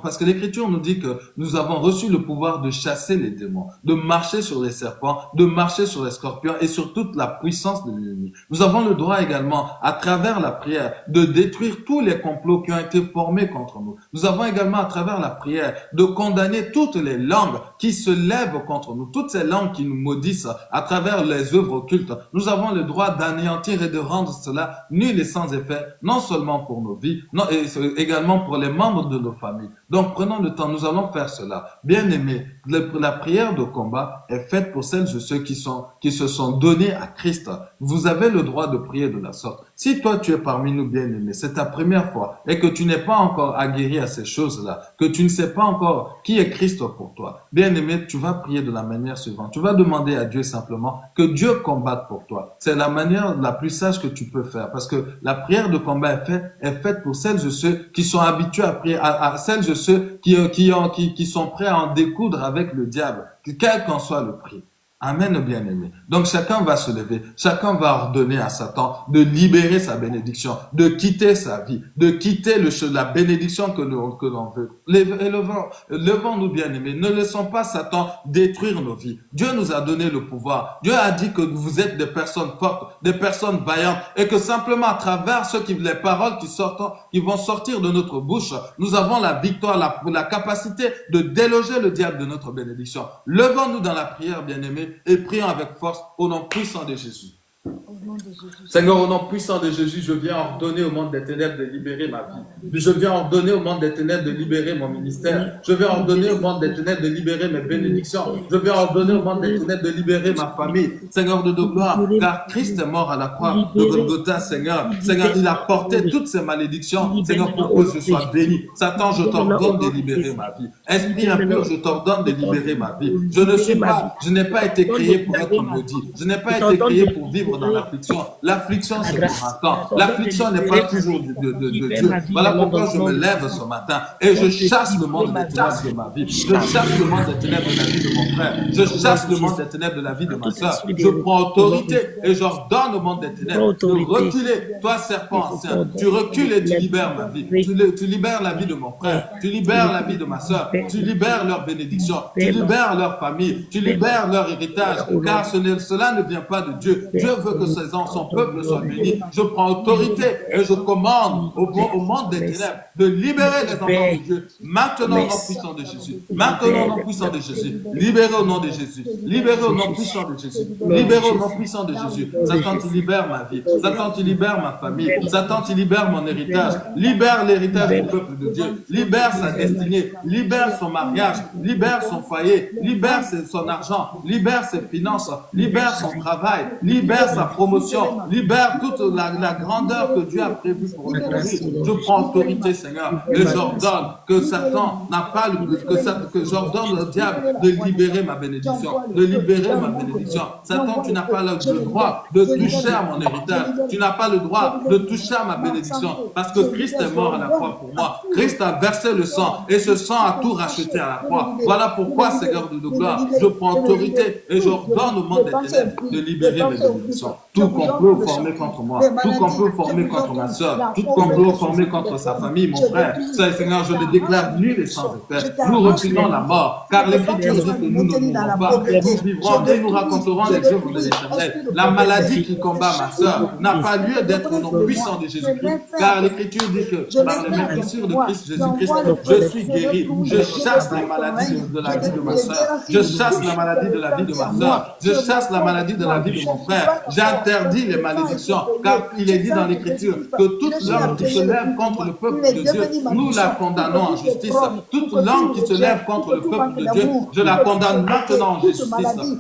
Parce que l'Écriture nous dit que nous avons reçu le pouvoir de chasser les démons, de marcher sur les serpents, de marcher sur les scorpions et sur toute la puissance de l'ennemi. Nous avons le droit également, à travers la prière, de détruire tous les complots qui ont été formés contre nous. Nous avons également, à travers la prière, de condamner toutes les langues qui se lèvent contre nous, toutes ces langues qui nous maudissent, à travers les œuvres occultes, nous avons le droit d'anéantir et de rendre cela nul et sans effet, non seulement pour nos vies, non, et également pour les membres de nos familles. Donc prenons le temps, nous allons faire cela. Bien-aimés, la prière de combat est faite pour celles et ceux qui se sont donnés à Christ. Vous avez le droit de prier de la sorte. Si toi tu es parmi nous, bien-aimés, c'est ta première fois et que tu n'es pas encore aguerri à ces choses-là, que tu ne sais pas encore qui est Christ pour toi, bien-aimé, tu vas prier de la manière suivante. Tu vas demander à Dieu simplement que Dieu combatte pour toi. C'est la manière la plus sage que tu peux faire, parce que la prière de combat est faite pour celles et ceux qui sont habitués à prier, à celles et ceux qui sont prêts à en découdre avec le diable, quel qu'en soit le prix. Amen, bien-aimé. Donc chacun va se lever, chacun va ordonner à Satan de libérer sa bénédiction, de quitter sa vie, de quitter la bénédiction que l'on veut. Levons-nous, bien-aimés. Ne laissons pas Satan détruire nos vies. Dieu nous a donné le pouvoir. Dieu a dit que vous êtes des personnes fortes, des personnes vaillantes, et que simplement à travers les paroles qui vont sortir de notre bouche, nous avons la victoire, la capacité de déloger le diable de notre bénédiction. Levons-nous dans la prière, bien-aimés, et prions avec force au nom puissant de Jésus. Seigneur, au nom puissant de Jésus, je viens ordonner au monde des ténèbres de libérer ma vie. Je viens ordonner au monde des ténèbres de libérer mon ministère. Je viens ordonner au monde des ténèbres de libérer mes bénédictions. Je viens ordonner au monde des ténèbres de libérer ma famille. Seigneur de gloire, car Christ est mort à la croix de Golgotha, Seigneur. Seigneur, il a porté toutes ces malédictions, Seigneur, pour que je sois béni. Satan, je t'ordonne de libérer ma vie. Esprit impur, je t'ordonne de libérer ma vie. Je n'ai pas été créé pour être maudit. Je n'ai pas été créé pour vivre dans l'affliction. L'affliction, c'est pour un temps. L'affliction n'est pas toujours de Dieu. Voilà pourquoi je me lève ce matin et je chasse le monde des ténèbres de ma vie. Je chasse le monde des ténèbres de la vie de mon frère. Je chasse le monde des ténèbres de la vie de ma soeur. Je prends autorité et j'ordonne au monde des ténèbres de reculer. Toi, serpent ancien, tu recules et tu libères ma vie. Tu libères la vie de mon frère. Tu libères la vie de ma soeur. Tu libères leur bénédiction. Tu libères leur famille. Tu libères leur héritage. Car cela ne vient pas de Dieu. Dieu veut que son peuple soit béni. Je prends autorité et je commande au monde des ténèbres de libérer les enfants de Dieu. Maintenant, au nom puissant de Jésus. Maintenant, au nom puissant de Jésus. Libérez au nom de Jésus. Libérez au nom puissant de Jésus. Libérez au nom puissant de Jésus. Satan, tu libères ma vie. Satan, tu libères ma famille. Satan, tu libères mon héritage. Libère l'héritage du peuple de Dieu. Libère sa destinée. Libère son mariage. Libère son foyer. Libère son argent. Libère ses finances. Libère son travail. Libère sa promotion, libère toute la grandeur que Dieu a prévue pour nous. Je prends autorité, Seigneur, et j'ordonne que Satan n'a pas que j'ordonne au diable de libérer ma bénédiction, de libérer ma bénédiction. Satan, tu n'as pas le droit de toucher à mon héritage, tu n'as pas le droit de toucher à ma bénédiction, parce que Christ est mort à la croix pour moi. Christ a versé le sang, et ce sang a tout racheté à la croix. Voilà pourquoi, Seigneur de gloire, je prends autorité et j'ordonne au monde des ténèbres de libérer mes bénédictions. Tout complot formé contre moi, tout complot formé contre ma soeur, tout complot formé contre sa famille, mon frère, Seigneur, je le déclare nul et sans effet. Nous refusons la mort, car l'Écriture dit que nous ne mourrons pas, nous vivrons et nous raconterons les œuvres de l'Éternel. La maladie qui combat ma soeur n'a pas lieu d'être au nom puissant de Jésus-Christ, car l'Écriture dit que par les meurtrissures de Christ Jésus-Christ, je suis guéri. Je chasse la maladie de la vie de ma soeur, je chasse la maladie de la vie de ma soeur, je chasse la maladie de la vie de mon frère. J'interdis les malédictions, car il est dit dans l'Écriture que toute langue qui se lève contre le peuple de Dieu, nous la condamnons en justice. Toute langue qui se lève contre le peuple de Dieu, je la condamne maintenant en justice.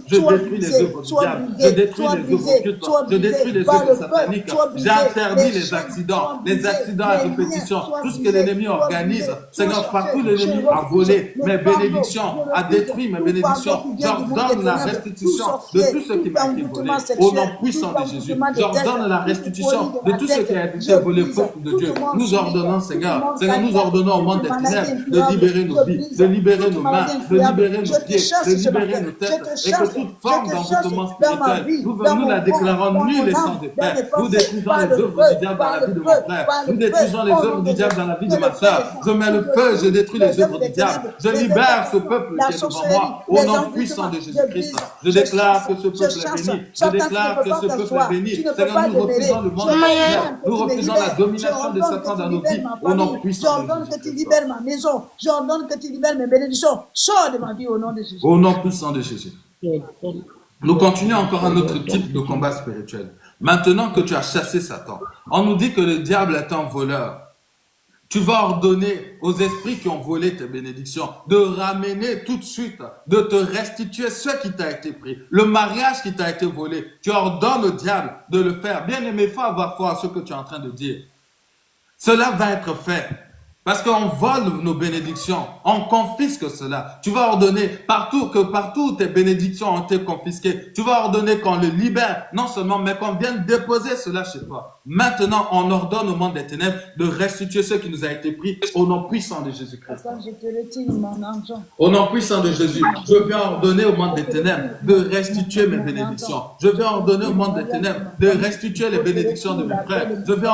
Je détruis les œuvres du diable, je détruis les œuvres occultes, je détruis les œuvres sataniques. J'interdis les accidents à répétition, tout ce que l'ennemi organise. Seigneur, partout l'ennemi a volé mes bénédictions, a détruit mes bénédictions. J'ordonne la restitution de tout ce qui m'a été volé. Au nom puissant de Jésus, j'ordonne la restitution de tout ce qui a été volé au peuple de Dieu. Nous ordonnons, Seigneur, nous ordonnons au monde des ténèbres de libérer nos vies, de libérer nos mains, de libérer nos pieds, de libérer nos têtes, et que toute forme d'envoûtement spirituel, nous la déclarons nulle et sans effet. Nous détruisons les œuvres du diable dans la vie de mon frère, nous détruisons les œuvres du diable dans la vie de ma soeur. Je mets le feu, je détruis les œuvres du diable, je libère ce peuple qui est devant moi, au nom puissant de Jésus-Christ. Je déclare que ce peuple est béni, je déclare que ce peuple est béni. Seigneur, nous refusons le monde matériel, nous refusons la domination de Satan dans nos vies, au nom puissant de J'ordonne que tu libères ma maison, j'ordonne que tu libères mes bénédictions. Sors de ma vie au nom de Jésus. Au nom puissant de Jésus. Nous continuons encore un autre type de combat spirituel. Maintenant que tu as chassé Satan, on nous dit que le diable est un voleur. Tu vas ordonner aux esprits qui ont volé tes bénédictions de ramener tout de suite, de te restituer ce qui t'a été pris, le mariage qui t'a été volé. Tu ordonnes au diable de le faire. Bien aimé, il faut avoir foi à ce que tu es en train de dire. Cela va être fait. Parce qu'on vole nos bénédictions, on confisque cela. Tu vas ordonner partout où tes bénédictions ont été confisquées, tu vas ordonner qu'on le libère, non seulement, mais qu'on vienne déposer cela chez toi. Maintenant, on ordonne au monde des ténèbres de restituer ce qui nous a été pris au nom puissant de Jésus-Christ. Papa, je te retire mon argent. Au nom puissant de Jésus, je viens ordonner au monde des ténèbres de restituer mes bénédictions. Je viens ordonner au monde des ténèbres de restituer les bénédictions de mes frères. Je viens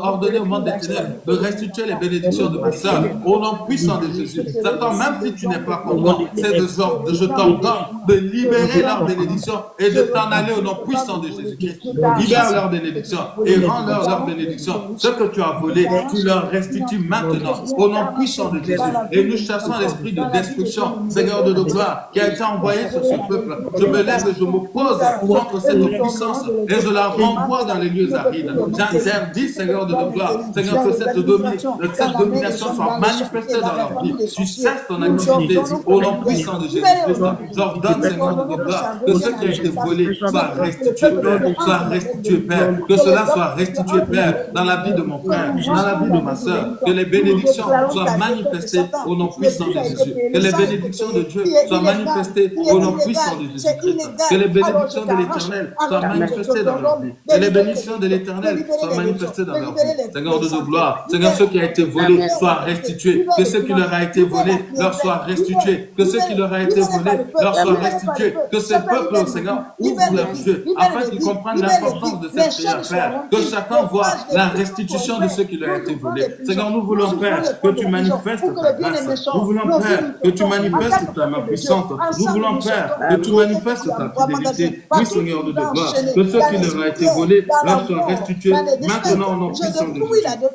ordonner au monde des ténèbres de restituer les bénédictions de ma soeur. Au nom puissant de Jésus. Satan, même si tu n'es pas content, c'est de genre, je t'ordonne de libérer leurs bénédictions et de t'en aller au nom puissant de Jésus-Christ. Libère leurs bénédictions et rends-leur leurs bénédictions. Ce que tu as volé, tu leur restitues maintenant au nom puissant de Jésus. Et nous chassons l'esprit de destruction, Seigneur de gloire, qui a été envoyé sur ce peuple. Je me lève et je m'oppose contre cette puissance et je la renvoie dans les lieux arides. J'interdis, Seigneur de gloire, Seigneur, que cette domination soit manifestée dans leur vie. Tu cesses ton activité au nom puissant de Jésus-Christ. J'ordonne, Seigneur de gloire, que ce qui a été volé soit restitué, Père, soit restitué, Père, que cela soit restitué, Père, dans la vie de mon frère, dans la vie de ma soeur, que les bénédictions soient manifestées au nom puissant de Jésus, que les bénédictions de Dieu soient manifestées au nom puissant de Jésus-Christ, que les bénédictions de l'Éternel soient manifestées dans leur vie, que les bénédictions de l'Éternel soient manifestées dans leur vie. Seigneur de gloire, Seigneur, ce qui a été volé soit restitué, que ce qui leur a été volé leur soit restitué, que ce qui leur a été volé leur soit restitué, que ces peuples, Seigneur, ouvrent leurs yeux afin qu'ils comprennent l'importance de cette prière, Père, que chacun voit la restitution de ce qui leur a été volé. Seigneur, nous voulons, Père, que tu manifestes ta grâce. Nous voulons, Père, que tu manifestes ta main puissante. Nous voulons, Père, que tu manifestes ta fidélité. Oui, Seigneur de gloire, que ce qui leur a été volé leur soit restitué maintenant au nom puissant de Jésus.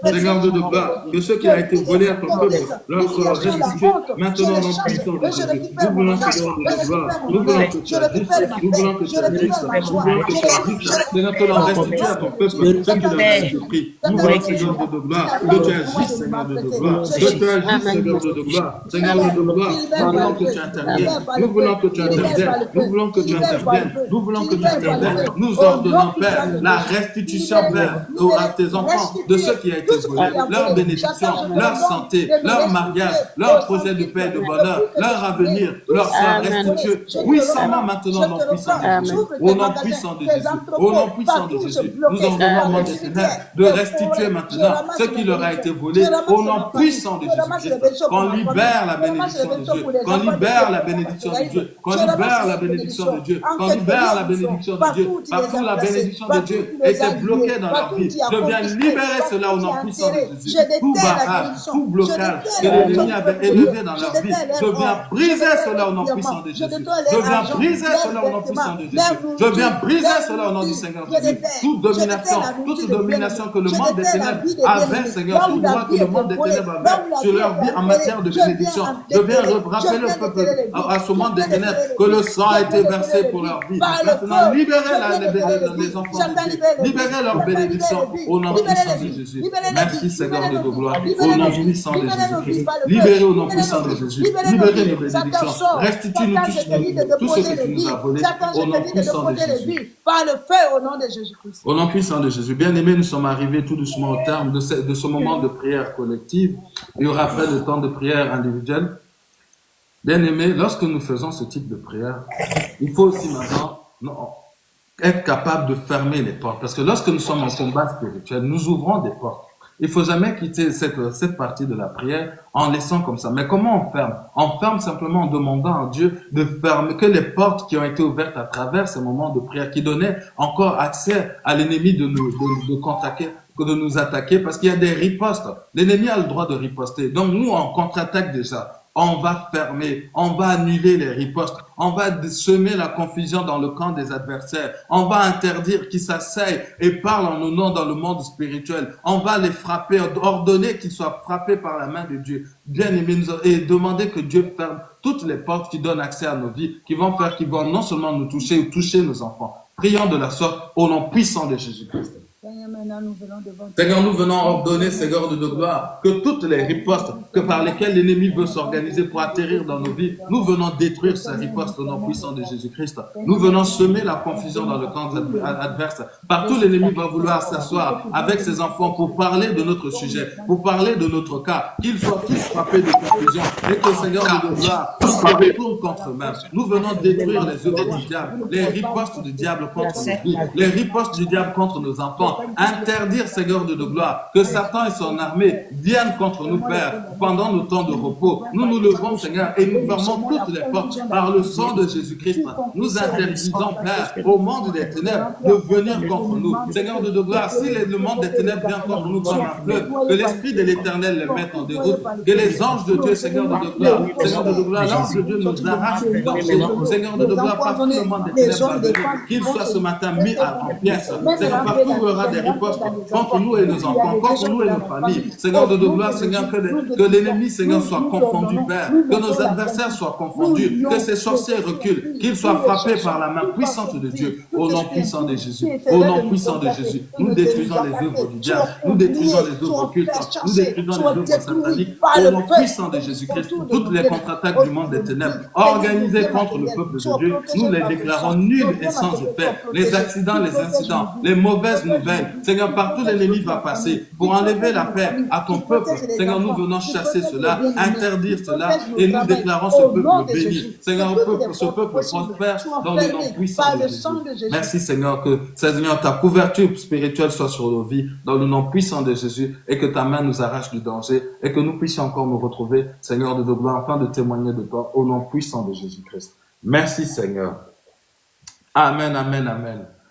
Seigneur de gloire, que ce qui a été volé à ton peuple leur soit restitué maintenant au nom puissant de Jésus. Nous voulons, Seigneur de gloire, nous voulons que tu agisses, nous voulons que tu agisses, nous voulons que tu agisses. Seigneur, que l'on restitue à ton peuple ce qui leur a été pris. Nous voulons, Seigneur de gloire, que tu agisses, Seigneur de gloire, que tu agisses, Seigneur de gloire, Seigneur de gloire, nous voulons que tu interviennes, nous voulons que tu interviennes, nous voulons que tu interviennes, nous voulons que tu interviennes, nous ordonnons, Père, la restitution, Père, à tes enfants de ce qui a été volé, leur bénédiction, leur santé, leur mariage, leur projet de paix et de bonheur, leur avenir, leur soit restitué puissamment maintenant au nom puissant de Jésus, au nom puissant de Jésus, au nom puissant de Jésus. Nous ordonnons au monde des ténèbres de restituer maintenant ce qui leur a été volé au nom puissant de Jésus-Christ. Qu'on libère la bénédiction de Dieu, qu'on libère la bénédiction de Dieu, qu'on libère la bénédiction de Dieu, qu'on libère la bénédiction de Dieu. Partout la bénédiction de Dieu était bloquée dans leur vie. Je viens libérer cela au nom puissant de Jésus. Tout barrage, tout blocage que l'ennemi avait élevé dans leur vie, je viens briser cela au nom puissant de Jésus. Je viens briser cela au nom puissant de Jésus. Je viens briser cela au nom du Seigneur Jésus. Toute domination que le monde des ténèbres avait, Seigneur, tout droit que le monde des ténèbres avait sur leur vie en matière de bénédiction. Je viens rappeler le peuple à ce monde des ténèbres que le sang a été versé pour leur vie. Maintenant, libérez les enfants de Dieu. Libérez leur bénédiction au nom puissant de Jésus. Merci, Seigneur de gloire, au nom puissant de Jésus-Christ. Libérez au nom puissant de Jésus. Libérez nos bénédictions. Restitue-nous tout ce que tu nous as volé au nom puissant de Jésus. Par le feu au nom de Jésus-Christ. Au nom puissant de Jésus. Bien-aimés, nous sommes arrivés tout doucement au terme de ce moment de prière collective. Il y aura après le temps de prière individuelle. Bien-aimés, lorsque nous faisons ce type de prière, il faut aussi maintenant être capable de fermer les portes. Parce que lorsque nous sommes en combat spirituel, nous ouvrons des portes. Il faut jamais quitter cette partie de la prière en laissant comme ça. Mais comment on ferme? On ferme simplement en demandant à Dieu de fermer que les portes qui ont été ouvertes à travers ces moments de prière, qui donnaient encore accès à l'ennemi de contre-attaquer, de nous attaquer, parce qu'il y a des ripostes. L'ennemi a le droit de riposter. Donc nous, on contre-attaque déjà. on va fermer, on va annuler les ripostes, on va semer la confusion dans le camp des adversaires, on va interdire qu'ils s'asseyent et parlent en nos noms dans le monde spirituel, on va les frapper, ordonner qu'ils soient frappés par la main de Dieu, bien-aimés, et demander que Dieu ferme toutes les portes qui donnent accès à nos vies, qui vont non seulement nous toucher ou toucher nos enfants. Prions de la sorte au nom puissant de Jésus-Christ. Seigneur, maintenant nous venons devant toi. Seigneur, nous venons ordonner, Seigneur de gloire, que toutes les ripostes par lesquelles l'ennemi veut s'organiser pour atterrir dans nos vies, nous venons détruire ces ripostes au nom puissant de Jésus-Christ. Nous venons semer la confusion dans le camp adverse. Partout, l'ennemi va vouloir s'asseoir avec ses enfants pour parler de notre sujet, pour parler de notre cas, qu'ils soient tous frappés de confusion et que, Seigneur de gloire, se retourne contre eux-mêmes. Nous venons détruire les œuvres du diable, les ripostes du diable contre nos vies, les ripostes du diable contre nos enfants. Interdire, Seigneur de gloire, que Satan et son armée viennent contre nous, Père, pendant nos temps de repos. Nous nous levons, Seigneur, et nous fermons toutes les portes par le sang de Jésus-Christ. Nous interdisons, Père, au monde des ténèbres de venir contre nous. Seigneur de gloire, si le monde des ténèbres vient contre nous comme un fleuve, que l'Esprit de l'Éternel les mette en déroute, que les anges de Dieu, Seigneur de gloire, l'ange de Dieu nous arrache du danger. Seigneur de gloire, partout le monde des ténèbres, qu'il soit ce matin mis en pièces. Seigneur, partout où il y aura des ripostes contre nous et nos enfants, contre nous et nos familles. Seigneur de gloire, Seigneur, que l'ennemi, Seigneur, soit confondu, Père, que nos adversaires soient confondus, que ces sorciers reculent, qu'ils soient frappés par la main puissante de Dieu, au nom puissant de Jésus, au nom puissant de Jésus. Nous détruisons les œuvres du diable, nous détruisons les œuvres occultes, nous détruisons les œuvres sataniques, au nom puissant de Jésus-Christ. Toutes les contre-attaques du monde des ténèbres, organisées contre le peuple de Dieu, nous les déclarons nuls et sans effet. Les accidents, les incidents, les mauvaises nouvelles, Seigneur, partout l'ennemi va passer pour enlever la paix à ton peuple. Seigneur, nous venons chasser cela, interdire cela et nous déclarons ce peuple béni. Seigneur, ce peuple prospère dans le nom puissant de Jésus. Merci Seigneur, que Seigneur, ta couverture spirituelle soit sur nos vies dans le nom puissant de Jésus et que ta main nous arrache du danger et que nous puissions encore nous retrouver, Seigneur de gloire, afin de témoigner de toi au nom puissant de Jésus-Christ. Merci Seigneur. Amen, amen, amen.